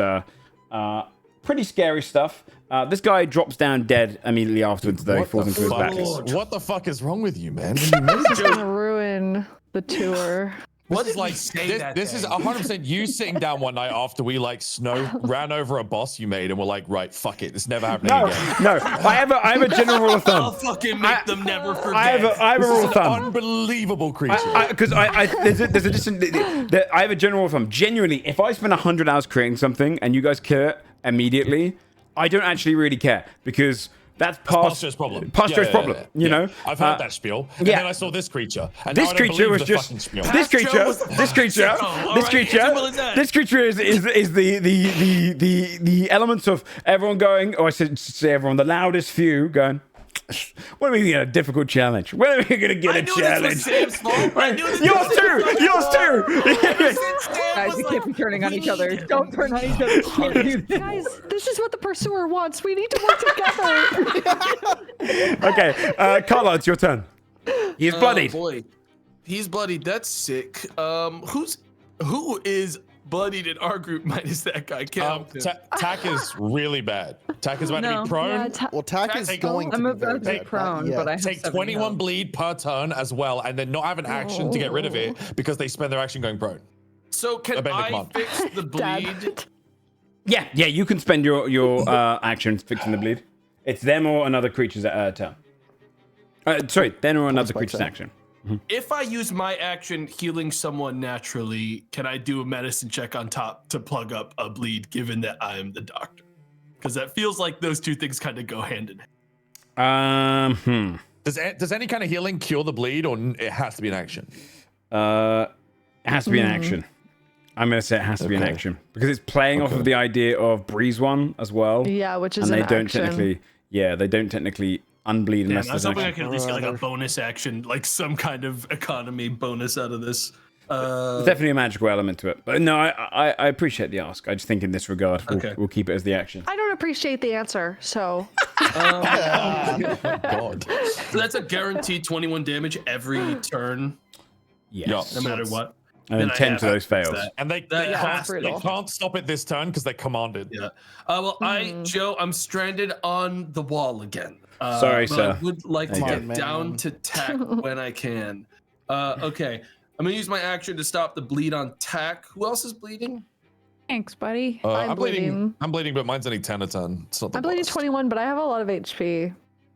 pretty scary stuff. This guy drops down dead immediately afterwards, though. He falls into his back. What the fuck is wrong with you, man? This is gonna ruin the tour. This is 100% you sitting down one night after we ran over a boss you made and we're like, right, fuck it, this never happening again. No, I have a general rule of thumb. I'll fucking make them never forget. I have a rule of thumb. Unbelievable creature. Because I have a general rule of thumb. Genuinely, if I spend 100 hours creating something and you guys kill it immediately, I don't actually really care because that's Postur's problem. Postur's problem. You know, I've heard that spiel. And then I saw this creature. And this creature was just this creature is the elements of everyone going. Or I should say everyone, the loudest few going. When are we going to get a difficult challenge? When are we going to get a challenge? Yours too. Guys, you can't be turning on each other. Don't turn on each other. Can't do this. Guys, this is what the pursuer wants. We need to work together. Okay, Carla, it's your turn. He's bloodied. Oh boy, he's bloodied. That's sick. Who is bloodied in our group minus that guy? Tack is really bad. Tack is about to be prone. Tack is going to be very bad. Prone, but I have take 21 bleed per turn as well, and then not have an action to get rid of it because they spend their action going prone. So can I fix the bleed? Yeah, you can spend your action fixing the bleed. It's them or another creature's turn. Sorry, them or another creature's action. If I use my action healing someone naturally, can I do a medicine check on top to plug up a bleed, given that I'm the doctor? Because that feels like those two things kind of go hand in hand. Does any kind of healing cure the bleed, or it has to be an action? It has to be an action. I'm going to say it has to be an action because it's playing off of the idea of Bree's one as well. Yeah, which is and an they don't action. technically unbleed unless I was there's hoping I action. could at least get like a bonus action, like some kind of economy bonus out of this. There's definitely a magical element to it. But no, I appreciate the ask. I just think in this regard, we'll keep it as the action. I don't appreciate the answer, so. God. So that's a guaranteed 21 damage every turn. Yes. No matter what. And then 10 to those fails. And they can't stop it this turn because they commanded. Yeah. Joe, I'm stranded on the wall again. Sorry, but sir. I would like to get down to Tack when I can. Okay. I'm going to use my action to stop the bleed on Tack. Who else is bleeding? Thanks, buddy. I'm bleeding, but mine's only 10 a turn. I'm bleeding 21, but I have a lot of HP.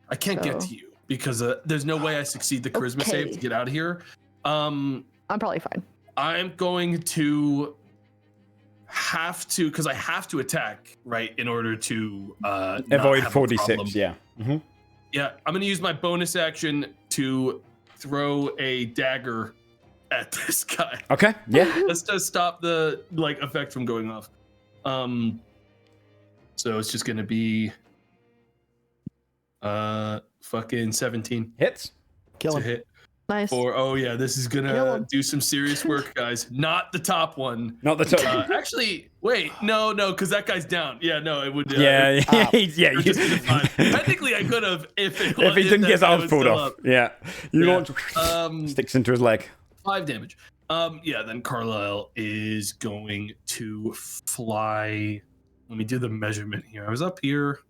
I can't get to you because there's no way I succeed the charisma save to get out of here. I'm probably fine. I'm going to have to, because I have to attack, right, in order to avoid 46. Yeah. Mm-hmm. Yeah, I'm going to use my bonus action to throw a dagger at this guy. Okay. Yeah. Just to stop the effect from going off. So it's just going to be fucking 17. Hits. Kill him. Hit. Nice. This is gonna do some serious work, guys. Not the top one. Not the top. Actually, wait, no, because that guy's down. Yeah, no, it would. Yeah. Technically, I could have if he didn't get his arms pulled off. Yeah, launch sticks into his leg. 5 damage. Then Carlisle is going to fly. Let me do the measurement here. I was up here,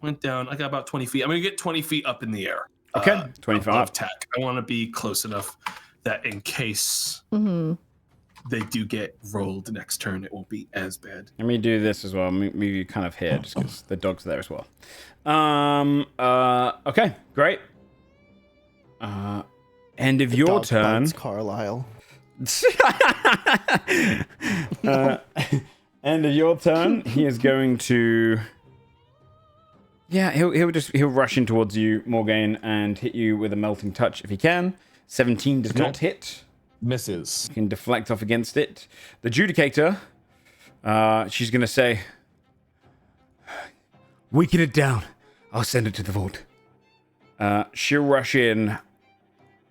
went down. I got about 20 feet. I'm gonna get 20 feet up in the air. Okay, 25. Tack. I want to be close enough that in case they do get rolled next turn, it won't be as bad. Let me do this as well. Move you kind of here, just because the dog's there as well. Okay, great. End of your turn. Carlisle. End of your turn. He is going to. Yeah, he'll rush in towards you, Morgaine, and hit you with a melting touch if he can. 17 does not hit. Misses. You can deflect off against it. The Judicator She's going to say, weaken it down. I'll send it to the vault. She'll rush in,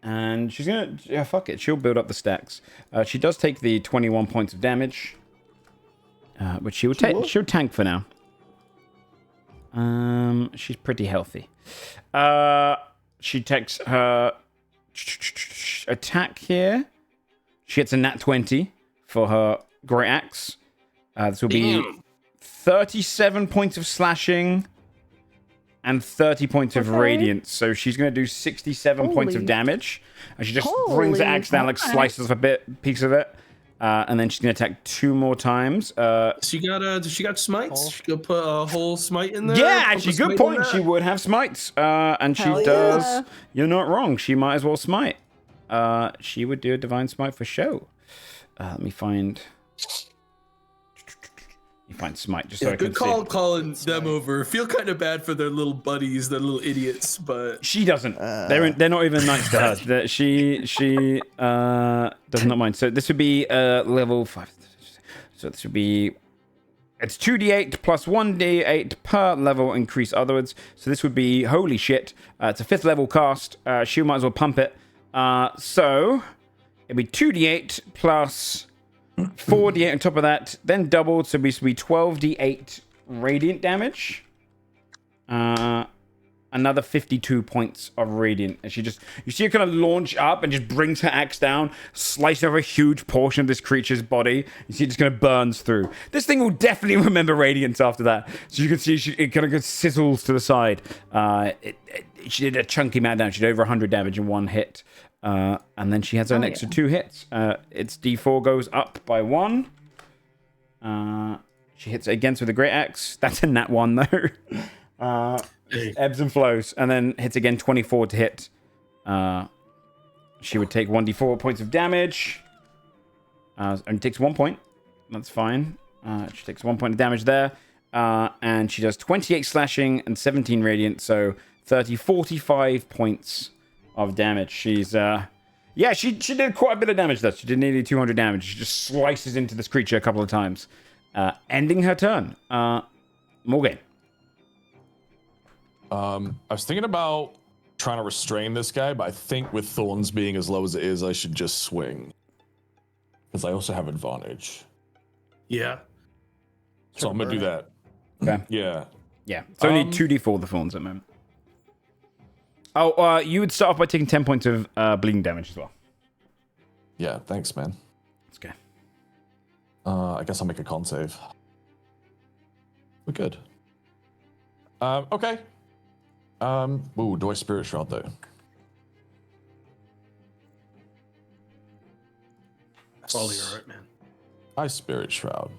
and she's going to... Yeah, fuck it. She'll build up the stacks. She does take the 21 points of damage, but she'll tank for now. She's pretty healthy. She takes her attack here. She gets a nat 20 for her Great Axe. This will be 37 points of slashing and 30 points of radiance. So she's going to do 67 points of damage. And she just brings the axe down, like slices off a piece of it. And then she's going to attack 2 more times. Does she got smites? She could put a whole smite in there? Yeah, actually, good point. She would have smites. And she does. Yeah. You're not wrong. She might as well smite. She would do a divine smite for show. Let me find smite just so I can good call calling them over. Feel kind of bad for their little buddies, their little idiots, but she doesn't. They're not even nice to her. She does not mind. So this would be level 5. So this would be it's 2d8 plus 1d8 per level increase otherwise. So this would be holy shit. It's a 5th level cast. She might as well pump it. So it'd be 2d8 plus 4d8 on top of that, then doubled, so this would be 12d8 radiant damage. Another 52 points of radiant. And you see her kind of launch up and just brings her axe down, slice over a huge portion of this creature's body. You see it just kind of burns through. This thing will definitely remember radiance after that. So you can see it kind of sizzles to the side. She did a chunky amount of damage. She did over 100 damage in one hit. And then she has an extra 2 hits. Its d4 goes up by 1. She hits it against with a great axe. That's a nat 1 though. Ebbs and flows, and then hits again 24 to hit. She would take 1d4 points of damage. And takes 1 point. That's fine. She takes 1 point of damage there. And she does 28 slashing and 17 radiant, so 45 points of damage. She's she did quite a bit of damage though. She did nearly 200 damage. She just slices into this creature a couple of times, ending her turn. Morgan. I was thinking about trying to restrain this guy, but I think with thorns being as low as it is, I should just swing, because I also have advantage. Yeah. So I'm gonna do that. Okay. Yeah. It's only 2d4 the thorns at the moment. Oh, you would start off by taking 10 points of bleeding damage as well. Yeah, thanks, man. It's okay. I guess I'll make a con save. We're good. Okay. Do I Spirit Shroud though? Probably alright, man. I Spirit Shroud.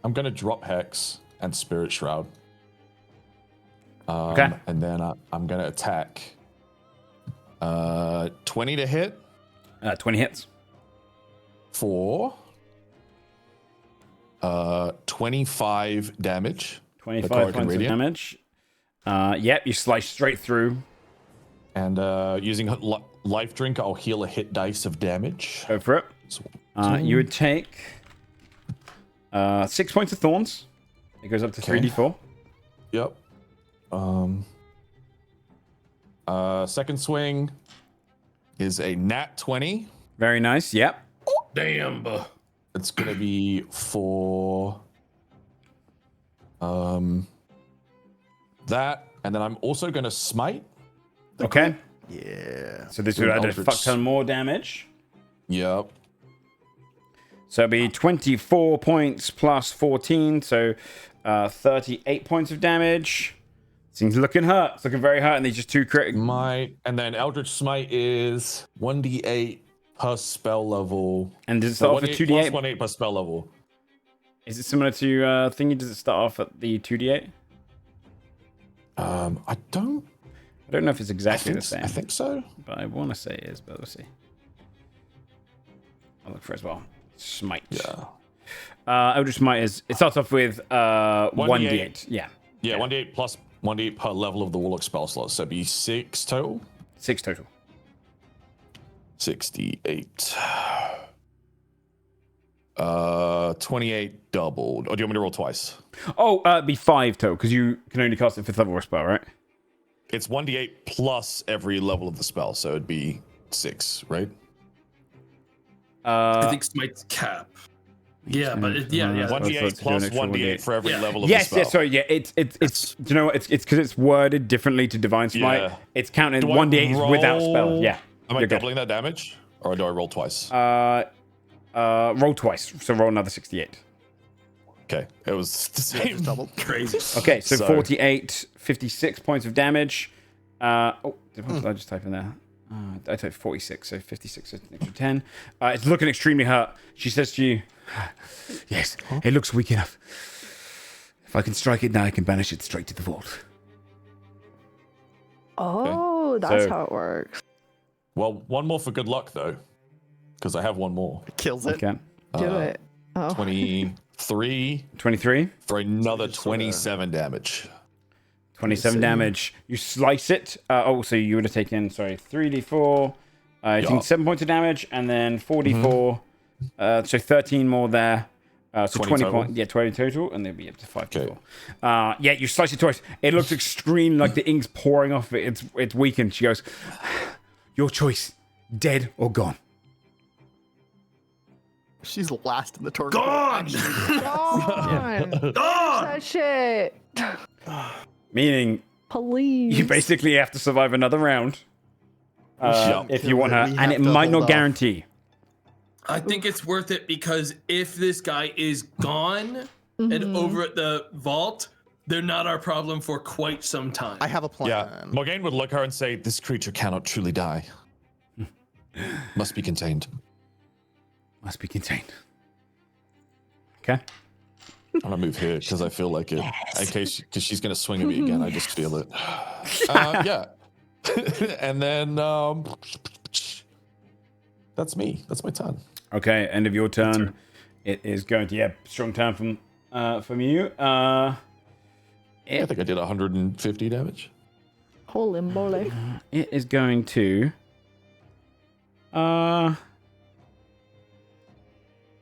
I'm gonna drop Hex and Spirit Shroud. Okay. And then I'm gonna attack. 20 to hit. 20 hits. For 25 damage. 25 points of damage. Yep, you slice straight through. And using life drink, I'll heal a hit dice of damage. Go for it. You would take 6 points of thorns. It goes up to 3d4. Yep. Second swing is a nat 20. Very nice. Yep. Damn. It's gonna be for that, and then I'm also gonna smite. Okay. Yeah. So this would add a fuck ton more damage. Yep. So it'd be 24 points plus 14, so 38 points of damage. Seems looking hurt. It's looking very hurt, and these just 2 crit. And then Eldritch Smite is 1d8 per spell level. And does it start off at 2d8? Plus 1d8 per spell level. Is it similar to thingy? Does it start off at the 2d8? I don't know if it's exactly the same. I think so. But I want to say it is, but we'll see. I'll look for it as well. Smite. Yeah. Eldritch Smite it starts off with 1d8. Yeah. Yeah, 1d8 plus 1d8 per level of the Warlock spell slot. So it'd be 6 total? 6 total. 68. 28 doubled. Or do you want me to roll twice? Oh, it'd be 5 total, because you can only cast it 5th level spell, right? It's 1d8 plus every level of the spell, so it'd be 6, right? I think Smite's cap. Yeah, but 1d8 plus 1d8 for every level of the spell. Yes, sorry, yeah. It's do you know what? It's because it's worded differently to Divine Smite. Yeah. It's counted 1d8 without spell. Yeah. Am I doubling that damage? Or do I roll twice? Roll twice. So roll another 68. Okay. It was the same. Double. Crazy. Okay, so 48, 56 points of damage. What did I just type in there? I typed 46, so 56, so an extra 10. It's looking extremely hurt. She says to you, yes, it looks weak enough. If I can strike it now, I can banish it straight to the vault. Oh, that's how it works. Well, one more for good luck, though. Because I have one more. Kills it. Okay. Do it. Oh. 23. 23. For another 27 damage. 27 damage. You slice it. So you would have taken, 3d4. I think 7 points of damage, and then 4d4. So 13 more there. So 20 points. Yeah, 20 total, and they'll be up to 5d4. Yeah, you slice it twice. It looks extreme, like the ink's pouring off it. It's weakened. She goes, your choice, dead or gone. She's last in the tournament. Gone! Gone! That shit! Meaning, Please. you basically have to survive another round if you want her, We and have it to might hold not off. guarantee. I think it's worth it because if this guy is gone and over at the vault, they're not our problem for quite some time. I have a plan. Yeah. Morgaine would look at her and say, this creature cannot truly die. Must be contained. Must be contained. Okay. I'm gonna move here because I feel like it. In case, because she's gonna swing at me again. I just feel it. Yeah. And then that's me. That's my turn. Okay, end of your turn. It is going to strong turn from you. I think I did 150 damage. Holy moly. It is going to.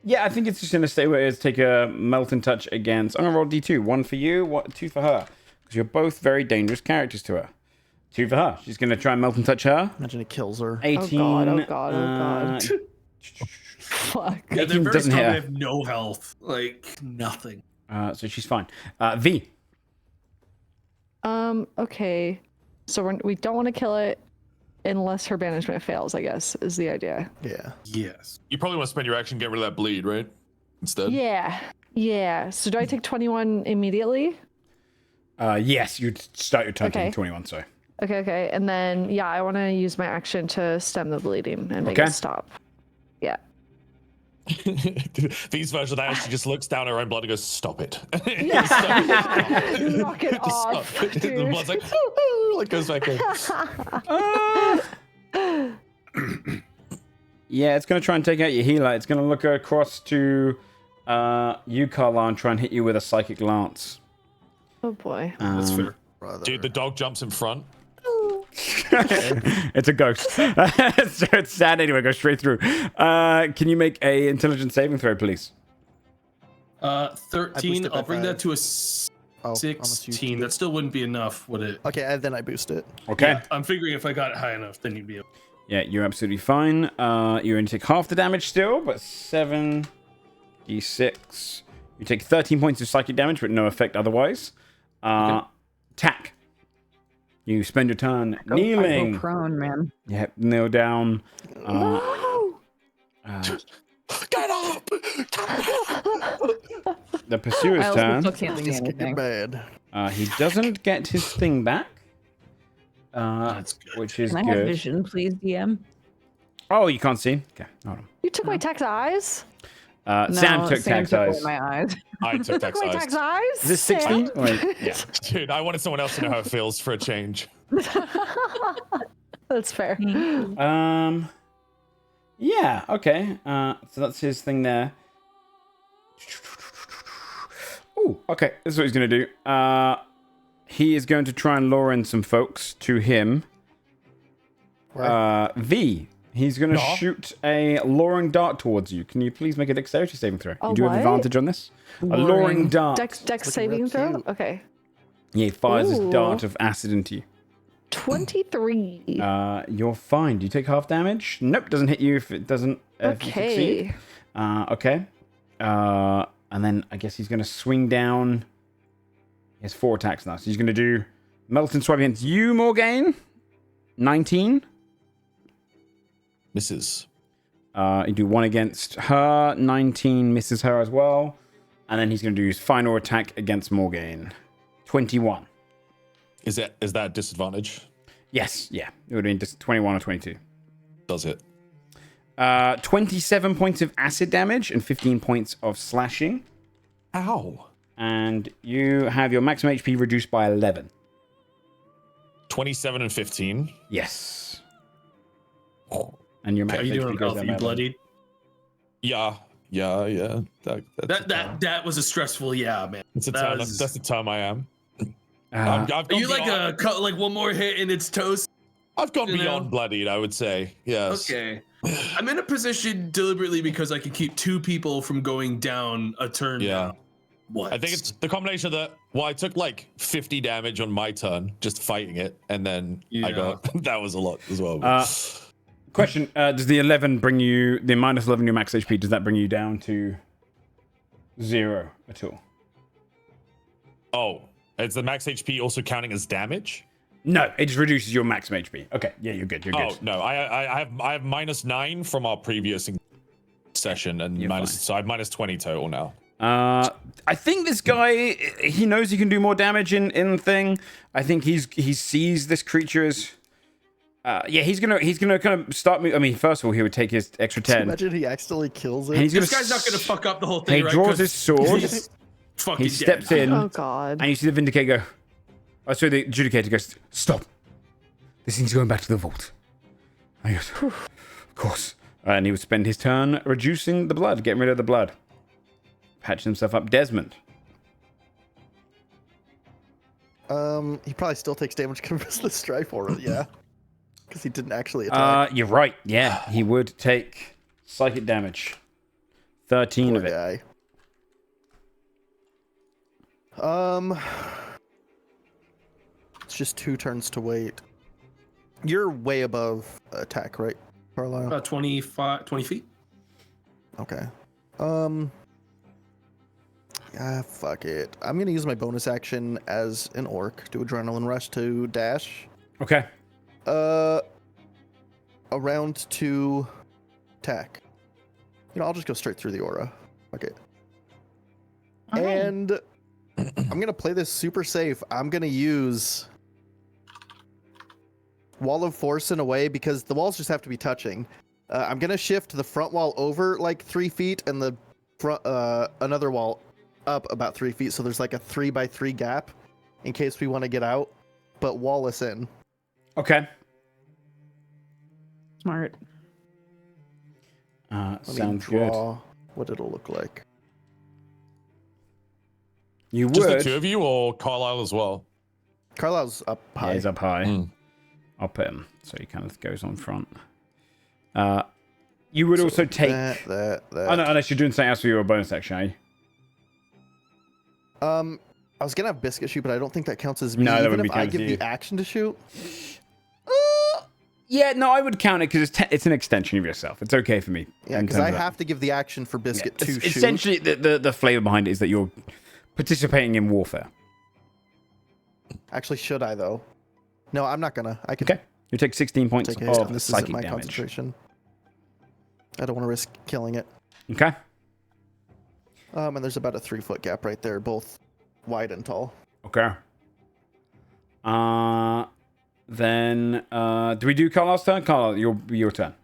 Yeah, I think it's just going to stay where it is. Take a melt and touch against. I'm going to roll D2. 1 for you, 2 for her. Because you're both very dangerous characters to her. 2 for her. She's going to try and melt and touch her. Imagine it kills her. 18. Oh god. Fuck. Yeah, 18 they're very doesn't strong. hit They her. have no health. Like, nothing. So she's fine. V. Okay. So we don't want to kill it unless her banishment fails, I guess, is the idea. Yeah. Yes. You probably want to spend your action getting rid of that bleed, right? Instead. Yeah. So do I take 21 immediately? Yes, you'd start your turn Okay. taking 21, sorry. Okay. And then, I want to use my action to stem the bleeding and make Okay. it stop. Yeah. V's version of that, she just looks down at her own blood and goes, stop it. Knock it off, The dude. blood's like, like goes back in. Yeah, it's going to try and take out your healer. It's going to look across to you, Carla, and try and hit you with a psychic lance. Oh boy. That's fair. Brother. Dude, the dog jumps in front. It's a ghost. So it's sad anyway. Go straight through. Can you make a intelligence saving throw, please? 13. by I'll bring that 5. to a almost used 16. to That still wouldn't be enough, would it? Okay, and then I boost it. Okay. Yeah, I'm figuring if I got it high enough, then you'd be able. Yeah, you're absolutely fine. You're going to take half the damage still, but 7d6. You take 13 points of psychic damage, but no effect otherwise. Tack. You spend your turn I kneeling. go prone, man. Yep, kneel down. No! Get up! The pursuer's I also turn. still can't see It's getting anything. bad. He doesn't get his thing back, That's good. which is Can I have good. vision, please, DM? Oh, you can't see? Okay, hold on. You took my Tack's eyes? Sam took Tack's away eyes. my eyes. I took Took Tack's my eyes. Tack's eyes? Is this 16? Wait, yeah. Dude, I wanted someone else to know how it feels for a change. That's fair. Yeah, okay. So that's his thing there. Oh, okay. This is what he's going to do. He is going to try and lure in some folks to him. V, He's going to shoot a luring dart towards you. Can you please make a dexterity saving throw? You do have advantage on this. A luring dart. Dex saving throw? Okay. Yeah, he fires this dart of acid into you. 23. You're fine. Do you take half damage? Nope, doesn't hit you if it doesn't if you succeed. Okay. And then I guess he's going to swing down. He has 4 attacks now. So he's going to do Melt and Swipe against you, Morgaine. 19. Misses. You do 1 against her. 19 misses her as well. And then he's going to do his final attack against Morgaine. 21. Is that disadvantage? Yes, yeah. It would have been 21 or 22. Does it? 27 points of acid damage and 15 points of slashing. Ow. And you have your maximum HP reduced by 11. 27 and 15? Yes. And your maximum Are you doing HP goes Ghelfi? down You by bloodied? Yeah. That was a stressful man. That's the term I am. Are you like one more hit and it's toast? I've gone beyond bloodied, I would say. Yes. Okay. I'm in a position deliberately because I can keep 2 people from going down a turn. Yeah. What? I think it's the combination of that. Well, I took like 50 damage on my turn just fighting it, and then I got that was a lot as well. Question: does the 11 bring you the minus 11 your max HP? Does that bring you down to 0 at all? Oh, is the max HP also counting as damage? No, it just reduces your maximum HP. Okay, yeah, you're good. You're good. Oh no, I have -9 from our previous session, and so I have -20 total now. I think this guy, he knows he can do more damage in thing. I think he sees this creature as he's gonna kind of start me. I mean, first of all, he would take his extra 10. Imagine he accidentally kills it. And this guy's not gonna fuck up the whole thing. He draws his sword. He steps in. Oh god. And you see the Vindicator go. Oh, sorry, the Adjudicator goes, stop. This thing's going back to the vault. And he goes, of course. And he would spend his turn reducing the blood, getting rid of the blood. Patching himself up. Desmond. He probably still takes damage because of the strife aura, yeah. Because he didn't actually attack. You're right. Yeah, he would take psychic damage. 13 Poor of it. Guy. It's just 2 turns to wait. You're way above attack, right, Carlisle? About 20 feet. Okay. Yeah, fuck it. I'm gonna use my bonus action as an orc. Do adrenaline rush to dash. Okay. Around to attack. I'll just go straight through the aura. Fuck it. Okay. And I'm gonna play this super safe. I'm gonna use Wall of Force in a way because the walls just have to be touching. I'm gonna shift the front wall over like 3 feet and the front another wall up about 3 feet, so there's like a 3x3 gap in case we want to get out, but wall us in. Okay. Smart. Sounds good. What it'll look like. You Just would. the 2 of you, or Carlisle as well? Carlisle's up high. Yeah, he's up high. Mm. I'll put him so he kind of goes on front. You would also take. That. Oh, no, unless you're doing something else for your bonus action, are you? I was gonna have biscuit shoot, but I don't think that counts as No, me. that Even wouldn't if be I counted give as the action to shoot. Yeah, no, I would count it because it's an extension of yourself. It's okay for me. Yeah, because I have to give the action for biscuit to shoot. Essentially, the flavor behind it is that you're participating in warfare. Actually, should I though? No, I'm not gonna. I can. Okay. You take 16 points Take a hit, of and this isn't psychic my damage. concentration. I don't want to risk killing it. Okay. And there's about a 3-foot gap right there, both wide and tall. Okay. Then do we do Carlisle's turn? Carlisle, your turn.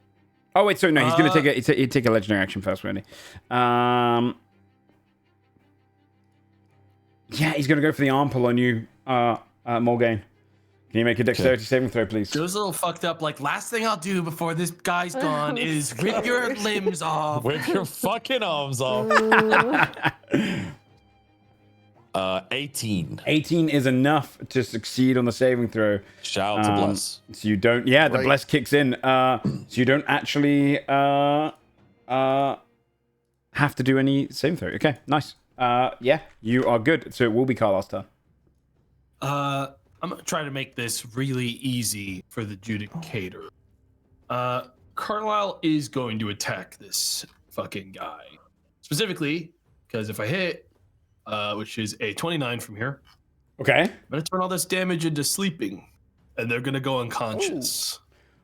Oh wait, sorry, no, he's gonna he'd take a legendary action first, really. Yeah, he's gonna go for the arm pull on you, Morgaine. Can you make a dexterity saving throw, please? Joe's a little fucked up. Like, last thing I'll do before this guy's gone is rip your limbs off. Rip your fucking arms off. 18. 18 is enough to succeed on the saving throw. Shout out to Bless. So you don't, the Bless kicks in. So you don't actually have to do any saving throw. Okay, nice. Yeah, you are good. So it will be Carlisle's turn. I'm gonna try to make this really easy for the Judicator. Carlisle is going to attack this fucking guy. Specifically, because if I hit, which is a 29 from here. Okay. I'm gonna turn all this damage into sleeping, and they're gonna go unconscious.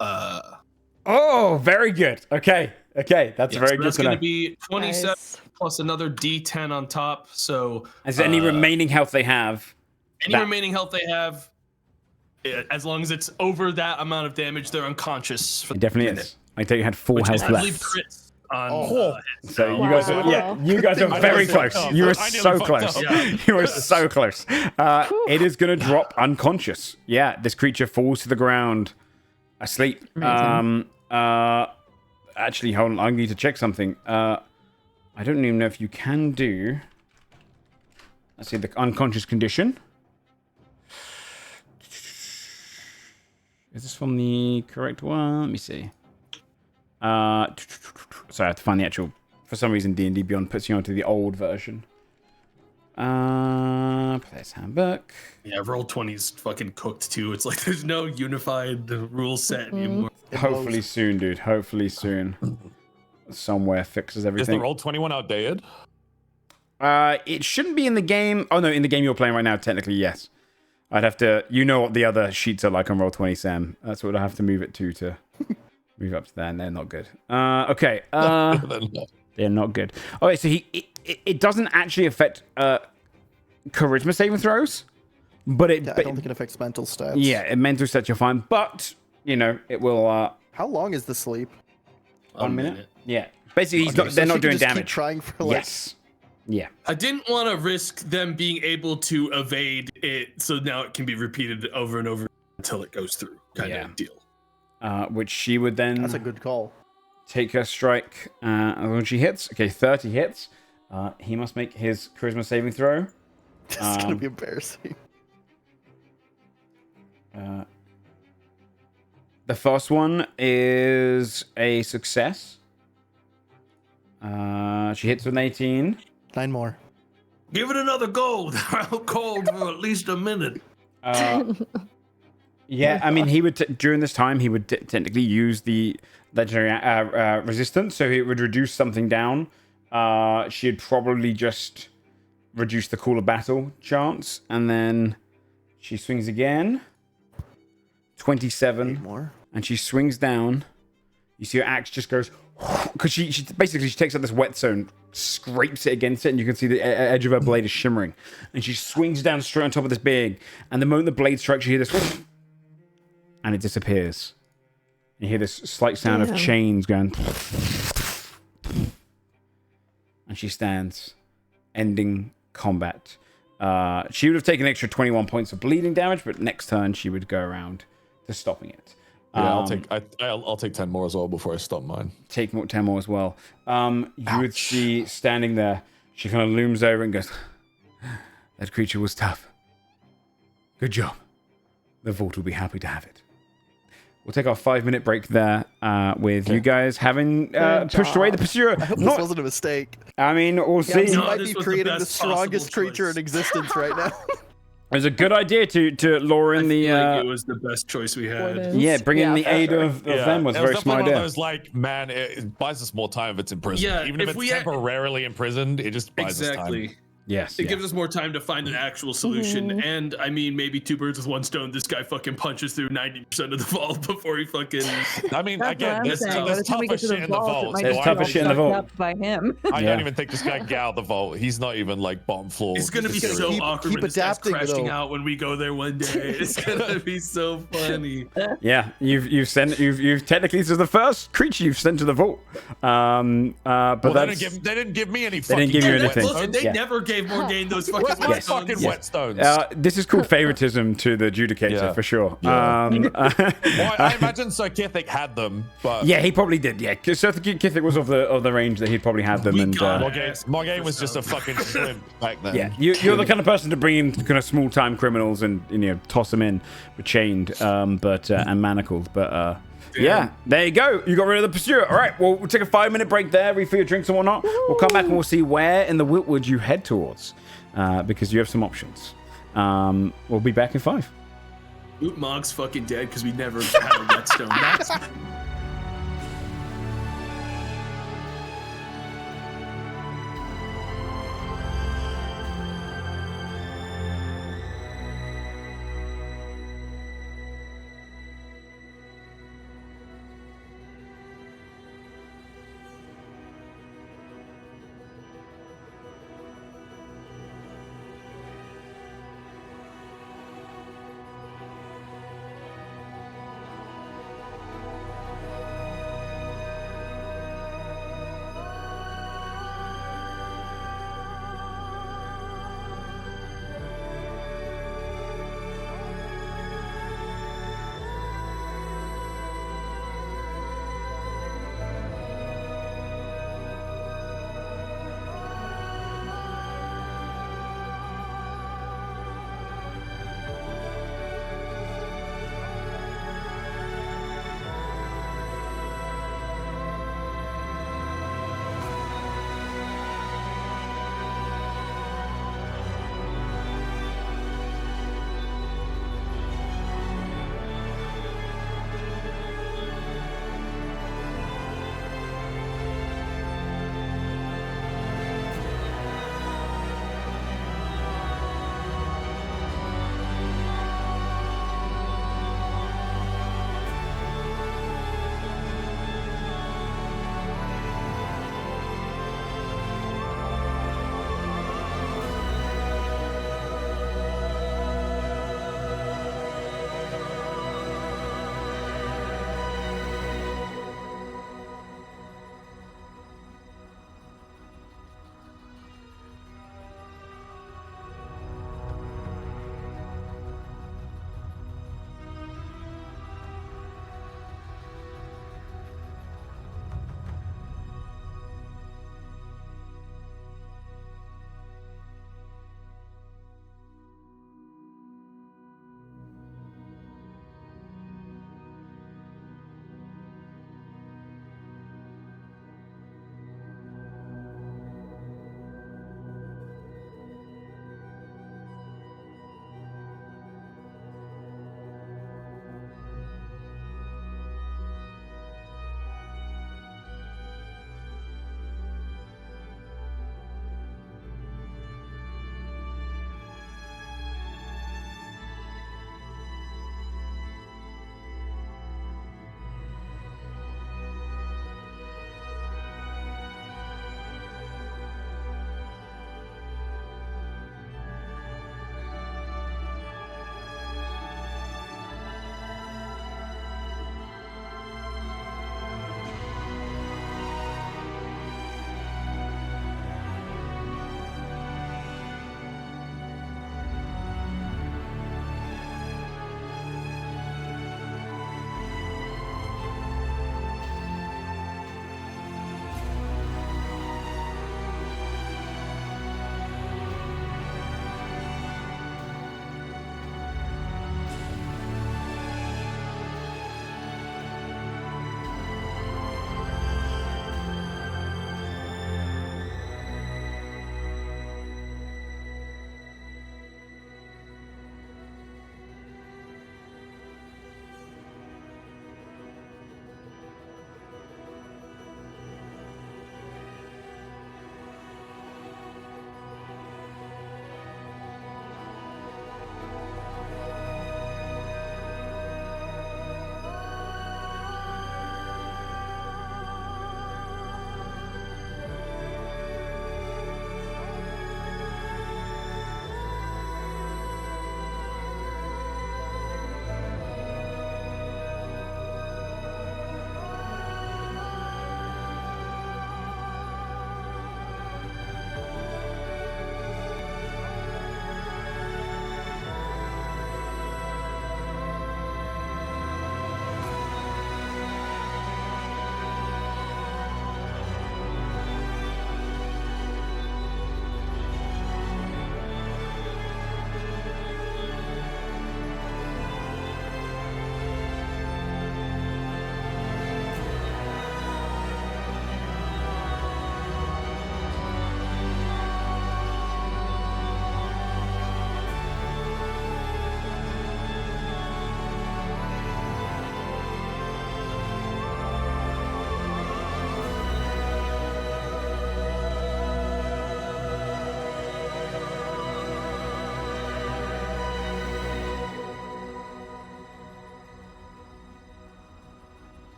Oh, very good. Okay, that's very good. That's to gonna know. be 27 plus another D10 on top. So, is there any remaining health they have? Remaining health they have, as long as it's over that amount of damage, they're unconscious. For it definitely is. I think you had 4 health I left. believe crits on, So you guys are, you guys are very close. You are so close. You are so close. It is going to drop unconscious. Yeah, this creature falls to the ground asleep. Actually, hold on. I need to check something. I don't even know if you can do. Let's see the unconscious condition. Is this from the correct one? Let me see. Sorry, I have to find the actual. For some reason, D&D Beyond puts you onto the old version. Player's handbook. Yeah, Roll20's fucking cooked too. It's like there's no unified rule set anymore. Hopefully soon, dude. Hopefully soon. Somewhere fixes everything. Is the Roll21 outdated? It shouldn't be in the game. Oh no, in the game you're playing right now, technically, yes. I'd have to. You know what the other sheets are like on Roll20, Sam. That's what I have to move it to move up to there, and they're not good. Okay. They're not good. Okay, so it doesn't actually affect charisma saving throws, but it. I don't think it affects mental stats. Yeah, mental stats you're fine, but it will. How long is the sleep? 1 minute. Yeah. Basically, they're not doing damage. Keep trying for like. Yes. Yeah. I didn't want to risk them being able to evade it, so now it can be repeated over and over until it goes through, kind of deal. Which she would then. That's a good call. Take her strike when she hits. Okay, 30 hits. He must make his charisma saving throw. This is gonna be embarrassing. The first one is a success. She hits with an 18. 9 more. Give it another go. They're out cold for at least a minute. Yeah, I mean, he would during this time he would technically use the legendary resistance, so it would reduce something down. She'd probably just reduce the call of battle chance, and then she swings again. 27 more, and she swings down. You see her axe just goes because she basically takes out this whetstone, scrapes it against it, and you can see the edge of her blade is shimmering, and she swings down straight on top of this big. And the moment the blade strikes, you hear this, and it disappears. You hear this slight sound of chains going, and she stands, ending combat. She would have taken an extra 21 points of bleeding damage, but next turn she would go around to stopping it. Yeah, I'll take 10 more as well before I stop mine. Take 10 more as well. You would see standing there. She kind of looms over and goes, "That creature was tough. Good job. The vault will be happy to have it." We'll take our 5-minute break there with you guys having pushed away the pursuer. I hope this wasn't a mistake. I mean, we'll see. You might be creating the strongest creature in existence right now. It was a good idea to lure in the. It was the best choice we had. Wardens. Yeah, bringing in the aid of them was very smart idea. It was like, man, it buys us more time if it's imprisoned. Yeah, even if it's temporarily imprisoned, it just buys us time. Yes. It gives us more time to find an actual solution. And I mean, maybe 2 birds with 1 stone. This guy fucking punches through 90% of the vault before he fucking. I mean, again, there's tougher shit in the vault. There's tougher shit in the vault. By him. I don't even think this guy can get out the vault. He's not even like bottom floor. It's gonna be so awkward when this guy's crashing out when we go there one day. It's gonna be so funny. Yeah, you've technically this is the first creature you've sent to the vault. But they didn't give me any. They didn't give you anything. Listen, they never gave gave Morgaine those fucking Where's my whetstones. fucking whetstones? This is called favoritism to the Judicator for sure. Yeah. Well, I imagine Sir Kithik had them, but yeah, he probably did. Yeah, because Sir Kithik was of the range that he'd probably had them. And Morgaine was just a fucking shrimp back then. Yeah, you're the kind of person to bring in kind of small time criminals and toss them in, chained, and manacled. But yeah, there you go. You got rid of the pursuer. All right, well, we'll take a 5-minute break there, refill your drinks and whatnot. We'll come back and we'll see where in the Wiltwood you head towards, because you have some options. We'll be back in 5. Moog's fucking dead because we never had a whetstone. That's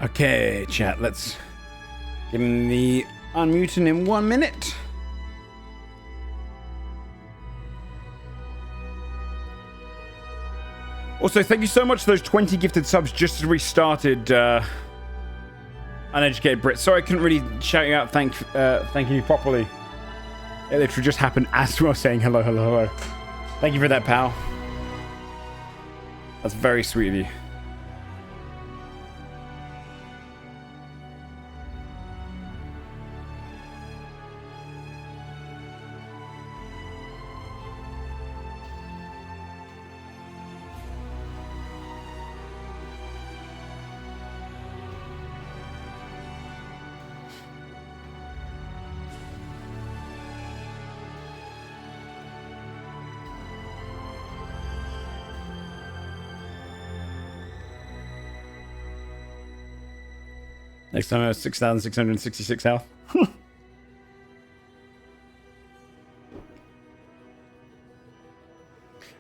Okay, chat. Let's give him the unmuting in 1 minute. Also, thank you so much for those 20 gifted subs just as we started Uneducated Brit. Sorry I couldn't really shout you out thanking you properly. It literally just happened as we were saying hello, hello, hello. Thank you for that, pal. That's very sweet of you. Next time I have 6,666 health.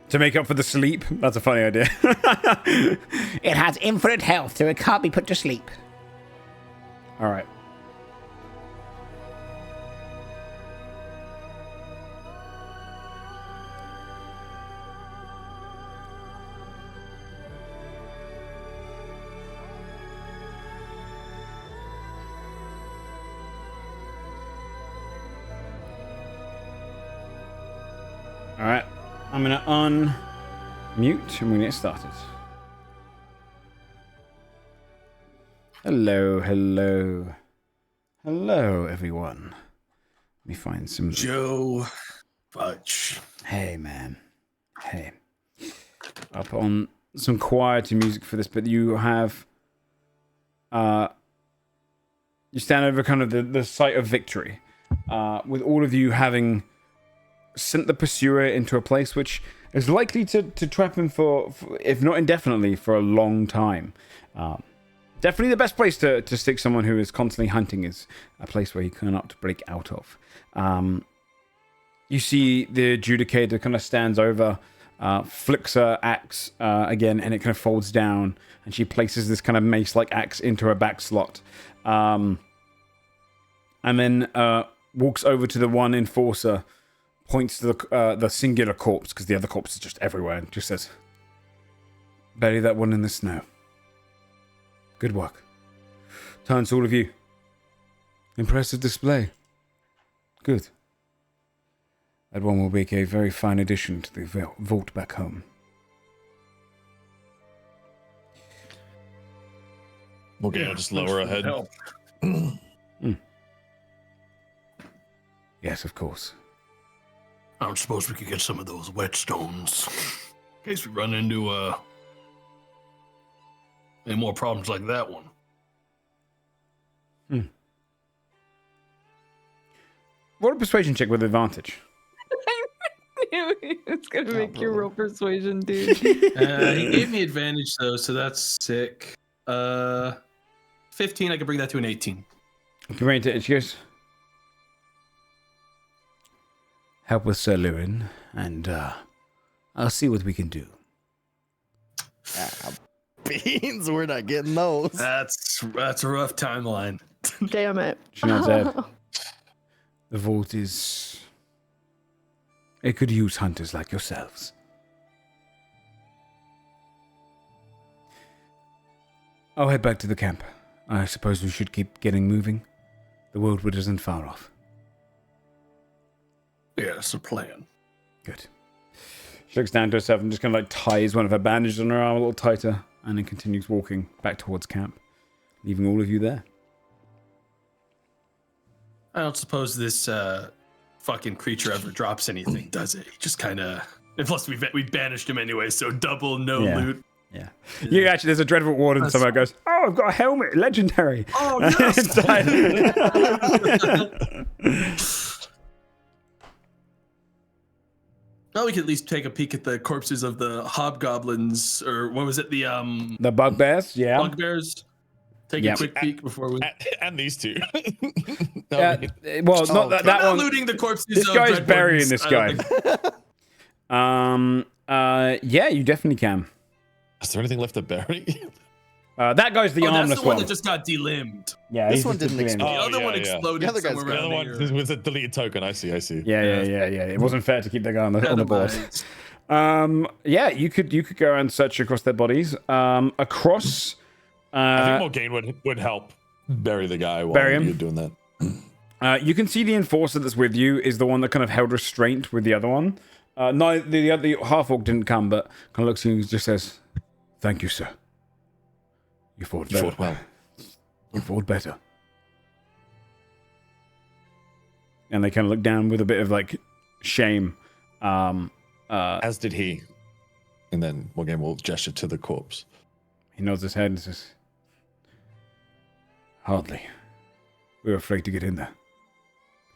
To make up for the sleep? That's a funny idea. It has infinite health, so it can't be put to sleep. Alright. Alright, I'm gonna unmute and we're gonna get started. Hello, hello. Hello, everyone. Let me find some... JoeFudge. Hey, man. Hey. Up on some quieter music for this, but you have... you stand over kind of the site of victory. With all of you having... sent the pursuer into a place which is likely to trap him for, if not indefinitely, for a long time. Definitely the best place to stick someone who is constantly hunting is a place where he cannot break out of. You see the adjudicator kind of stands over, flicks her axe again, and it kind of folds down, and she places this kind of mace-like axe into her back slot. And then walks over to the one enforcer, points to the singular corpse, because the other corpse is just everywhere, and just says, "Bury that one in the snow. Good work." Turns to all of you. "Impressive display. Good. That one will make a very fine addition to the vault back home." Okay, I'll just lower her head. Yes, of course. I don't suppose we could get some of those whetstones in case we run into any more problems like that one. What a persuasion check with advantage. I knew it's gonna make you roll persuasion, dude. He gave me advantage though, so that's sick. 15. I can bring that to an 18. You can bring it to it. She goes, "Help with Sir Lewin, and I'll see what we can do." Beans, we're not getting those. That's a rough timeline. Damn it. She nods her head. "The vault is... it could use hunters like yourselves." I'll head back to the camp. I suppose we should keep getting moving. The Wildwood isn't far off. Yeah, that's a plan. Good. She looks down to herself and just kind of like ties one of her bandages on her arm a little tighter, and then continues walking back towards camp, leaving all of you there. I don't suppose this fucking creature ever drops anything, does it? He just kind of... Plus, we banished him anyway, so double no loot. Yeah. You actually, there's a dreadful warden somewhere goes, "Oh, I've got a helmet, legendary." Oh, yes! Now we can at least take a peek at the corpses of the hobgoblins, or what was it? The bugbears, yeah. Bugbears. Take a quick peek before we... And these two. Well, not that not one. looting the corpses. This of guy's Dread burying Wardens. this guy. Yeah, you definitely can. Is there anything left to bury? That guy's the armless that's the one that just got delimbed. Yeah, this one didn't explode. The other one exploded. The other guy's somewhere around The other one was a deleted token. I see. Yeah. It wasn't fair to keep that guy on the board. Yeah, you could go and search across their bodies. Across. I think Morgaine would help bury the guy while bury him. you're doing that. You can see the enforcer that's with you is the one that kind of held restraint with the other one. No, the half-orc didn't come, but kind of looks at you and just says, "Thank you, sir. You fought well. You fought better." And they kind of look down with a bit of like shame. As did he. And then Morgaine will gesture to the corpse. He nods his head and says, "Hardly. We were afraid to get in there.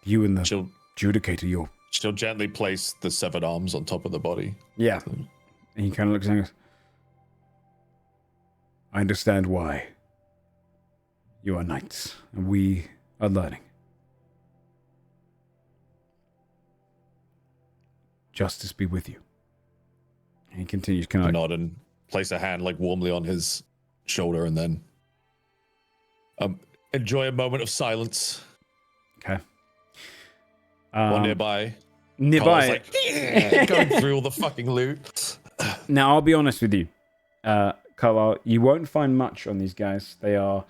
You and the judicator, She'll gently place the severed arms on top of the body. Yeah. And he kind of looks and goes, I understand why you are knights, and we are learning. Justice be with you." And he continues kind of nod and place a hand like warmly on his shoulder, and then enjoy a moment of silence. Okay. One nearby. Like, going through all the fucking loot. Now, I'll be honest with you, Carlisle, you won't find much on these guys. They are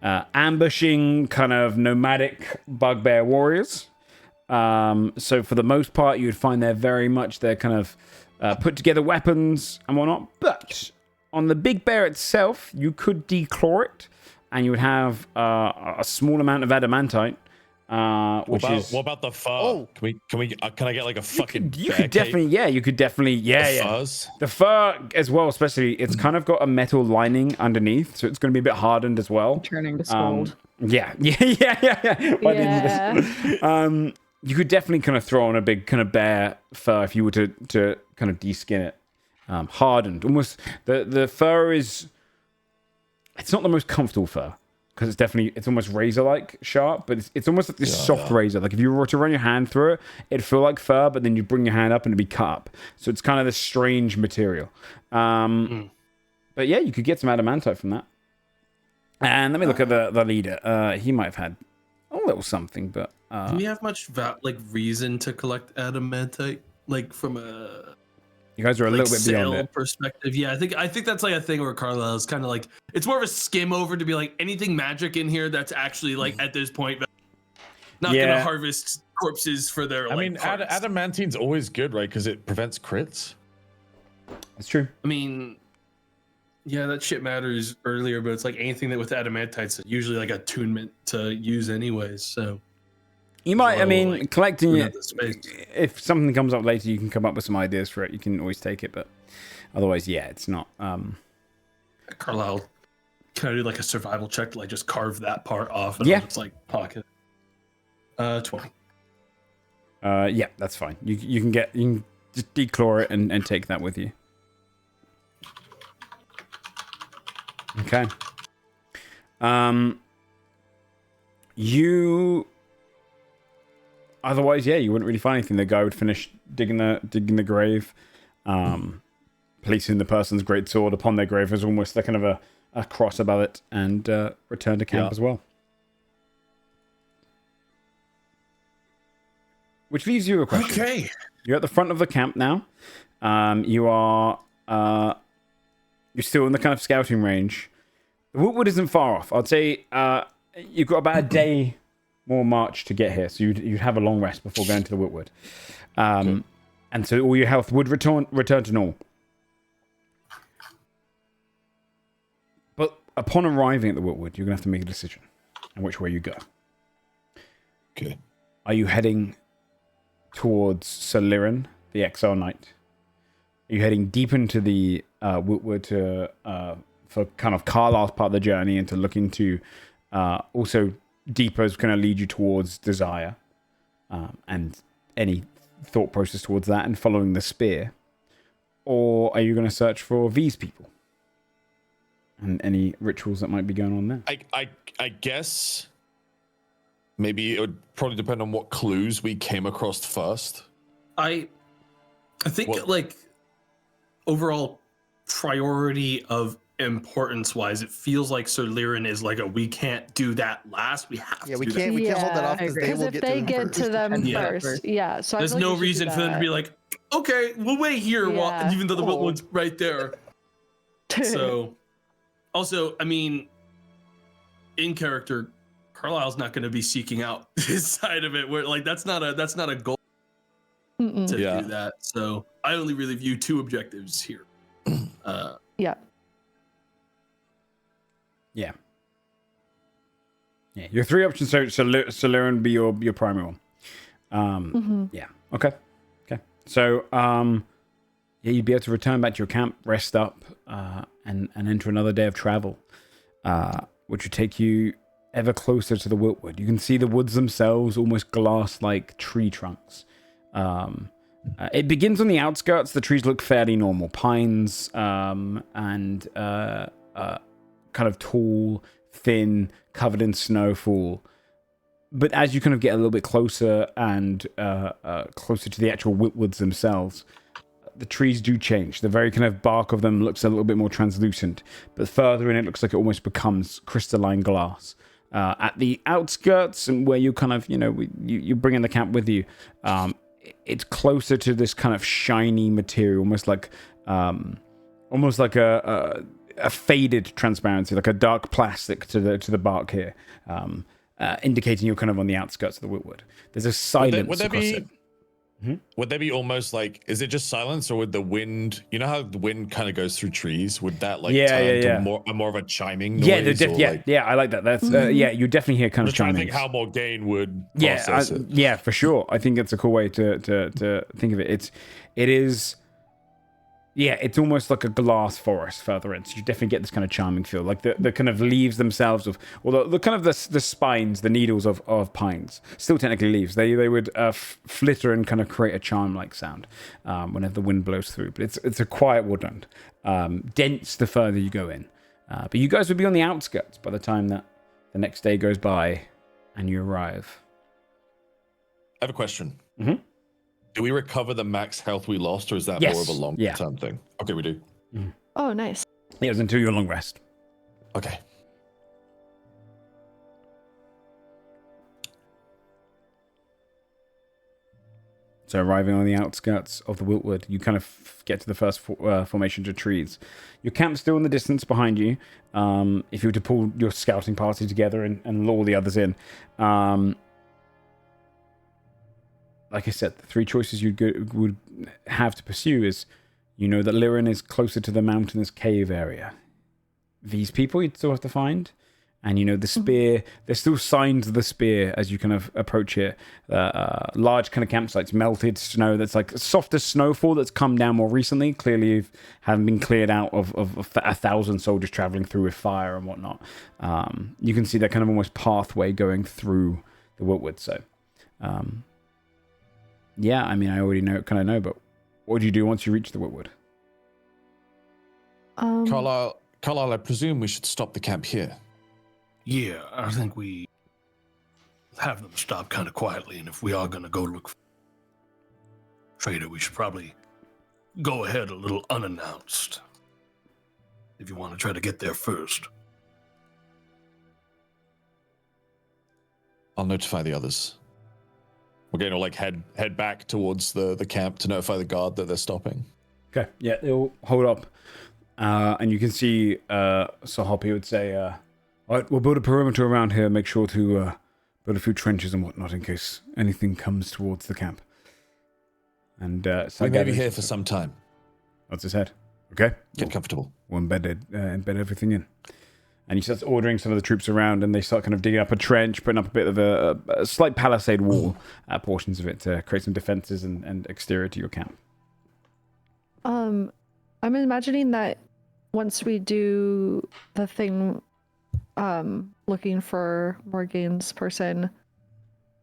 ambushing, kind of nomadic bugbear warriors. So for the most part, you would find they're kind of put together weapons and whatnot. But on the big bear itself, you could declaw it, and you would have a small amount of adamantite. What about the fur? Oh. Can I get like a fucking you could definitely furs? The fur as well, especially, it's kind of got a metal lining underneath, so it's going to be a bit hardened as well. Turning to gold. Yeah. You could definitely kind of throw on a big kind of bear fur if you were to kind of de-skin it. Hardened, almost. The fur is, it's not the most comfortable fur, because it's almost razor-like sharp, but it's almost like this soft razor. Like if you were to run your hand through it, it'd feel like fur, but then you bring your hand up and it'd be cut up. So it's kind of this strange material. But yeah, you could get some adamantite from that. And let me look at the leader. He might have had a little something, but do we have much reason to collect adamantite, like from a? You guys are a little bit beyond it. Perspective. Yeah, I think that's like a thing where Carlisle is kind of like, it's more of a skim over to be like anything magic in here that's actually like at this point not gonna harvest corpses for their. I mean, adamantine's always good, right? Because it prevents crits. That's true. I mean, yeah, that shit matters earlier, but it's like anything that with adamantite's usually like attunement to use anyways. So you might, collecting it, if something comes up later, you can come up with some ideas for it. You can always take it, but otherwise, yeah, it's not. Carlisle, can I do like a survival check to like just carve that part off? And it's like pocket. 20. Yeah, that's fine. You can just declaw it and take that with you. Okay. Otherwise, you wouldn't really find anything. The guy would finish digging the grave, placing the person's great sword upon their grave as almost like kind of a cross above it, and return to camp as well. Which leaves you a question. Okay. You're at the front of the camp now. You're still in the kind of scouting range. The Wootwood isn't far off. I'd say you've got about a day more march to get here, so you'd have a long rest before going to the Wootwood. And so all your health would return to normal. But upon arriving at the Wootwood, you're going to have to make a decision on which way you go. Okay. Are you heading towards Sir Liran, the Exile Knight? Are you heading deep into the Wootwood for kind of Carlisle's part of the journey, and to look into also deeper is going to lead you towards Desire, and any thought process towards that, and following the spear? Or are you going to search for these people and any rituals that might be going on there? I guess maybe it would probably depend on what clues we came across first. I think like overall priority of importance-wise, it feels like Sir Larian is like we can't do that last. We have to. We can't hold that off because they will get to them get first. to them first. Yeah. So there's no reason for them to be like, okay, we'll wait here while even though the Wiltwood's right there. So, also, I mean, in character, Carlisle's not going to be seeking out his side of it. Where like that's not a goal to do that. So I only really view two objectives here. Yeah. Your three options are Larian would be your primary one. Yeah. Okay. So you'd be able to return back to your camp, rest up, and enter another day of travel, which would take you ever closer to the Wiltwood. You can see the woods themselves, almost glass-like tree trunks. It begins on the outskirts. The trees look fairly normal. Pines and kind of tall, thin, covered in snowfall. But as you kind of get a little bit closer and closer to the actual Wiltwoods themselves, the trees do change. The very kind of bark of them looks a little bit more translucent. But further in, it looks like it almost becomes crystalline glass. At the outskirts and where you kind of, you bring in the camp with you, it's closer to this kind of shiny material, almost like a faded transparency, like a dark plastic to the bark here, indicating you're kind of on the outskirts of the Wiltwood. There's a silence across it. Would they be almost like, is it just silence, or would the wind, you know how the wind kind of goes through trees, would that like turn to more of a chiming noise? I like that. That's you definitely hear kind of chiming. I think how Morgaine would process it. For sure. I think it's a cool way to think of it. It's almost like a glass forest further in, so you definitely get this kind of charming feel, like the kind of leaves themselves the kind of the spines, the needles of pines, still technically leaves. They would flitter and kind of create a charm-like sound whenever the wind blows through. But it's a quiet woodland, dense the further you go in. But you guys would be on the outskirts by the time that the next day goes by and you arrive. I have a question. Do we recover the max health we lost, or is that more of a long-term thing? Okay, we do. Oh, nice. Yeah, it was until your long rest. Okay. So arriving on the outskirts of the Wiltwood, you kind of get to the first formation of trees. Your camp's still in the distance behind you. If you were to pull your scouting party together and lure the others in, like I said, the three choices you would have to pursue is, that Larian is closer to the mountainous cave area. These people you'd still have to find. And, the spear, there's still signs of the spear as you kind of approach it. Large kind of campsites, melted snow that's like softer snowfall that's come down more recently. Clearly, haven't been cleared out of 1,000 soldiers traveling through with fire and whatnot. You can see that kind of almost pathway going through the Wiltwood. So, I already know, but what do you do once you reach the Wiltwood? Carlisle, I presume we should stop the camp here. Yeah, I think we have them stop kind of quietly, and if we are going to go look for Trader, we should probably go ahead a little unannounced. If you want to try to get there first. I'll notify the others. We're going to head back towards the camp to notify the guard that they're stopping. Okay, yeah, they'll hold up. And you can see ShayneHawke would say, all right, we'll build a perimeter around here, make sure to build a few trenches and whatnot in case anything comes towards the camp. And we may be here for some time. That's his head. Okay. Get comfortable. We'll embed everything in. And he starts ordering some of the troops around, and they start kind of digging up a trench, putting up a bit of a slight palisade wall, portions of it to create some defenses and exterior to your camp. I'm imagining that once we do the thing, looking for Morgaine's person,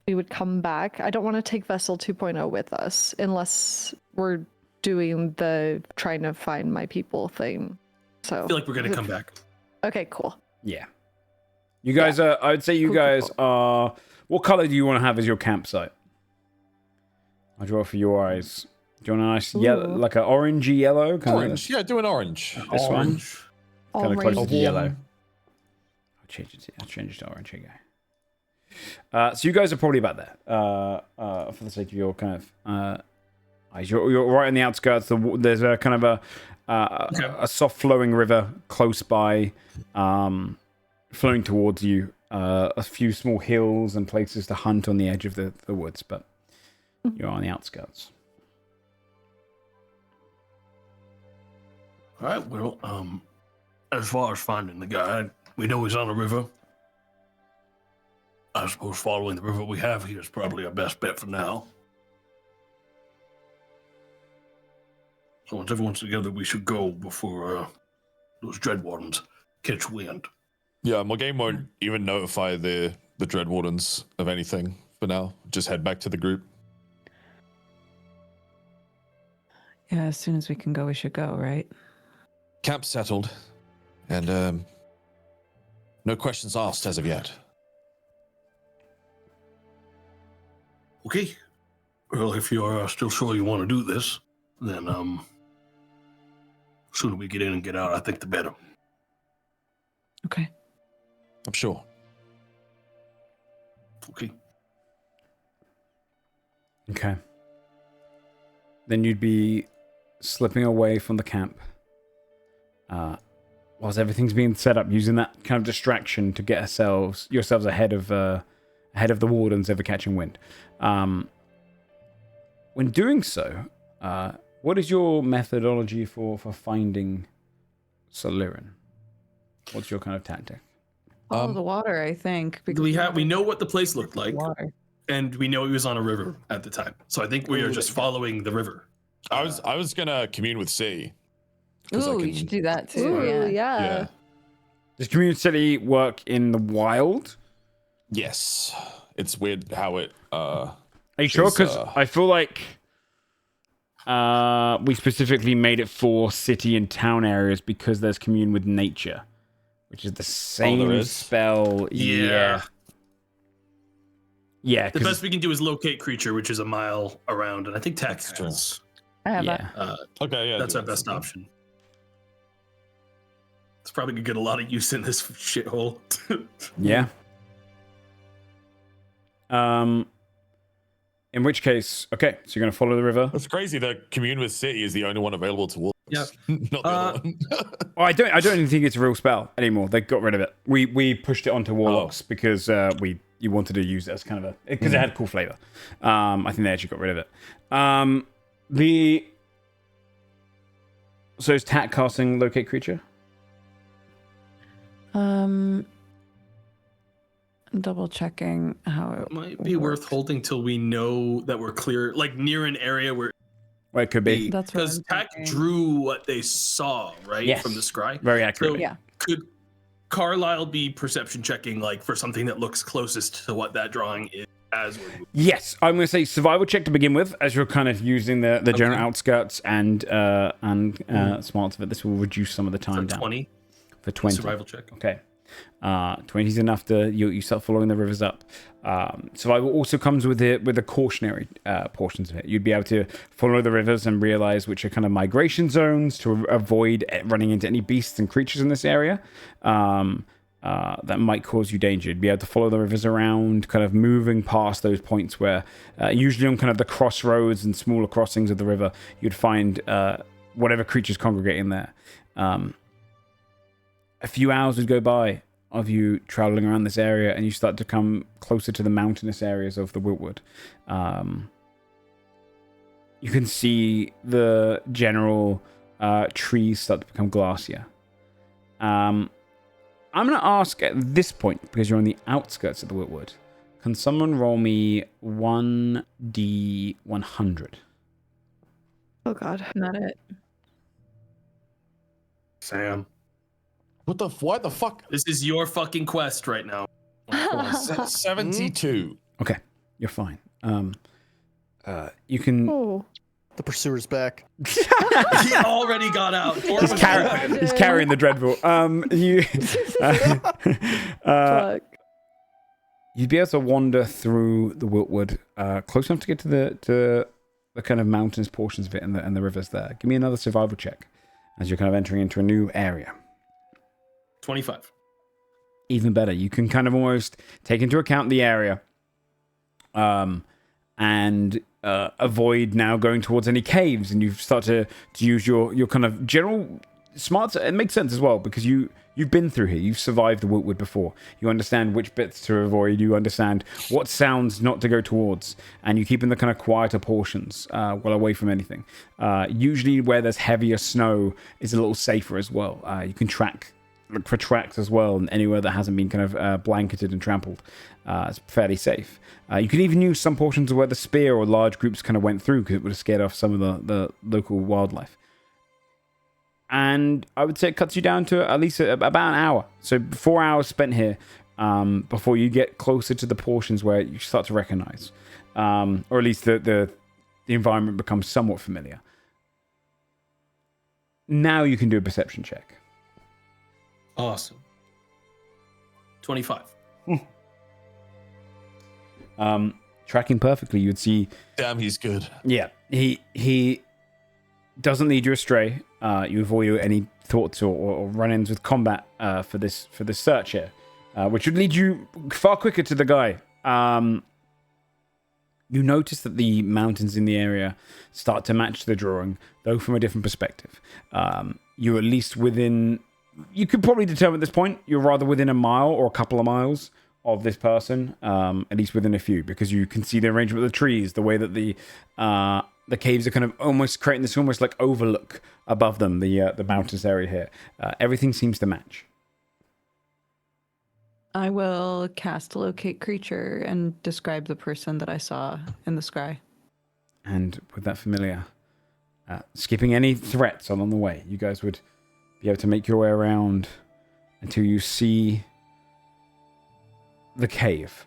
we would come back. I don't want to take Vessel 2.0 with us unless we're doing the trying to find my people thing. So I feel like we're going to come back. Okay, cool. Yeah. You guys are, I would say you guys are, what color do you want to have as your campsite? I'll draw for your eyes. Do you want a nice yellow, like an orangey yellow? Orange, yeah, do an orange. This one? kind of closer to yellow. Warm. I'll change it to orange again. So you guys are probably about there. For the sake of your kind of eyes, you're right on the outskirts. There's a kind of a soft flowing river close by, flowing towards you. A few small hills and places to hunt on the edge of the woods, but you're on the outskirts. All right. Well, as far as finding the guy, we know he's on the river. I suppose following the river we have here is probably our best bet for now. So once everyone's together, we should go before those Dread Wardens catch wind. Yeah, my game won't even notify the Dread Wardens of anything for now. Just head back to the group. Yeah, as soon as we can go, we should go, right? Camp settled, and no questions asked as of yet. Okay. Well, if you're still sure you want to do this, then the sooner we get in and get out, I think the better. Okay. I'm sure. Okay. Okay. Then you'd be slipping away from the camp whilst everything's being set up, using that kind of distraction to get yourselves ahead of the Wardens ever catching wind. When doing so, what is your methodology for finding Larian? What's your kind of tactic? Follow the water, I think. We know what the place looked like, water. and we know he was on a river at the time. So I think we are just following the river. I was gonna commune with C. Ooh, you should do that too. Ooh, yeah. yeah. Does community city work in the wild? Yes. It's weird how it. Are you sure? Because I feel like we specifically made it for city and town areas because there's commune with nature, which is the same spell. Yeah. Yeah. The best we can do is locate creature, which is a mile around, and I think Tech has. I have that. Okay, yeah. That's our best option. It's probably gonna get a lot of use in this shithole. Yeah. In which case, okay, so you're going to follow the river. That's crazy. The commune with city is the only one available to wolves. Yeah. Not the other one. I don't even think it's a real spell anymore. They got rid of it. We pushed it onto warlocks because you wanted to use it as kind of because it had cool flavor. I think they actually got rid of it. So is Tat casting locate creature? Double checking how it might be worth holding till we know that we're clear, like near an area where. Well, it could be. That's because Tack drew what they saw, right? Yes. From the scry. Very accurate. So yeah. Could Carlisle be perception checking, like for something that looks closest to what that drawing is as we're moving? Yes, I'm going to say survival check to begin with, as you're kind of using the general outskirts and smarts of it. This will reduce some of the time down. 20. For 20. Survival check. Okay. 20 is enough to you start following the rivers up. Survival also comes with the cautionary portions of it. You'd be able to follow the rivers and realize which are kind of migration zones to avoid running into any beasts and creatures in this area that might cause you danger. You'd be able to follow the rivers around, kind of moving past those points where usually on kind of the crossroads and smaller crossings of the river, you'd find whatever creatures congregating there. A few hours would go by of you traveling around this area, and you start to come closer to the mountainous areas of the Wiltwood. You can see the general trees start to become glacier. I'm going to ask at this point, because you're on the outskirts of the Wiltwood, can someone roll me 1d100? Oh god, Not it. Sam. What the fuck? This is your fucking quest right now. 72. Okay, you're fine. You can. Oh. The pursuer's back. He already got out. He's carrying the dreadful. You'd be able to wander through the Wiltwood, close enough to get to the kind of mountainous portions of it and the rivers there. Give me another survival check as you're kind of entering into a new area. 25. Even better. You can kind of almost take into account the area and avoid now going towards any caves, and you start to use your kind of general smarts. It makes sense as well because you've been through here. You've survived the Wiltwood before. You understand which bits to avoid. You understand what sounds not to go towards, and you keep in the kind of quieter portions, well away from anything. Usually where there's heavier snow is a little safer as well. You can look for tracks as well, and anywhere that hasn't been kind of blanketed and trampled. It's fairly safe. You can even use some portions of where the spear or large groups kind of went through because it would have scared off some of the local wildlife. And I would say it cuts you down to at least about an hour. So 4 hours spent here before you get closer to the portions where you start to recognize. Or at least the environment becomes somewhat familiar. Now you can do a perception check. Awesome. 25. Tracking perfectly, you'd see. Damn, he's good. Yeah, he doesn't lead you astray. You avoid any thoughts or run-ins with combat for this search here, which would lead you far quicker to the guy. You notice that the mountains in the area start to match the drawing, though from a different perspective. You're at least within. You could probably determine at this point you're rather within a mile or a couple of miles of this person, at least within a few, because you can see the arrangement of the trees, the way that the caves are kind of almost creating this almost like overlook above them, the mountains area here. Everything seems to match. I will cast Locate Creature and describe the person that I saw in the scry. And with that familiar, skipping any threats along the way, you guys would be able to make your way around until you see the cave.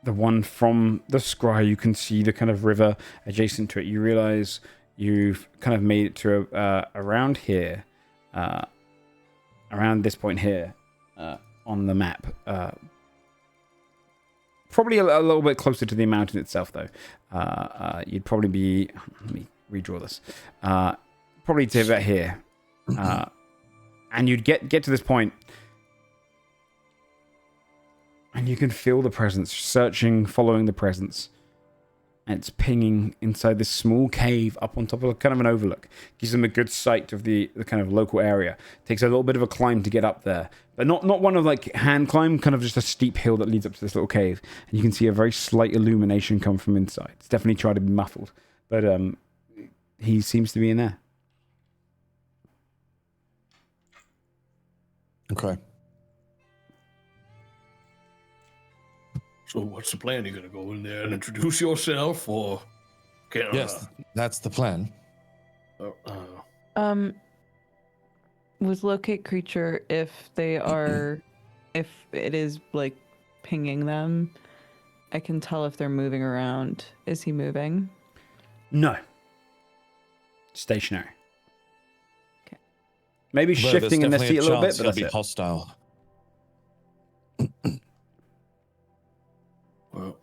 The one from the scry, you can see the kind of river adjacent to it. You realize you've kind of made it to around here, around this point here on the map. Probably a little bit closer to the mountain itself, though. You'd probably be. Let me redraw this. Probably to about here, and you'd get to this point. And you can feel the presence, searching, following the presence. And it's pinging inside this small cave up on top of kind of an overlook. Gives them a good sight of the kind of local area. Takes a little bit of a climb to get up there. But not one of like hand climb, kind of just a steep hill that leads up to this little cave. And you can see a very slight illumination come from inside. It's definitely tried to be muffled. But he seems to be in there. Okay. So what's the plan? You gonna go in there and introduce yourself, or can yes, that's the plan. With Locate Creature, if it is like pinging them, I can tell if they're moving around. Is he moving? No. Stationary. Okay. Maybe shifting in their seat a little bit, but that's it. Hostile. Well,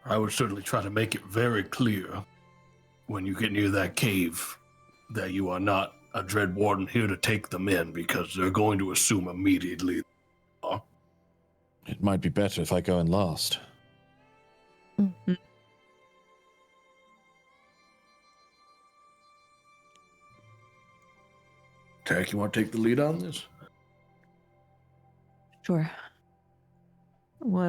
I would certainly try to make it very clear when you get near that cave that you are not a Dread Warden here to take them in, because they're going to assume immediately. It might be better if I go in last. Mm-hmm. Tarek, you want to take the lead on this? Sure. What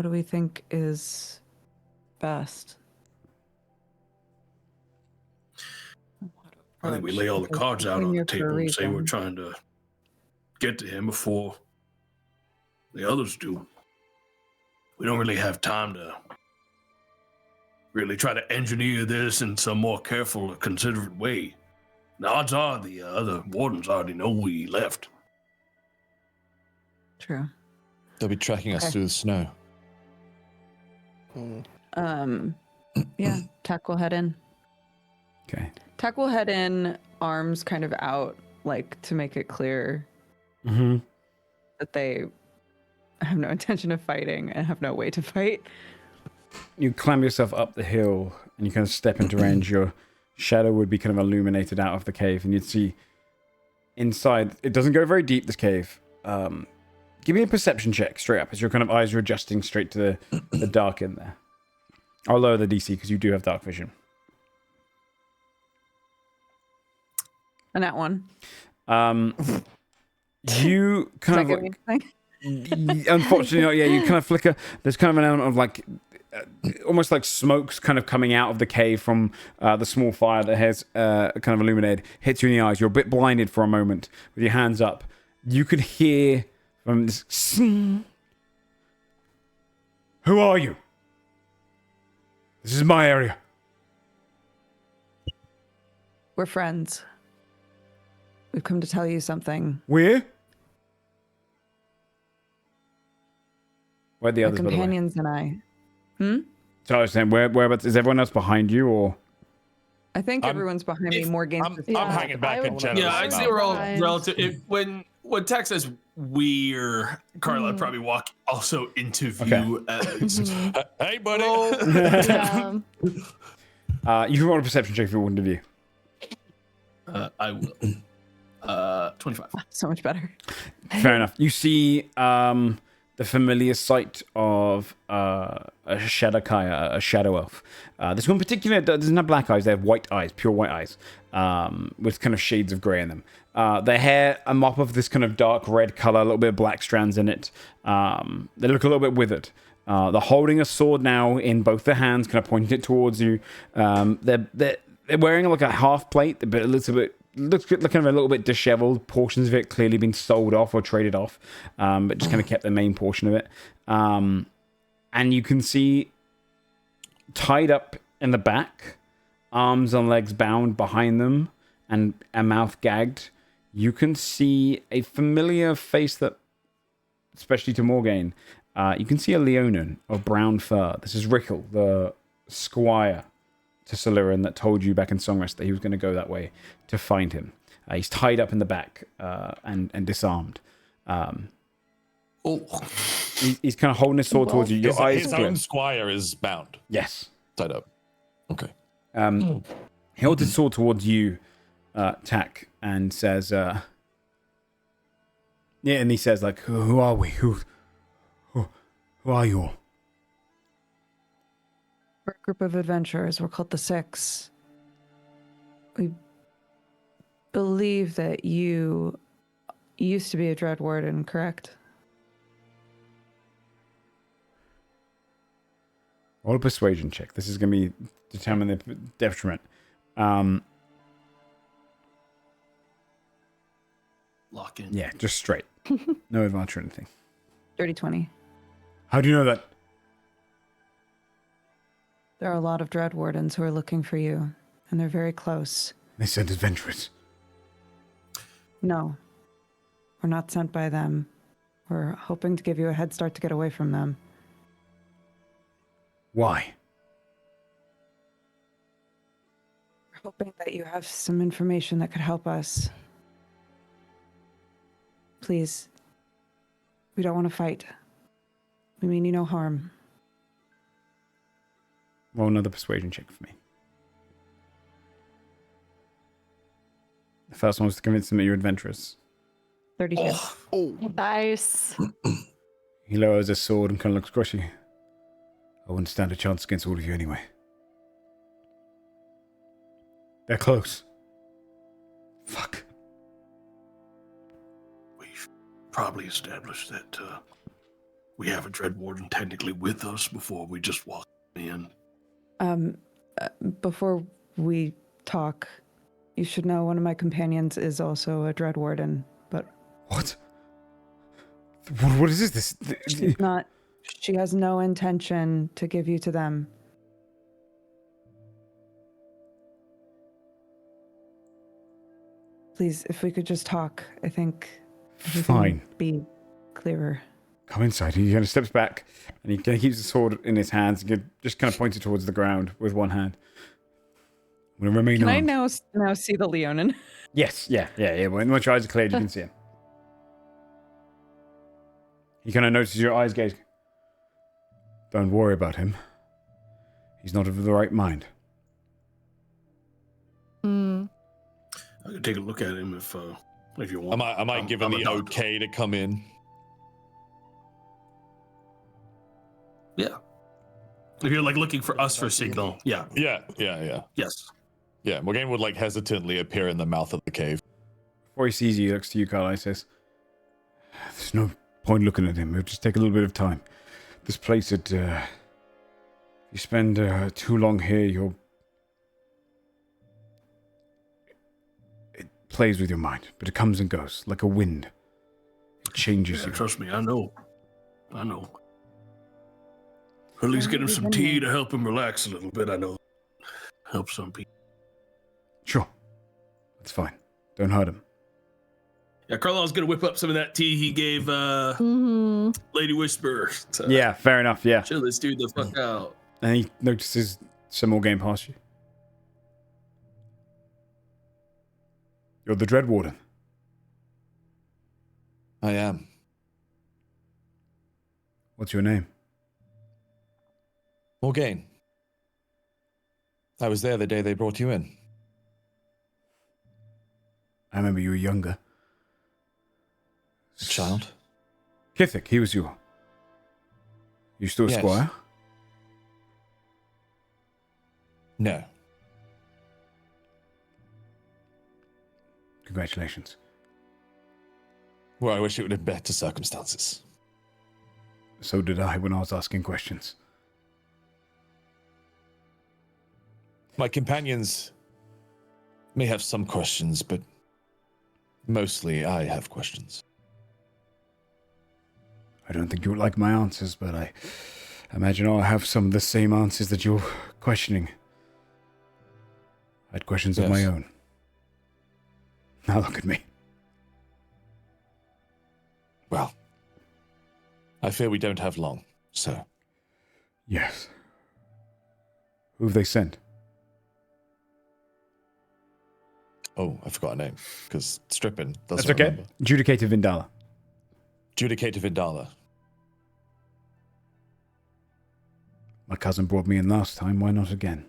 do we think is best? I think we lay all the cards out on the table and say we're trying to get to him before the others do. We don't really have time to really try to engineer this in some more careful, considerate way. The odds are the other wardens already know we left. True. They'll be tracking us through the snow. Yeah, Tack will head in. Okay. Tack will head in, arms kind of out, like to make it clear that they have no intention of fighting and have no way to fight. You climb yourself up the hill and you kind of step into range. Your shadow would be kind of illuminated out of the cave, and you'd see inside. It doesn't go very deep, this cave. Give me a perception check straight up as your kind of eyes are adjusting straight to the dark in there. I'll lower the DC because you do have dark vision. And that one. You kind of unfortunately not. Yeah, you kind of flicker. There's kind of an element of like almost like smoke's kind of coming out of the cave from the small fire that has kind of illuminated. Hits you in the eyes. You're a bit blinded for a moment with your hands up. You could hear from this. Who are you? This is my area. We're friends. We've come to tell you something. Where? Where are the Our others, companions and I. So I was saying, whereabouts is everyone else behind you, or? I think everyone's behind me. Morgan. I'm hanging back in general. Yeah, I'd say we're all relative. When Tex says we're, Carla probably walk also into view as. Hey, buddy. You can roll a perception check if you want to view. I will. 25. So much better. Fair enough. You see the familiar sight of a Shadowkaya, a shadow elf. This one in particular doesn't have black eyes. They have white eyes, pure white eyes, with kind of shades of grey in them. Their hair, a mop of this kind of dark red color, a little bit of black strands in it. They look a little bit withered. They're holding a sword now in both their hands, kind of pointing it towards you. They're wearing like a half plate, but looks kind of a little bit disheveled. Portions of it clearly been sold off or traded off, but just kind of kept the main portion of it. And you can see tied up in the back, arms and legs bound behind them, and a mouth gagged. You can see a familiar face that, especially to Morgaine, you can see a Leonin of brown fur. This is Rickle, the squire to Solirin that told you back in Songrest that he was going to go that way to find him. He's tied up in the back and disarmed. He's kind of holding his sword towards you. Your eyes his own squire is bound. Yes. Tied up. Okay. He holds his sword towards you, Tak, and says, and he says, like, who are we? Who are you all? We're a group of adventurers. We're called the Six. We believe that you used to be a Dread Warden, correct? Roll a persuasion check. This is going to be determine the detriment. Lock in. Yeah, just straight. No advantage or anything. Dirty 20. How do you know that? There are a lot of Dread Wardens who are looking for you, and they're very close. They sent adventurers. No. We're not sent by them. We're hoping to give you a head start to get away from them. Why? We're hoping that you have some information that could help us. Please. We don't want to fight. We mean you no harm. Roll another persuasion check for me. The first one was to convince them that you're adventurous. 32. Oh, nice. He lowers his sword and kind of looks across you. I wouldn't stand a chance against all of you anyway. They're close. Fuck. We've probably established that we have a Dread Warden technically with us before we just walk in. Before we talk, you should know one of my companions is also a Dread Warden, but... What? What is this? She's not... She has no intention to give you to them. Please, if we could just talk, I think... Fine. Be clearer. Come inside. He kind of steps back and he kind of keeps the sword in his hands and just kind of points it towards the ground with one hand. I'm going to remain Can armed. I now see the Leonin? Yes, yeah. Once your eyes are cleared, you can see him. He kind of notices your eyes gaze. Don't worry about him. He's not of the right mind. I could take a look at him if you want. Am I given the okay to come in? Yeah. If you're like looking for us for signal, yeah. Yeah. Yes. Yeah, Morgan would like hesitantly appear in the mouth of the cave. Before he sees you, he looks to you, Carl, and says, "There's no point looking at him. It'll just take a little bit of time. This place, if you spend too long here, it plays with your mind, but it comes and goes like a wind. It changes you. Trust me, I know. At least get him some tea to help him relax a little bit. I know help some people. Sure, that's fine. Don't hurt him." Yeah, Carlisle's gonna whip up some of that tea he gave Lady Whisper. Yeah, fair enough. Yeah. Chill this dude the fuck out. And he notices some more game past you. You're the Dread Warden. I am. What's your name? Morgaine. I was there the day they brought you in. I remember you were younger. Child? Kithic, he was you. You still a squire? No. Congratulations. Well, I wish it would have been better circumstances. So did I when I was asking questions. My companions may have some questions, but mostly I have questions. I don't think you would like my answers, but I imagine I'll have some of the same answers that you're questioning. I had questions of my own. Now look at me. Well, I fear we don't have long, so. Yes. Who have they sent? Oh, I forgot her name, because Strippin doesn't That's okay. remember. Judicator Vindala. Judicator Vindala. My cousin brought me in last time, why not again?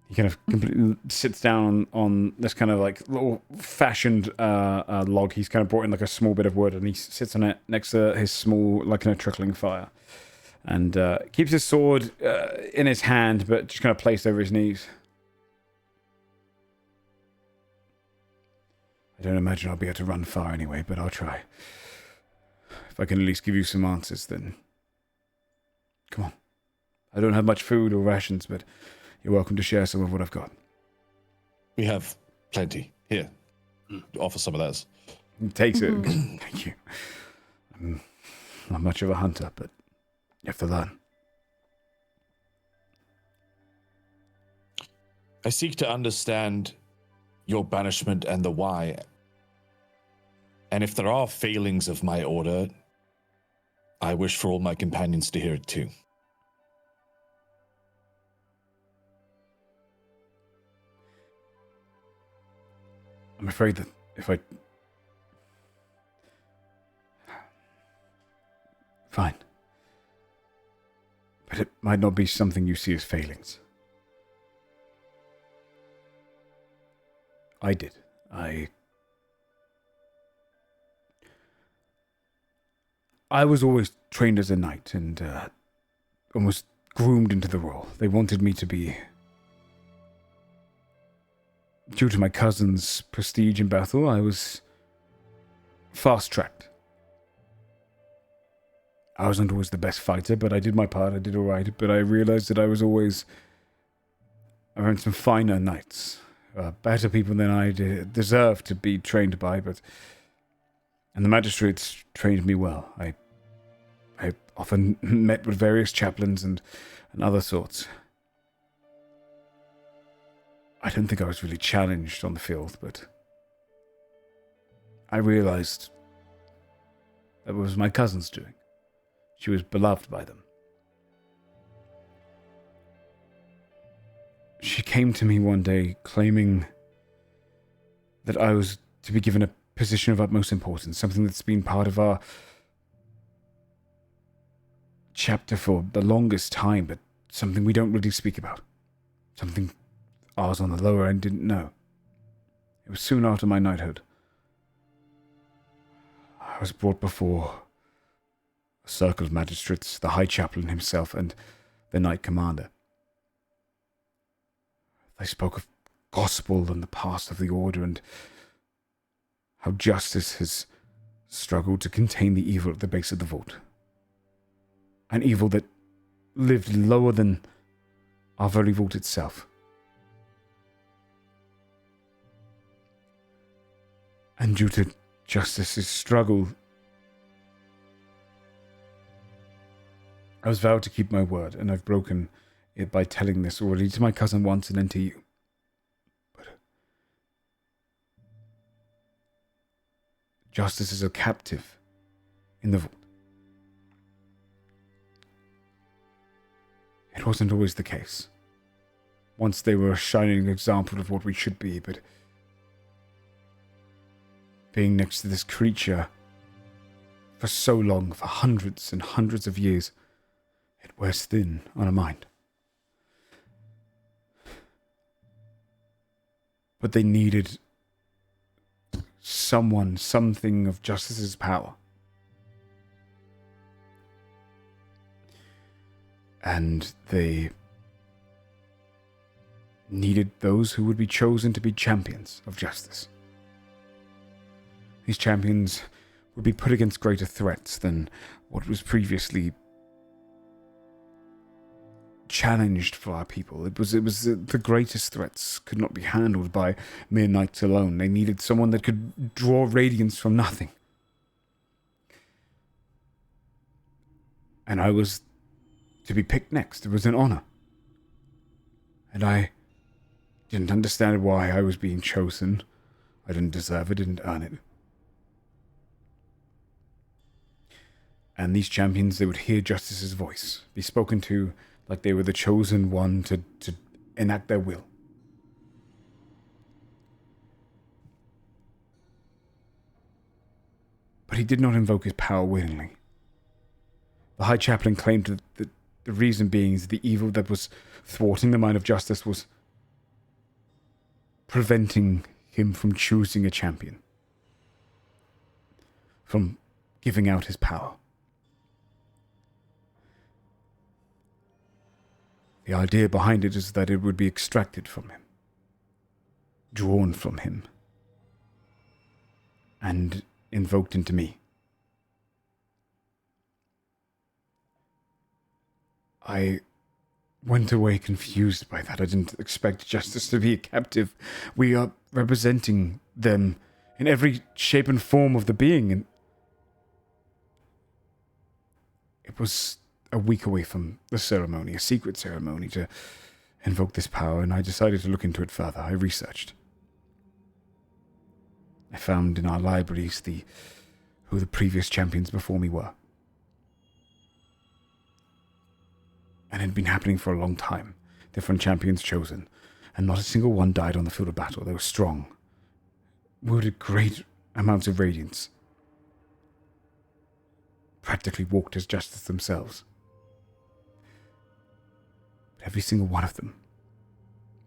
He kind of completely sits down on this kind of like little fashioned log. He's kind of brought in like a small bit of wood, and he sits on it next to his small, like kind of trickling fire. And keeps his sword in his hand, but just kind of placed over his knees. I don't imagine I'll be able to run far anyway, but I'll try. If I can at least give you some answers, then come on. I don't have much food or rations, but you're welcome to share some of what I've got. We have plenty. Here, offer some of those. He takes it. Thank you. I'm not much of a hunter, but you have to learn. I seek to understand your banishment and the why. And if there are failings of my order, I wish for all my companions to hear it too. I'm afraid that if I... Fine. But it might not be something you see as failings. I did. I was always trained as a knight and almost groomed into the role. They wanted me to be... Due to my cousin's prestige in battle, I was fast-tracked. I wasn't always the best fighter, but I did my part. I did all right. But I realized that I was always around some finer knights. Better people than I deserved to be trained by, and the magistrates trained me well. I often met with various chaplains and other sorts. I don't think I was really challenged on the field, but I realized that it was my cousin's doing. She was beloved by them. She came to me one day claiming that I was to be given a position of utmost importance, something that's been part of our chapter for the longest time, but something we don't really speak about. Something ours on the lower end didn't know. It was soon after my knighthood. I was brought before a circle of magistrates, the High Chaplain himself, and the Knight Commander. They spoke of gospel and the past of the Order, and how justice has struggled to contain the evil at the base of the vault. An evil that lived lower than our very vault itself. And due to justice's struggle, I was vowed to keep my word, and I've broken it by telling this already to my cousin once and then to you. But justice is a captive in the vault. It wasn't always the case. Once they were a shining example of what we should be, but being next to this creature for so long, for hundreds and hundreds of years, it wears thin on a mind. But they needed someone, something of justice's power. And they needed those who would be chosen to be champions of justice. These champions would be put against greater threats than what was previously challenged for our people. It was the greatest threats could not be handled by mere knights alone. They needed someone that could draw radiance from nothing. And I was to be picked next. It was an honor. And I didn't understand why I was being chosen. I didn't deserve it, didn't earn it. And these champions, they would hear justice's voice, be spoken to like they were the chosen one to enact their will. But he did not invoke his power willingly. The High Chaplain claimed that the reason being is the evil that was thwarting the mind of justice was preventing him from choosing a champion, from giving out his power. The idea behind it is that it would be extracted from him, drawn from him, and invoked into me. I went away confused by that. I didn't expect justice to be a captive. We are representing them in every shape and form of the being, and it was a week away from the ceremony, a secret ceremony, to invoke this power, and I decided to look into it further. I researched. I found in our libraries who the previous champions before me were. And it had been happening for a long time. Different champions chosen, and not a single one died on the field of battle. They were strong, wielded great amounts of radiance, practically walked as justice themselves. Every single one of them,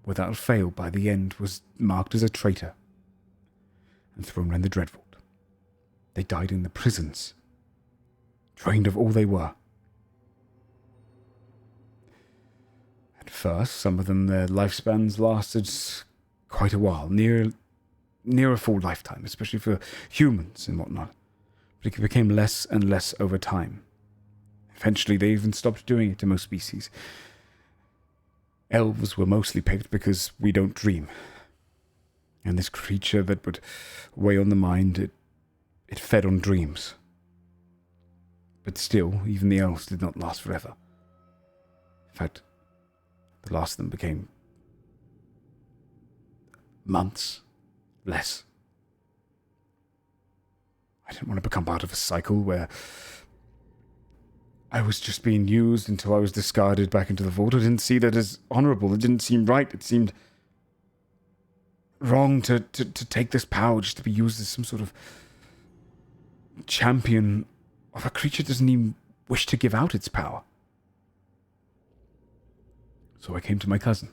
without fail, by the end, was marked as a traitor and thrown in the Dreadvault. They died in the prisons, drained of all they were. At first, some of them, their lifespans lasted quite a while, near a full lifetime, especially for humans and whatnot. But it became less and less over time. Eventually, they even stopped doing it to most species. Elves were mostly picked because we don't dream. And this creature that would weigh on the mind, it fed on dreams. But still, even the elves did not last forever. In fact, the last of them became months, less. I didn't want to become part of a cycle where I was just being used until I was discarded back into the vault. I didn't see that as honorable. It didn't seem right. It seemed wrong to take this power just to be used as some sort of champion of a creature that doesn't even wish to give out its power. So I came to my cousin.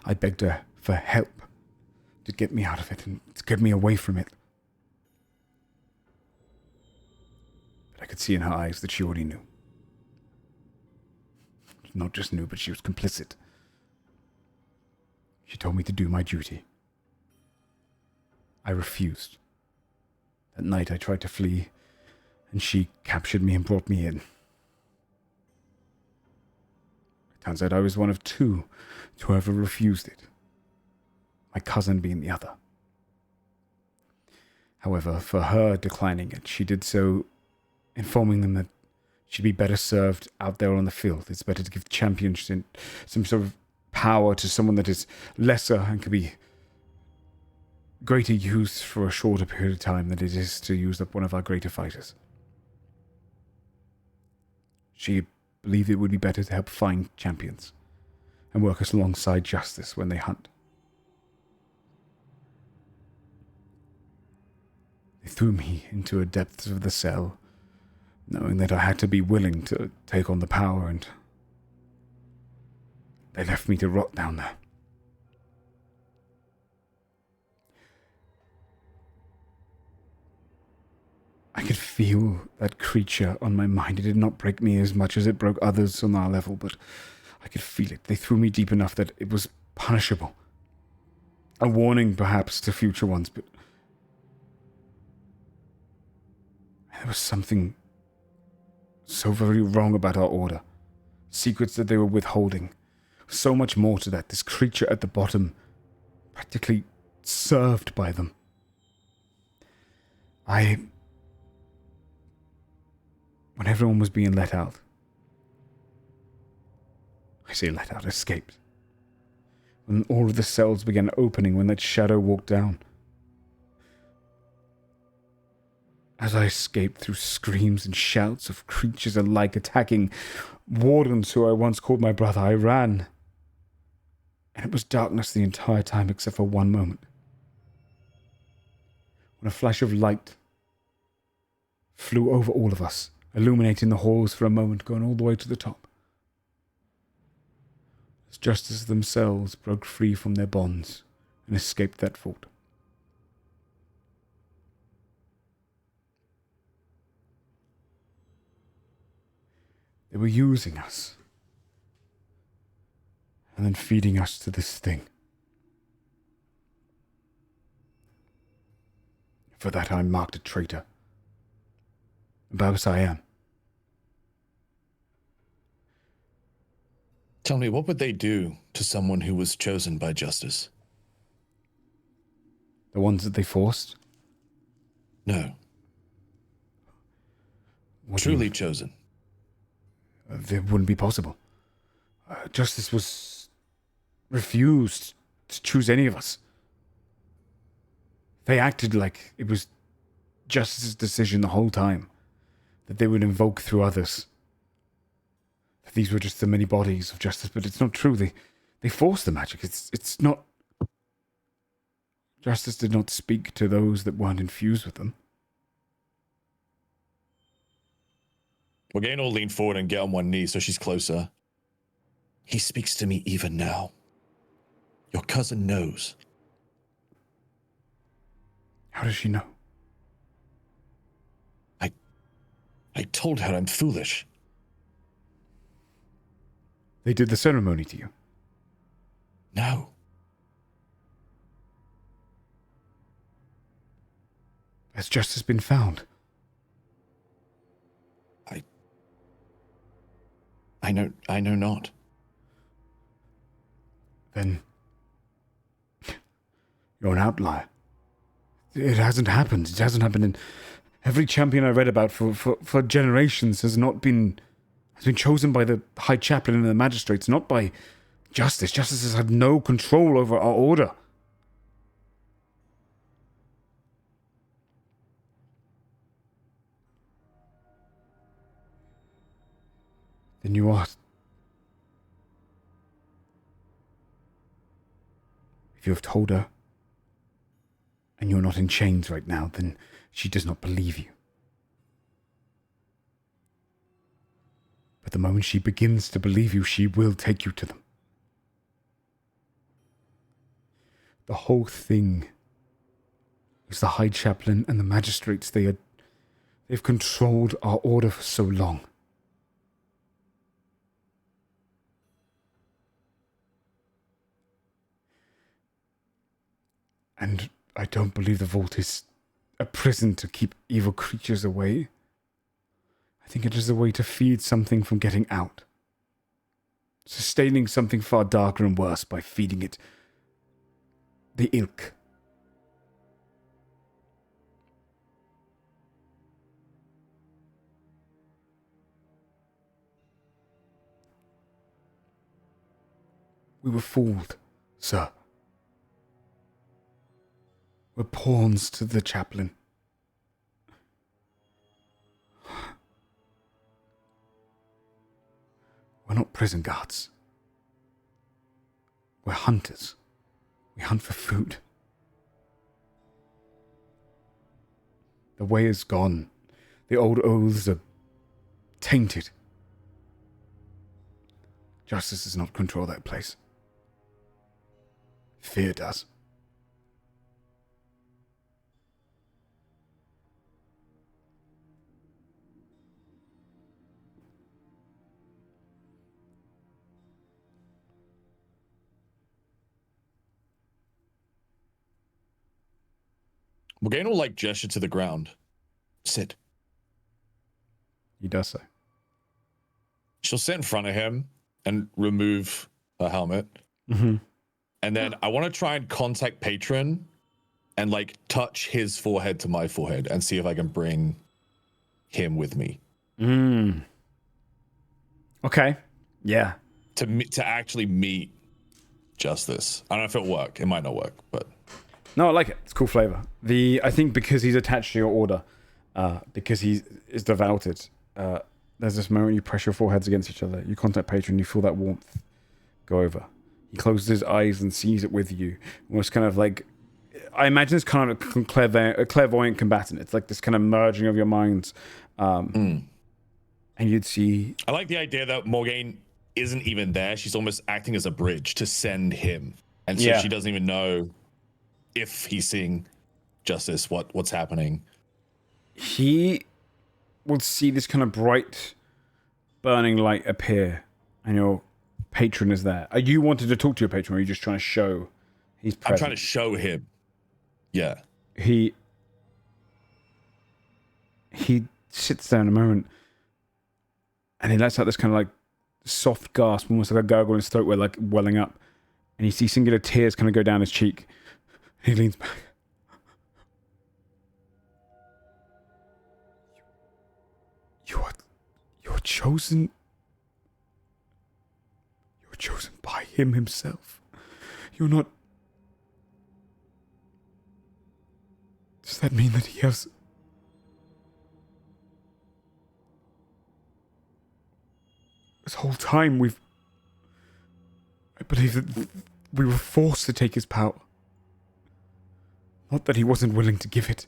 I begged her for help to get me out of it and to get me away from it. But I could see in her eyes that she already knew. Not just knew, but she was complicit. She told me to do my duty. I refused. That night I tried to flee, and she captured me and brought me in. It turns out I was one of two to ever refused it. My cousin being the other. However, for her declining it, she did so informing them that she'd be better served out there on the field. It's better to give the champions some sort of power to someone that is lesser and can be greater use for a shorter period of time than it is to use up one of our greater fighters. She believed it would be better to help find champions and work us alongside justice when they hunt. They threw me into the depths of the cell, knowing that I had to be willing to take on the power, and they left me to rot down there. I could feel that creature on my mind. It did not break me as much as it broke others on our level, but I could feel it. They threw me deep enough that it was punishable. A warning, perhaps, to future ones, but there was something so very wrong about our order. Secrets that they were withholding. So much more to that. This creature at the bottom, practically served by them. When everyone was being let out, I say let out, escaped. When all of the cells began opening, when that shadow walked down. As I escaped through screams and shouts of creatures alike attacking Wardens who I once called my brother, I ran. And it was darkness the entire time except for one moment. When a flash of light flew over all of us, illuminating the halls for a moment, going all the way to the top. As justice themselves broke free from their bonds and escaped that fort. They were using us, and then feeding us to this thing. For that I'm marked a traitor. Perhaps I am. Tell me, what would they do to someone who was chosen by justice? The ones that they forced? No. Truly chosen. It wouldn't be possible. Justice was refused to choose any of us. They acted like it was Justice's decision the whole time, that they would invoke through others. That these were just the many bodies of justice, but it's not true. They forced the magic. It's not. Justice did not speak to those that weren't infused with them. Well, Gain will lean forward and get on one knee so she's closer. He speaks to me even now. Your cousin knows. How does she know? I told her I'm foolish. They did the ceremony to you? No. Has justice been found? I know not. Then you're an outlier. It hasn't happened. It hasn't happened in every champion I read about for generations has been chosen by the High Chaplain and the magistrates, not by justice. Justice has had no control over our order. Then you are. If you have told her, and you're not in chains right now, then she does not believe you. But the moment she begins to believe you, she will take you to them. The whole thing. It was the High Chaplain and the magistrates. They've controlled our order for so long. And I don't believe the vault is a prison to keep evil creatures away. I think it is a way to feed something from getting out. Sustaining something far darker and worse by feeding it the ilk. We were fooled, sir. We're pawns to the chaplain. We're not prison guards. We're hunters. We hunt for food. The way is gone. The old oaths are tainted. Justice does not control that place. Fear does. Morgana will like gesture to the ground. Sit. He does so. She'll sit in front of him and remove her helmet. Mm-hmm. And then I want to try and contact Patron and like touch his forehead to my forehead and see if I can bring him with me. Okay. Yeah. To actually meet Justice. I don't know if it'll work. It might not work, but no, I like it. It's cool flavor. I think because he's attached to your order, because he is devoted, there's this moment you press your foreheads against each other. You contact Patron, you feel that warmth go over. He closes his eyes and sees it with you. Almost kind of like, I imagine it's kind of a clairvoyant combatant. It's like this kind of merging of your minds. And you'd see... I like the idea that Morgane isn't even there. She's almost acting as a bridge to send him. And so she doesn't even know if he's seeing Justice, what's happening. He will see this kind of bright, burning light appear, and your patron is there. Are you wanted to talk to your patron, or are you just trying to show he's present? I'm trying to show him. Yeah. He sits there in a moment, and he lets out this kind of like soft gasp, almost like a gurgle in his throat, where like welling up, and you see singular tears kind of go down his cheek. He leans back. You're chosen. You're chosen by him himself. You're not. Does that mean that he has? This whole time I believe that we were forced to take his power. Not that he wasn't willing to give it.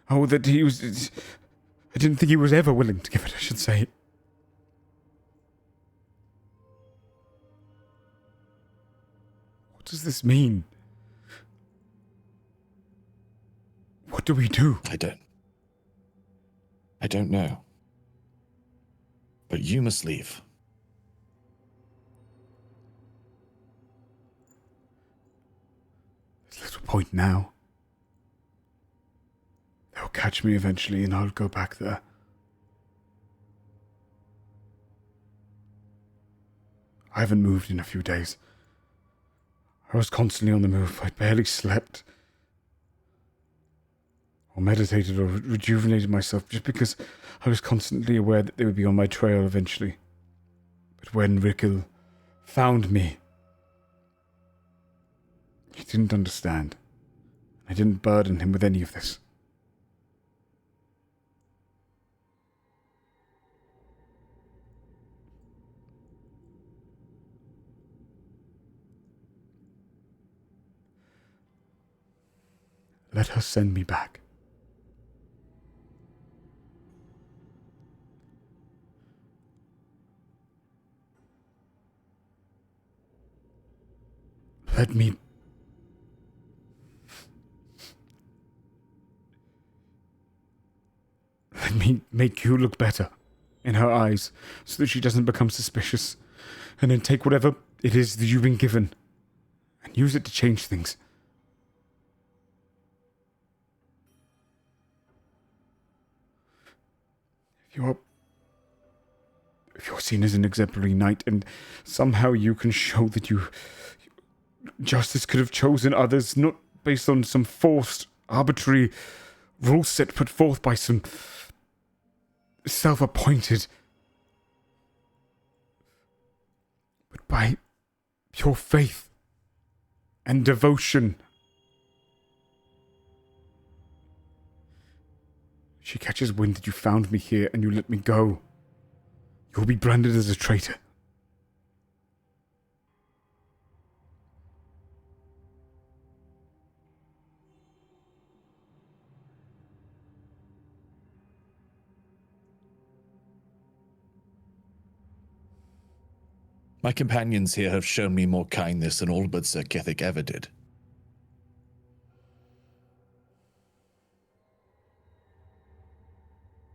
Oh, that he was... I didn't think he was ever willing to give it, I should say. What does this mean? What do we do? I don't know. But you must leave. There's little point now. They'll catch me eventually and I'll go back there. I haven't moved in a few days. I was constantly on the move. I barely slept. Or meditated or rejuvenated myself just because I was constantly aware that they would be on my trail eventually. But when Rickle found me, he didn't understand. I didn't burden him with any of this. Let her send me back. Let me Let me make you look better in her eyes so that she doesn't become suspicious. And then take whatever it is that you've been given and use it to change things. If you're seen as an exemplary knight and somehow you can show that justice could have chosen others, not based on some forced, arbitrary rule set put forth by some self-appointed, but by pure faith and devotion. She catches wind that you found me here and you let me go. You'll be branded as a traitor. My companions here have shown me more kindness than all but Sir Kethik ever did.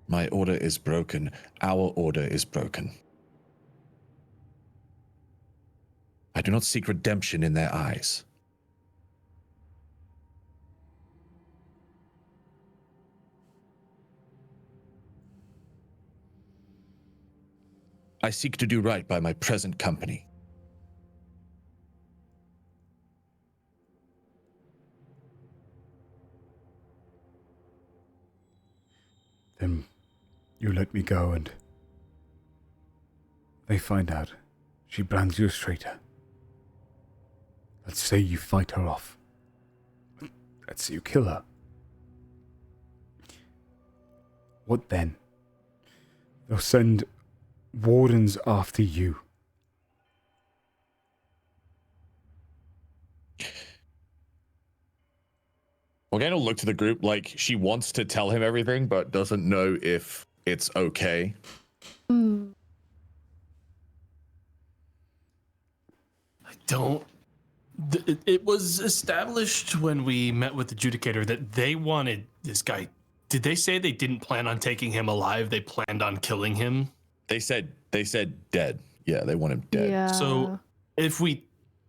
My order is broken. Our order is broken. I do not seek redemption in their eyes. I seek to do right by my present company. Then you let me go and they find out. She brands you as traitor. Let's say you fight her off. Let's say you kill her. What then? They'll send Wardens after you. Morgana looked to the group like she wants to tell him everything, but doesn't know if it's okay. Mm. I don't. It was established when we met with the Judicator that they wanted this guy. Did they say they didn't plan on taking him alive? They planned on killing him? They said dead. Yeah, they want him dead. Yeah. So if we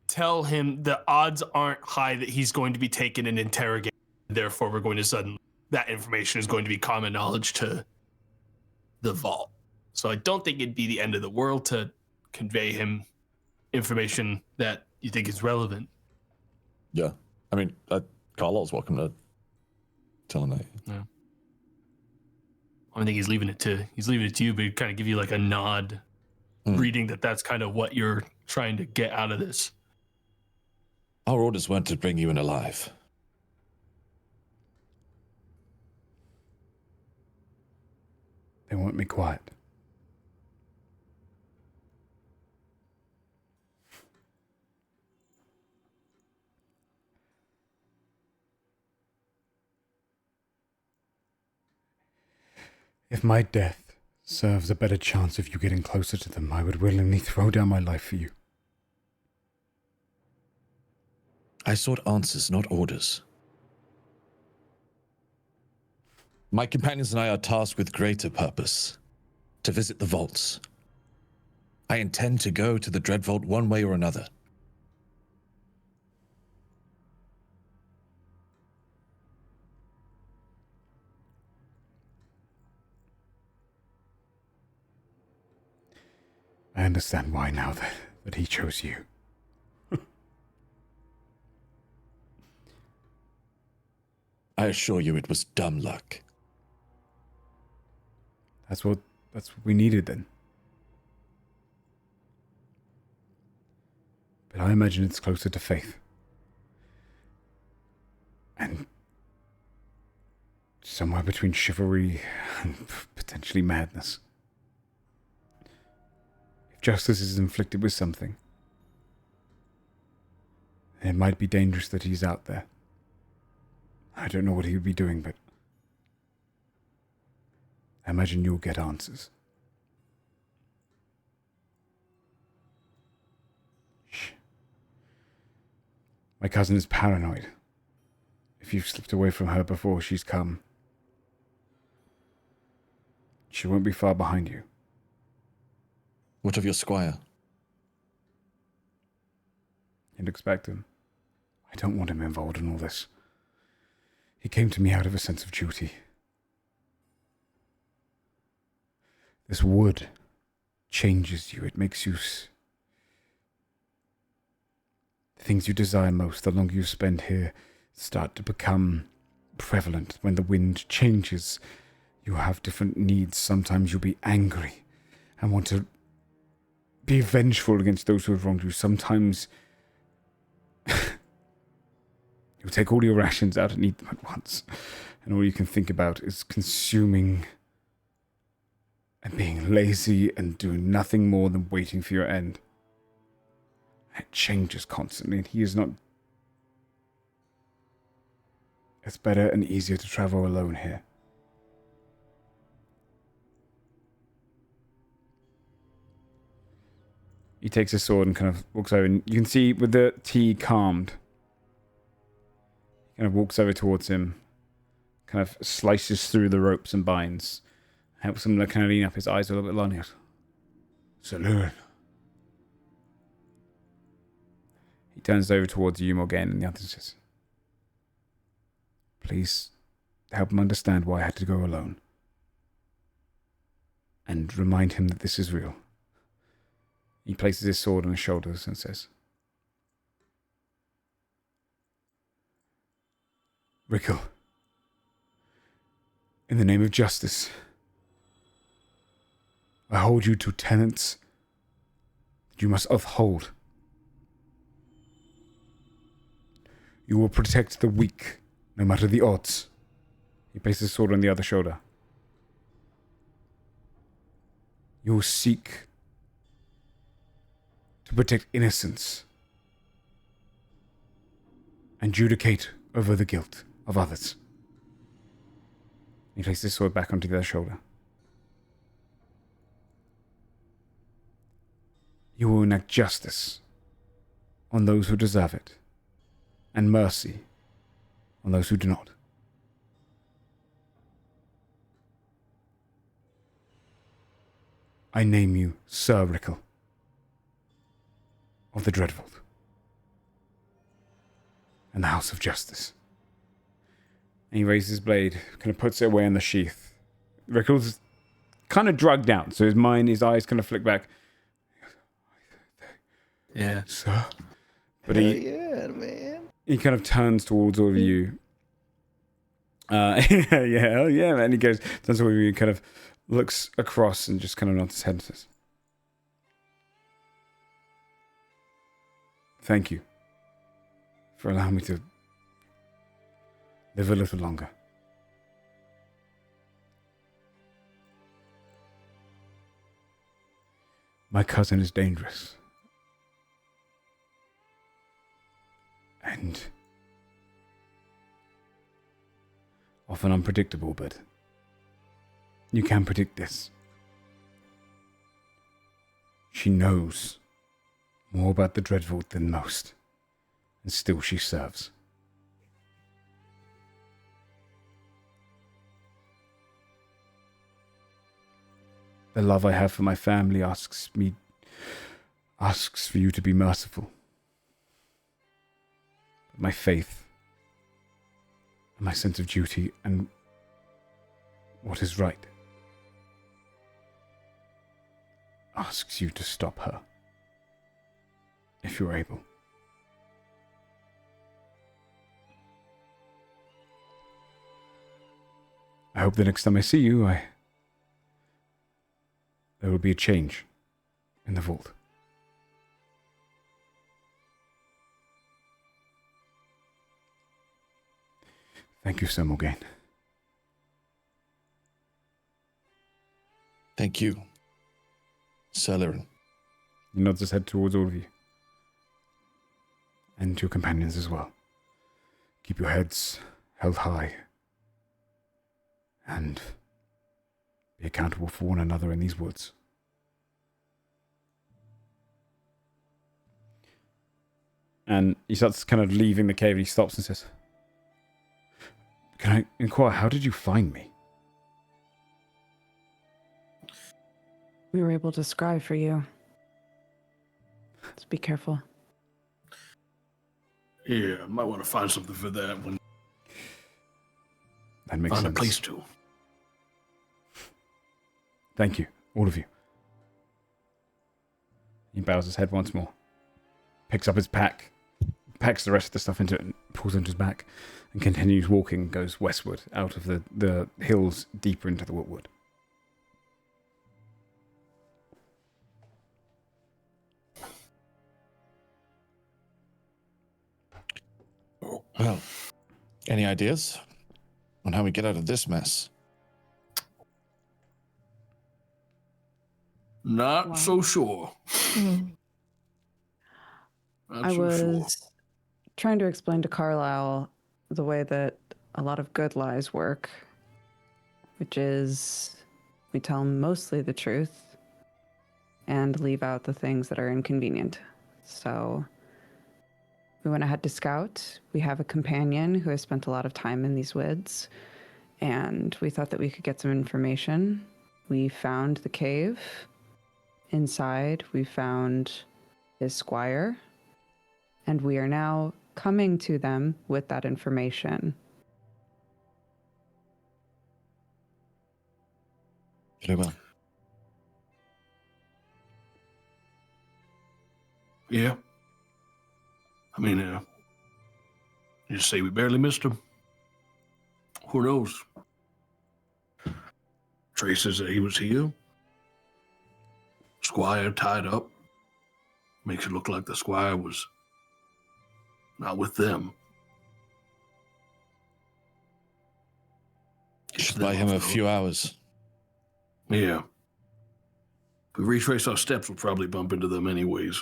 tell him the odds aren't high that he's going to be taken and interrogated, therefore we're going to suddenly, that information is going to be common knowledge to the vault. So I don't think it'd be the end of the world to convey him information that you think is relevant. Yeah. I mean, Carlisle's welcome to tell him that. Yeah. I think he's leaving it to you, but he'd kind of give you like a nod, reading that that's kind of what you're trying to get out of this. Our orders weren't to bring you in alive. They want me quiet. If my death serves a better chance of you getting closer to them, I would willingly throw down my life for you. I sought answers, not orders. My companions and I are tasked with greater purpose, to visit the vaults. I intend to go to the Dread Vault one way or another. I understand why now that he chose you. I assure you it was dumb luck. That's what we needed then. But I imagine it's closer to faith. And somewhere between chivalry and potentially madness. If justice is inflicted with something, it might be dangerous that he's out there. I don't know what he would be doing, but I imagine you'll get answers. Shh. My cousin is paranoid. If you've slipped away from her before she's come, She won't be far behind you. What of your squire? He looks back to him. I don't want him involved in all this. He came to me out of a sense of duty. This wood changes you. It makes you... The things you desire most, the longer you spend here, start to become prevalent. When the wind changes, you have different needs. Sometimes you'll be angry and want to be vengeful against those who have wronged you. Sometimes you'll take all your rations out and eat them at once, and all you can think about is consuming and being lazy and doing nothing more than waiting for your end. It changes constantly, and he is not... It's better and easier to travel alone here. He takes his sword and kind of walks over, and you can see with the tea calmed, he kind of walks over towards him, kind of slices through the ropes and binds, helps him kind of lean up, his eyes a little bit long. Salud. He turns over towards you again, and the other says, please help him understand why I had to go alone. And remind him that this is real. He places his sword on his shoulders and says, Rickle, in the name of justice, I hold you to tenets that you must uphold. You will protect the weak, no matter the odds. He places his sword on the other shoulder. You will seek to protect innocence and judicate over the guilt of others. He places his sword back onto the other shoulder. You will enact justice on those who deserve it, and mercy on those who do not. I name you Sir Rickle of the Dreadvault and the House of Justice. And he raises his blade, kind of puts it away in the sheath. Rickle's kind of drugged out, so his eyes kind of flick back. Yeah. Sir. But yeah, man. He kind of turns towards all of you. Yeah, man. He turns towards all of you, kind of looks across and just kind of nods his head and says, thank you for allowing me to live a little longer. My cousin is dangerous. And often unpredictable, but you can predict this. She knows more about the Dreadvault than most, and still she serves. The love I have for my family asks for you to be merciful. But my faith, and my sense of duty, and what is right asks you to stop her, if you're able. I hope the next time I see you, there will be a change in the vault. Thank you, Sir Morgaine. Thank you, Sir Larian. He nods his head towards all of you. And your companions as well. Keep your heads held high. And be accountable for one another in these woods. And he starts kind of leaving the cave, and he stops and says, can I inquire, how did you find me? we were able to scry for you. Let's be careful. Yeah, I might want to find something for that when that makes find sense. a place to. Thank you, all of you. He bows his head once more, picks up his pack, packs the rest of the stuff into it, and pulls it into his back, and continues walking, goes westward, out of the hills, deeper into the wood. Well, any ideas on how we get out of this mess? Not so sure. I was trying to explain to Carlisle the way that a lot of good lies work, which is we tell mostly the truth and leave out the things that are inconvenient. So we went ahead to scout. We have a companion who has spent a lot of time in these woods, and we thought that we could get some information. We found the cave. Inside, we found his squire, and we are now coming to them with that information. Very well. Yeah. I mean, you say we barely missed him. Who knows? Trey says that he was here. Squire tied up. Makes it look like the squire was not with them. Should buy him a few hours. Yeah. If we retrace our steps, we'll probably bump into them anyways.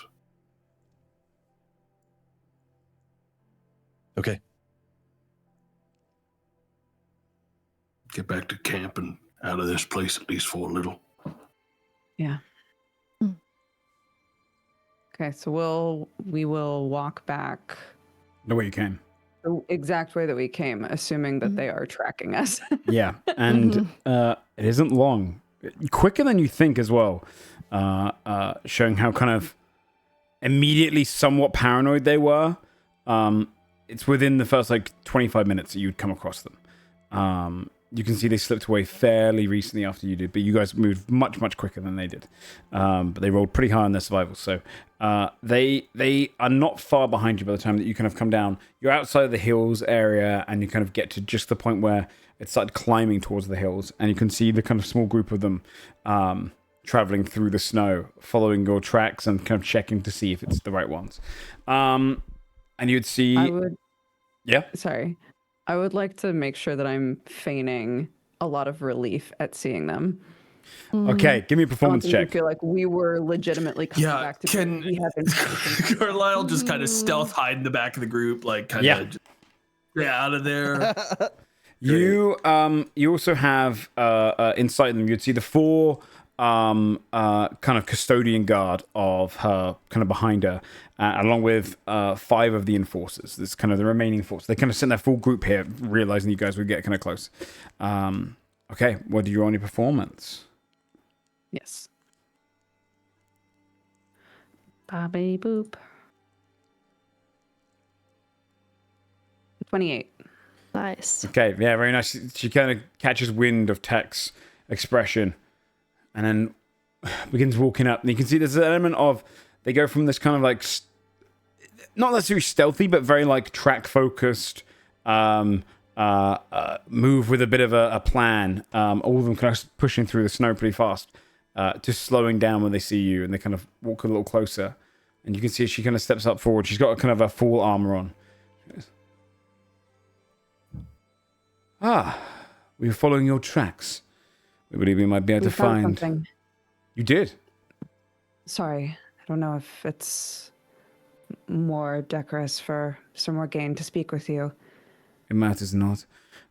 Okay. Get back to camp and out of this place at least for a little. Yeah. Okay, so we will walk back The way you came. the exact way that we came, assuming that they are tracking us. Yeah, and it isn't long. Quicker than you think as well. Showing how kind of immediately somewhat paranoid they were. It's within the first 25 minutes that you'd come across them. You can see they slipped away fairly recently after you did, but you guys moved much, much quicker than they did. But they rolled pretty high on their survival, so they are not far behind you by the time that you kind of come down. You're outside of the hills area, and you kind of get to just the point where it started climbing towards the hills, and you can see the kind of small group of them traveling through the snow, following your tracks and kind of checking to see if it's the right ones. And you'd see... Yeah? Sorry. I would like to make sure that I'm feigning a lot of relief at seeing them. Okay, give me a performance check. I feel like we were legitimately coming back to we have information. Carlisle just kind of stealth hide in the back of the group, get out of there. You also have inside them. You'd see the four kind of custodian guard of her, kind of behind her, along with 5 of the enforcers. This kind of the remaining force. They kind of sent their full group here, realizing you guys would get kind of close. Okay, what do you roll on your performance? Yes. Bobby boop. 28. Nice. Okay, yeah, very nice. She kind of catches wind of Tech's expression and then begins walking up. And you can see there's an element of, they go from this kind of not necessarily stealthy, but very track-focused, move with a bit of a plan. All of them kind of pushing through the snow pretty fast, just slowing down when they see you, and they kind of walk a little closer. And you can see she kind of steps up forward. She's got kind of a full armor on. We were following your tracks. We believe we might be able to find something. You did? Sorry, I don't know if it's more decorous for Sir Morgaine to speak with you. It matters not,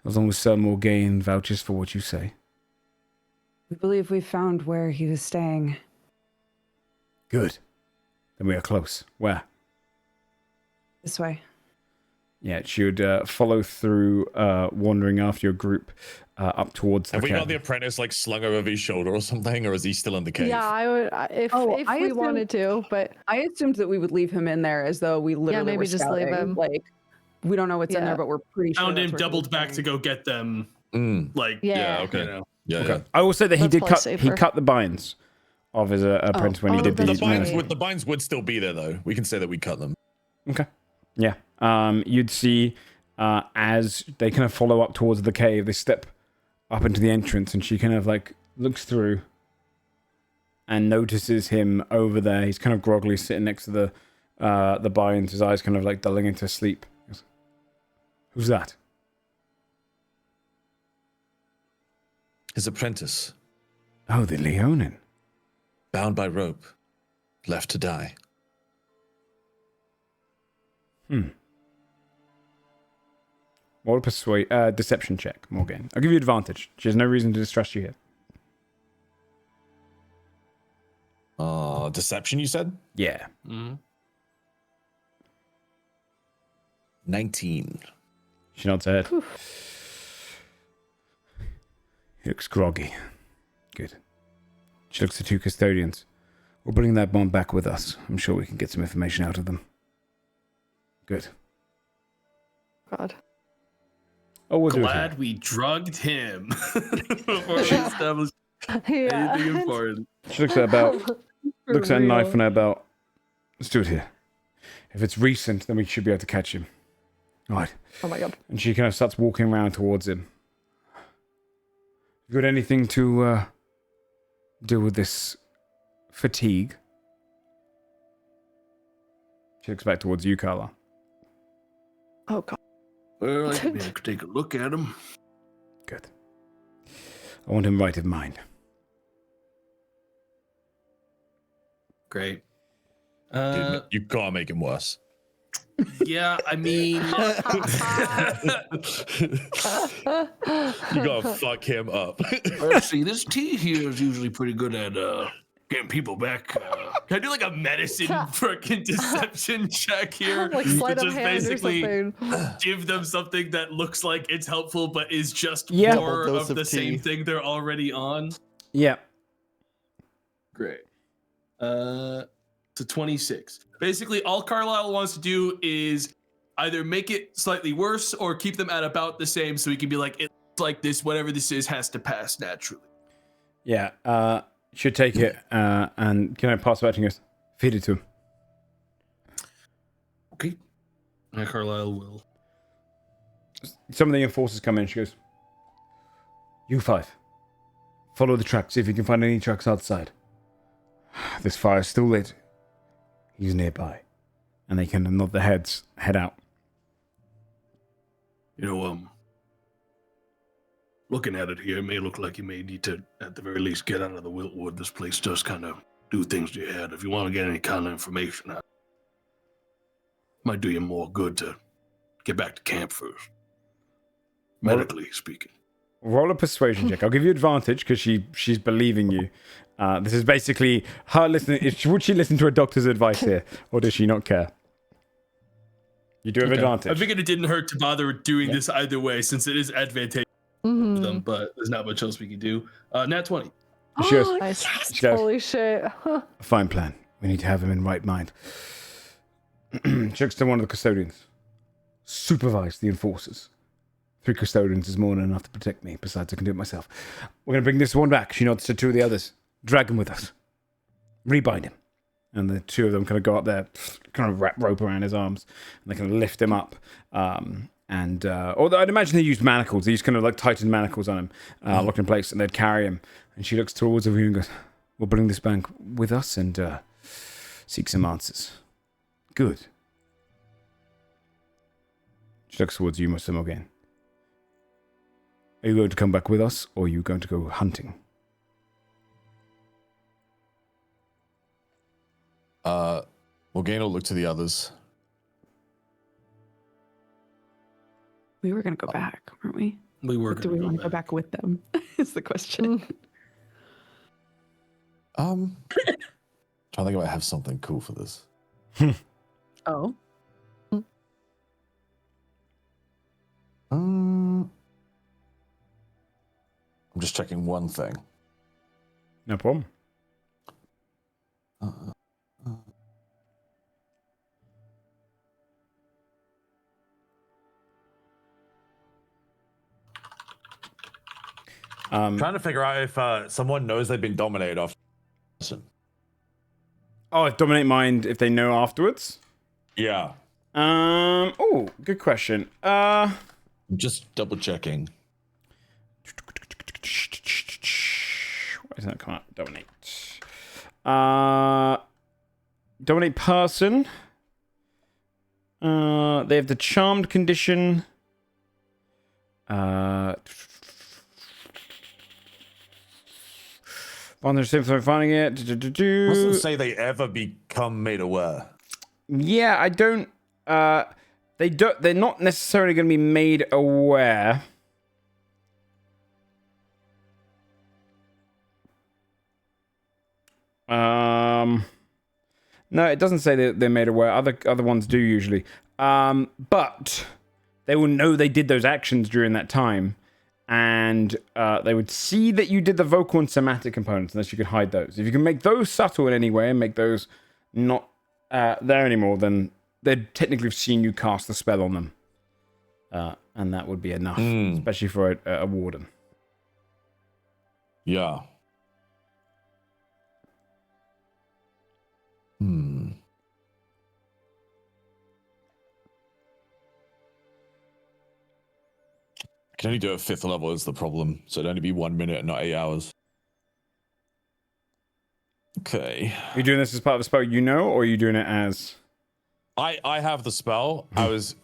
as long as Sir Morgaine vouches for what you say. We believe we found where he was staying. Good. Then we are close. Where? This way. Yeah, she would follow through, wandering after your group up towards the Have we cave. got the apprentice like slung over his shoulder or something, or is he still in the cave? Yeah, I would if we wanted to, but I assumed that we would leave him in there as though we literally maybe were just scouting. leave him. Like, we don't know what's in there, but we're pretty sure. Found him, that's where he doubled was back going. to go get them. Like, Okay. you know. Yeah. Okay. Yeah. I will say that he Let's did play cut. safer. He cut the binds of his apprentice when he did The these. binds would still be there though. We can say that we cut them. Okay. Yeah. You'd see as they kind of follow up towards the cave, they step up into the entrance, and she kind of like looks through and notices him over there. He's kind of groggily sitting next to the binds, his eyes kind of like dulling into sleep. He goes, "Who's that?" His apprentice, "Oh, the Leonin." bound by rope, left to die. Roll a deception check, Morgan. I'll give you advantage. She has no reason to distrust you here. Deception, you said? Yeah. 19. She nods her head. He looks groggy. Good. She looks at 2 custodians. We'll bring that bomb back with us. I'm sure we can get some information out of them. Good. God. Oh, we'll Glad we drugged him before we established anything important. She looks at her belt. Looks at a knife on her belt. Let's do it here. If it's recent, then we should be able to catch him. All right. Oh my god. And she kind of starts walking around towards him. You got anything to deal with this fatigue? She looks back towards you, Carla. Oh god. Well, I can take a look at him. Good. I want him right of mind. Great. Dude, you gotta make him worse. Yeah, I mean, You gotta fuck him up. Let's see, this tea here is usually pretty good at getting people back. can I do like a medicine freaking deception check here? Like sleight of Just hand or basically something. give them something that looks like it's helpful, but is just Yeah. more Double dose of the of same tea. thing they're already on. Yeah. Great. To 26. Basically, all Carlisle wants to do is either make it slightly worse or keep them at about the same, so he can be like, it's like this, whatever this is has to pass naturally. Yeah. Should take it, and can I pass it back to him? He goes, feed it to him. Okay. Carlisle will. Some of the enforcers come in. She goes, "You 5. Follow the tracks. See if you can find any tracks outside. This fire is still lit. He's nearby." And they kind of nod their heads, head out. You know, looking at it here, it may look like you may need to, at the very least, get out of the Wiltwood. This place does kind of do things to your head. If you want to get any kind of information, might do you more good to get back to camp first. Medically speaking. Roll a persuasion check. I'll give you advantage because she's believing you. This is basically her listening. Would she listen to a doctor's advice here, or does she not care? You do have advantage. I figured it didn't hurt to bother doing this either way, since it is advantageous for them, but there's not much else we can do. Nat 20. She goes, Nice. she goes, Holy shit. "A fine plan. We need to have him in right mind." She looks to one of the custodians. "Supervise the enforcers. 3 custodians is more than enough to protect me. Besides, I can do it myself. We're going to bring this one back." She nods to 2 of the others. "Drag him with us. Rebind him." And the 2 of them kind of go up there, kind of wrap rope around his arms, and they kind of lift him up. Although I'd imagine they used manacles. They used kind of like tightened manacles on him, locked in place, and they'd carry him. And she looks towards him and goes, "We'll bring this back with us and seek some answers." Good. She looks towards you, Mr. Morgan. Are you going to come back with us, or are you going to go hunting? Morgana will look to the others. We were going to go back, weren't we? We were Do going we to want to go back with them? Is the question. Trying to think if I have something cool for this. Oh. I'm just checking one thing. No problem. Trying to figure out if someone knows they've been dominated after. Oh, if dominate mind if they know afterwards? Yeah. Oh, good question. I'm just double checking. Why doesn't that come up? Dominate. Dominate person. They have the charmed condition. Finding it. Doesn't say they ever become made aware. Yeah, I don't. They don't. They're not necessarily going to be made aware. No, it doesn't say that they're made aware. Other ones do usually. But they will know they did those actions during that time, and they would see that you did the vocal and somatic components, unless you could hide those. If you can make those subtle in any way and make those not there anymore, then they'd technically have seen you cast the spell on them, and that would be enough, especially for a warden. Yeah. I can only do it at 5th level is the problem, so it'd only be 1 minute, not 8 hours. Okay. Are you doing this as part of a spell you know, or are you doing it as... I have the spell. I was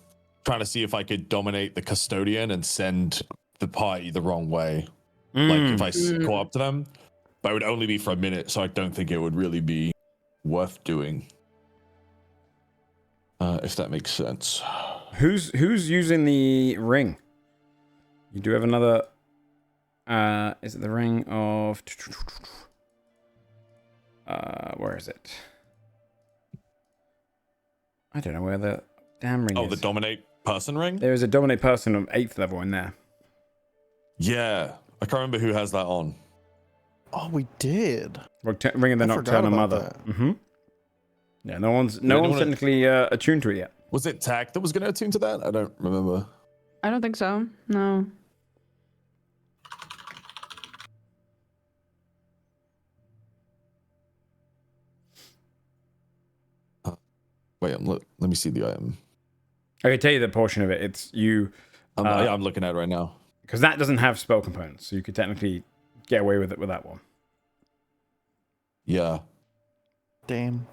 trying to see if I could dominate the custodian and send the party the wrong way. Like if I caught up to them. But it would only be for a minute, so I don't think it would really be worth doing. If that makes sense. Who's using the ring? You do have another... is it the ring of... where is it? I don't know where the damn ring is. Oh, the dominate person ring? There is a dominate person of 8th level in there. Yeah. I can't remember who has that on. Oh, we did. Ring of the Nocturnal Mother. Mm-hmm. Yeah, no one's technically attuned to it yet. Was it Tack that was going to attune to that? I don't remember. I don't think so. No. Wait, let me see the item. I can tell you the portion of it. It's you... yeah, I'm looking at it right now. Because that doesn't have spell components, so you could technically get away with it with that one. Yeah. Damn.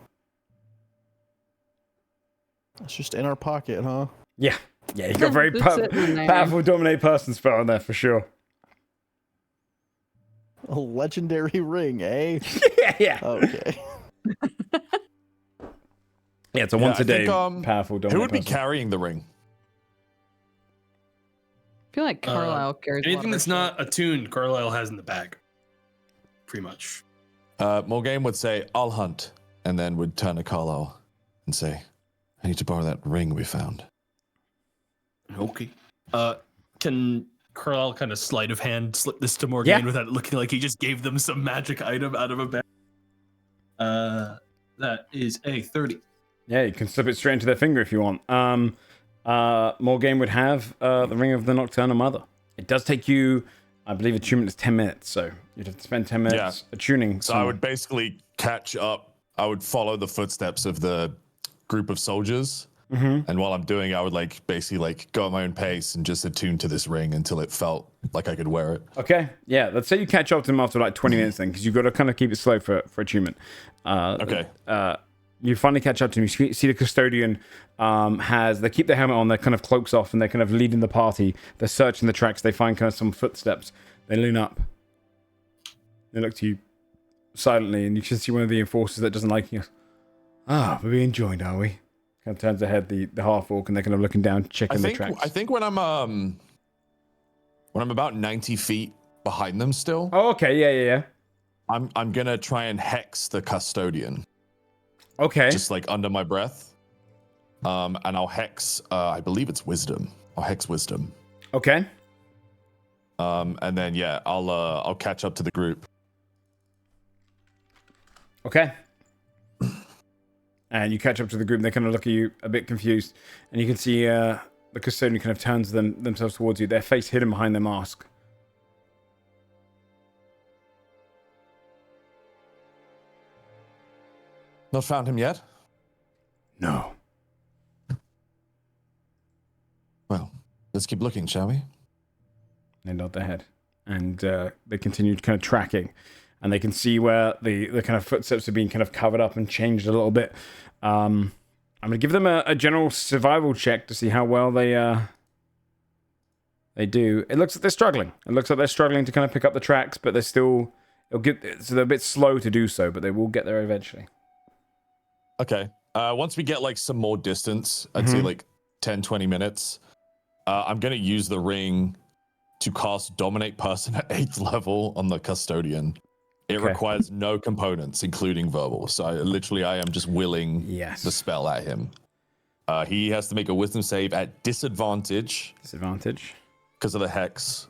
It's just in our pocket, huh? Yeah. Yeah, you got very powerful dominate person spell on there for sure. A legendary ring, eh? yeah. Okay. Yeah, it's a once a day powerful dominate. Who would be person. carrying the ring? I feel like Carlisle carries anything that's not attuned, Carlisle has in the bag. Pretty much. Morgane would say, I'll hunt, and then would turn to Carlisle and say, I need to borrow that ring we found. Okay. Can Carlisle kind of sleight of hand slip this to Morgane without it looking like he just gave them some magic item out of a bag? That is a 30. Yeah, you can slip it straight into their finger if you want. Morgane would have the Ring of the Nocturnal Mother. It does take you, I believe, attunement is 10 minutes, so you'd have to spend 10 minutes attuning. So I would basically catch up. I would follow the footsteps of the group of soldiers, and while I'm doing it, I would basically go at my own pace and just attune to this ring until it felt like I could wear it. Okay, yeah. Let's say you catch up to them after 20 minutes then, because you've got to kind of keep it slow for attunement. Okay. You finally catch up to them. You see the custodian they keep their helmet on, their kind of cloaks off, and they're kind of leading the party. They're searching the tracks. They find kind of some footsteps. They lean up. They look to you silently, and you can see one of the enforcers that doesn't like you. We're being joined, are we? Kind of turns ahead the half-orc, and they're kind of looking down, checking the tracks. I think when I'm about 90 feet behind them still. Oh, okay, yeah. I'm gonna try and hex the custodian. Okay. Just under my breath. And I'll hex, I believe it's wisdom. I'll hex wisdom. Okay. And then yeah, I'll catch up to the group. Okay. And you catch up to the group, and they kind of look at you a bit confused, and you can see the custodian kind of turns themselves towards you, their face hidden behind their mask. Not found him yet? No. Well, let's keep looking, shall we? They nod their head, and they continue kind of tracking, and they can see where the kind of footsteps are being kind of covered up and changed a little bit. I'm going to give them a general survival check to see how well they do. It looks like they're struggling. It looks like they're struggling to kind of pick up the tracks, but they're still... so they're a bit slow to do so, but they will get there eventually. Okay. Once we get like some more distance, I'd say like 10, 20 minutes, I'm going to use the ring to cast Dominate Person at 8th level on the custodian. It requires no components, including verbal. So I am just willing the spell at him. He has to make a wisdom save at disadvantage. Disadvantage. Because of the hex.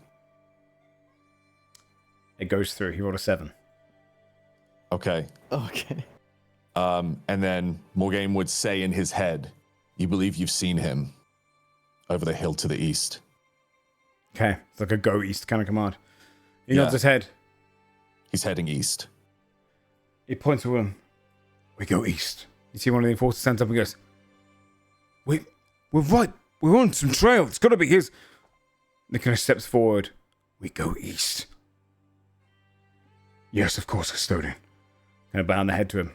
It goes through. He rolled a 7. Okay. And then Morgaine would say in his head, you believe you've seen him over the hill to the east. Okay. It's like a go east kind of command. He nods his head. He's heading east. He points to him. We go east. You see one of the enforcers stands up and goes, we're right. We're on some trail. It's got to be his. And he kind of steps forward. We go east. Yes, of course, custodian. Kind of bowing the head to him.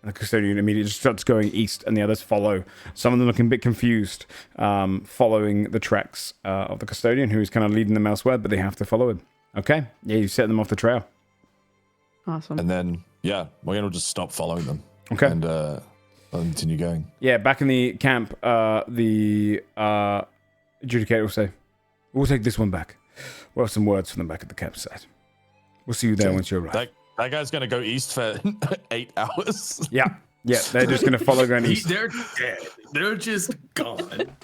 And the custodian immediately just starts going east, and the others follow. Some of them looking a bit confused, following the tracks of the custodian, who is kind of leading them elsewhere, but they have to follow him. Okay. Yeah, you set them off the trail. Awesome. And then, Morgaine will just stop following them. Okay. And I'll continue going. Yeah, back in the camp, the adjudicator will say, we'll take this one back. We'll have some words from them back at the campsite. We'll see you there once you arrive. That guy's going to go east for 8 hours. Yeah, they're just going to follow going east. They're dead. They're just gone.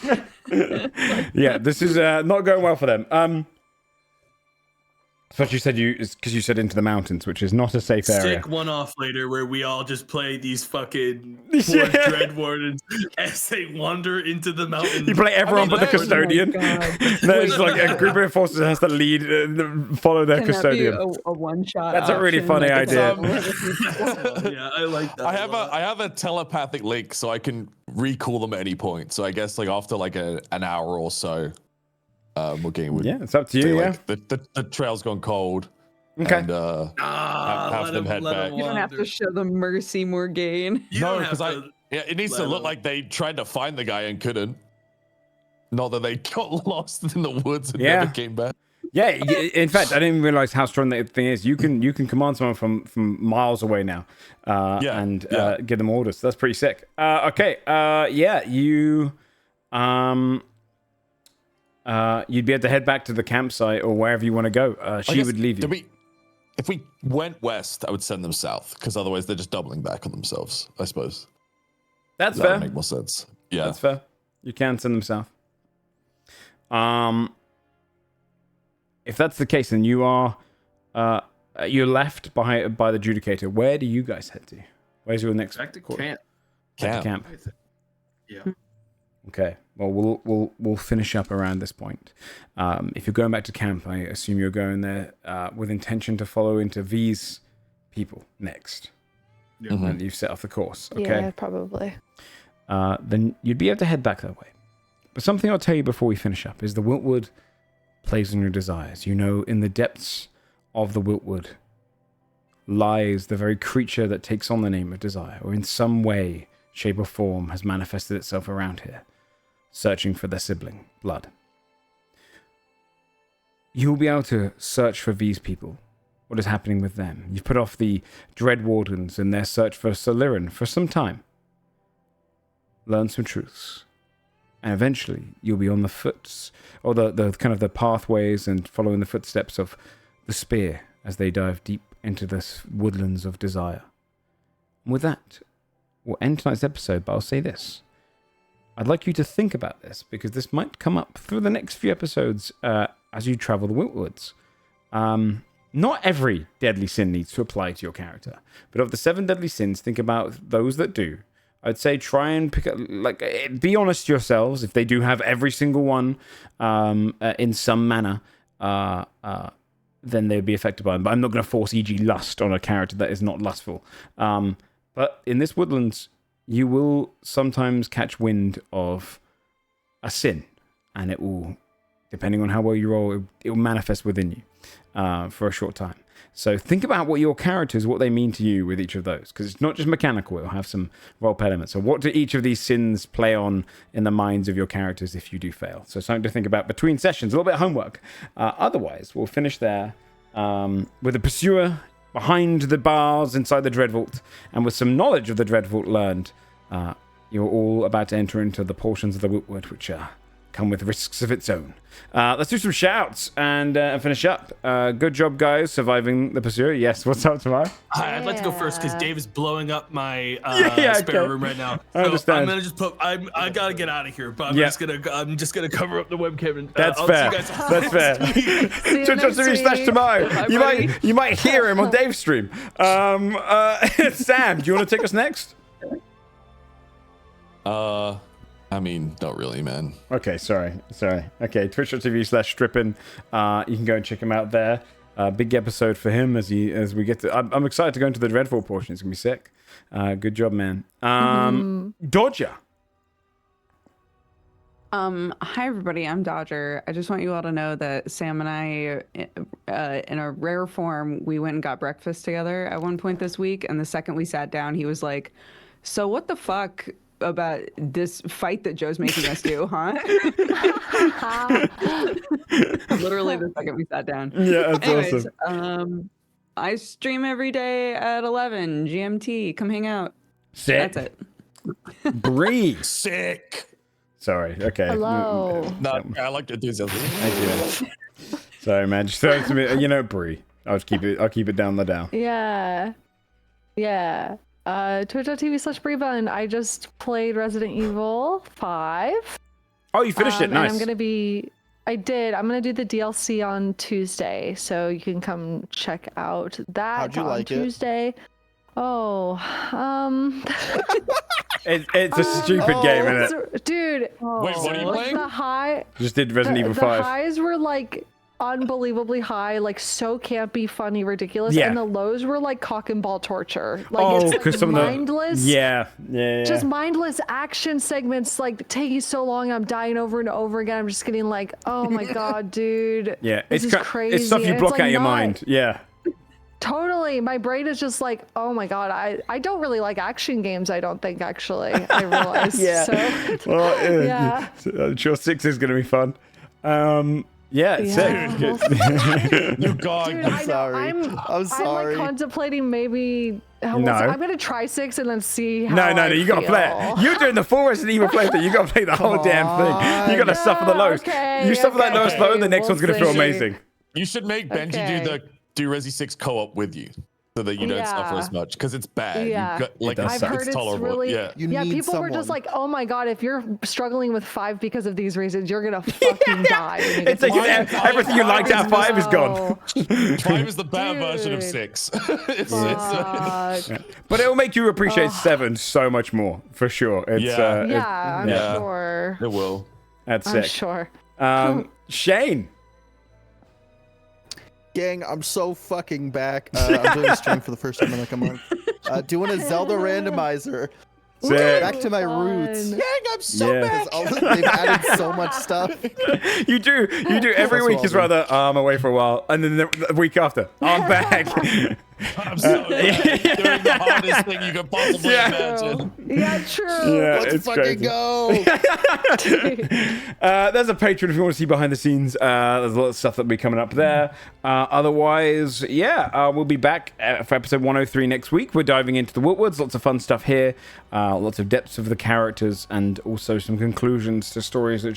Yeah, this is not going well for them. Especially because you said into the mountains, which is not a safe area. Stick one off later where we all just play these fucking Dread Wardens as they wander into the mountains. You play everyone but the custodian. There's like a group of enforcers has to lead, follow their custodian. That be a one-shot. That's a really funny idea. Yeah, I like that. I have a telepathic link, so I can recall them at any point. So I guess like after like an hour or so. It's up to you. Like, the trail's gone cold. Okay. And have them head back. You don't have to show them mercy, Morgaine. No, because it needs to look like they tried to find the guy and couldn't. Not that they got lost in the woods and never came back. Yeah, in fact, I didn't even realize how strong that thing is. You can command someone from miles away now, and give them orders. So that's pretty sick. You'd be able to head back to the campsite or wherever you want to go. She would leave you. If we went west, I would send them south, because otherwise they're just doubling back on themselves, I suppose. That fair. Would make more sense. Yeah, that's fair. You can send them south. If that's the case, then you're left by the adjudicator. Where do you guys head to? Where's your next? Back to camp. Back to camp. Yeah. Okay. Well, we'll finish up around this point. If you're going back to camp, I assume you're going there with intention to follow into V's people next. Yeah. And you've set off the course. Okay. Yeah, probably. Then you'd be able to head back that way. But something I'll tell you before we finish up is the Wiltwood plays on your desires. You know, in the depths of the Wiltwood lies the very creature that takes on the name of desire, or in some way, shape, or form has manifested itself around here, searching for their sibling, blood. You'll be able to search for these people, what is happening with them. You've put off the Dread Wardens in their search for Larian for some time. Learn some truths. And eventually, you'll be on the foots, or the kind of the pathways and following the footsteps of the spear as they dive deep into the woodlands of desire. And with that, we'll end tonight's episode, but I'll say this. I'd like you to think about this, because this might come up through the next few episodes as you travel the Wiltwoods. Not every deadly sin needs to apply to your character, but of the 7 deadly sins, think about those that do. I'd say try and pick up, be honest to yourselves. If they do have every single one in some manner, then they'd be affected by them. But I'm not going to force, e.g., lust on a character that is not lustful. But in this Woodlands, you will sometimes catch wind of a sin, and it will, depending on how well you roll, it will manifest within you for a short time. So think about what your characters, what they mean to you with each of those, because it's not just mechanical, it'll have some role-play elements. So what do each of these sins play on in the minds of your characters if you do fail? So something to think about between sessions, a little bit of homework. Otherwise, we'll finish there with the pursuer behind the bars inside the Dreadvault, and with some knowledge of the Dreadvault learned, you're all about to enter into the portions of the Wiltwood which come with risks of its own. Let's do some shouts and finish up. Good job, guys, surviving the pursuer. Yes, what's up tomorrow? Hi, I'd like to go first because Dave is blowing up my spare room right now. I understand. I'm gonna just put. I gotta get out of here, but I'm just gonna cover up the webcam. And, That's I'll fair. See you guys That's fair. Twitch.tv/ tomorrow. You might hear him on Dave's stream. Sam, do you want to take us next? I mean, not really, man. Okay, sorry. Okay, Twitch.tv/Strippin. You can go and check him out there. Big episode for him as we get to. I'm excited to go into the Dreadful portion. It's gonna be sick. Good job, man. Dodger. Hi everybody, I'm Dodger. I just want you all to know that Sam and I, in a rare form, we went and got breakfast together at one point this week, and the second we sat down, he was like, "So what the fuck about this fight that Joe's making us do, huh?" Literally the second we sat down. Yeah, that's Anyways, awesome. I stream every day at 11 GMT. Come hang out. Sick. That's it. Bree. Sick. Sorry. Okay. Hello. No, I like the enthusiasm. Thank you. Sorry, man. Just throw it to me. Bree. I'll keep it down the down. Yeah. Twitch.tv/Breva, and I just played Resident Evil 5. Oh, you finished it. Nice. And I did. I'm gonna do the DLC on Tuesday, so you can come check out that. How'd you like Tuesday. Oh, it's a stupid game, isn't it? Dude. Wait, what are you playing? The high. Just did Resident Evil 5. The highs were like unbelievably high, like so campy, funny, ridiculous, Yeah. and the lows were like cock and ball torture. Like because it's some mindless. of the yeah. Just mindless action segments, like taking so long. I'm dying over and over again. I'm just getting like, oh my god, dude. Yeah, this is crazy. It's stuff you block out your mind. Yeah. Totally. My brain is just like, oh my god, I don't really like action games, I don't think, actually. I realize. Yeah. So, Well, yeah. I'm sure 6 is going to be fun. Yeah, it's sick. You gone. Dude, I'm sorry. I'm sorry. I'm like contemplating maybe. I'm gonna try 6 and then see how. No, you gotta play it. You're doing the full Resident Evil playthrough. You gotta play the whole damn thing. You gotta suffer the lows. You suffer that lowest low, and the next one's gonna feel amazing. You should make Benji do Resi 6 co-op with you, so that you don't suffer as much, because it's bad. Yeah. I've heard it's tolerable. really. Yeah. People were just like, "Oh my god, if you're struggling with 5 because of these reasons, you're gonna fucking die." It's like everything you liked out 5 is gone. 5 is the bad version of 6. But it will make you appreciate 7 so much more, for sure. It's, I'm sure. It will. That's sick. I'm sure. Shayne. Gang, I'm so fucking back. I'm doing a stream for the first time in like a month. Doing a Zelda randomizer. Sick. Back to my roots. Gang, I'm so back. They've added so much stup. You do every week is rather I'm away for a while, and then the week after I'm back. I'm so doing the hardest thing you could possibly imagine. Yeah, true. Yeah, Let's fucking crazy. go. There's a Patreon if you want to see behind the scenes. There's a lot of stuff that'll be coming up there. Otherwise, we'll be back for episode 103 next week. We're diving into the Wiltwoods. Lots of fun stuff here. Lots of depths of the characters, and also some conclusions to stories that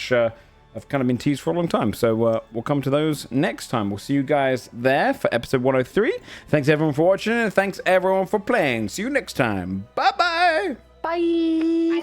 have kind of been teased for a long time. So we'll come to those next time. We'll see you guys there for episode 103. Thanks everyone for watching, and thanks everyone for playing. See you next time. Bye-bye. Bye.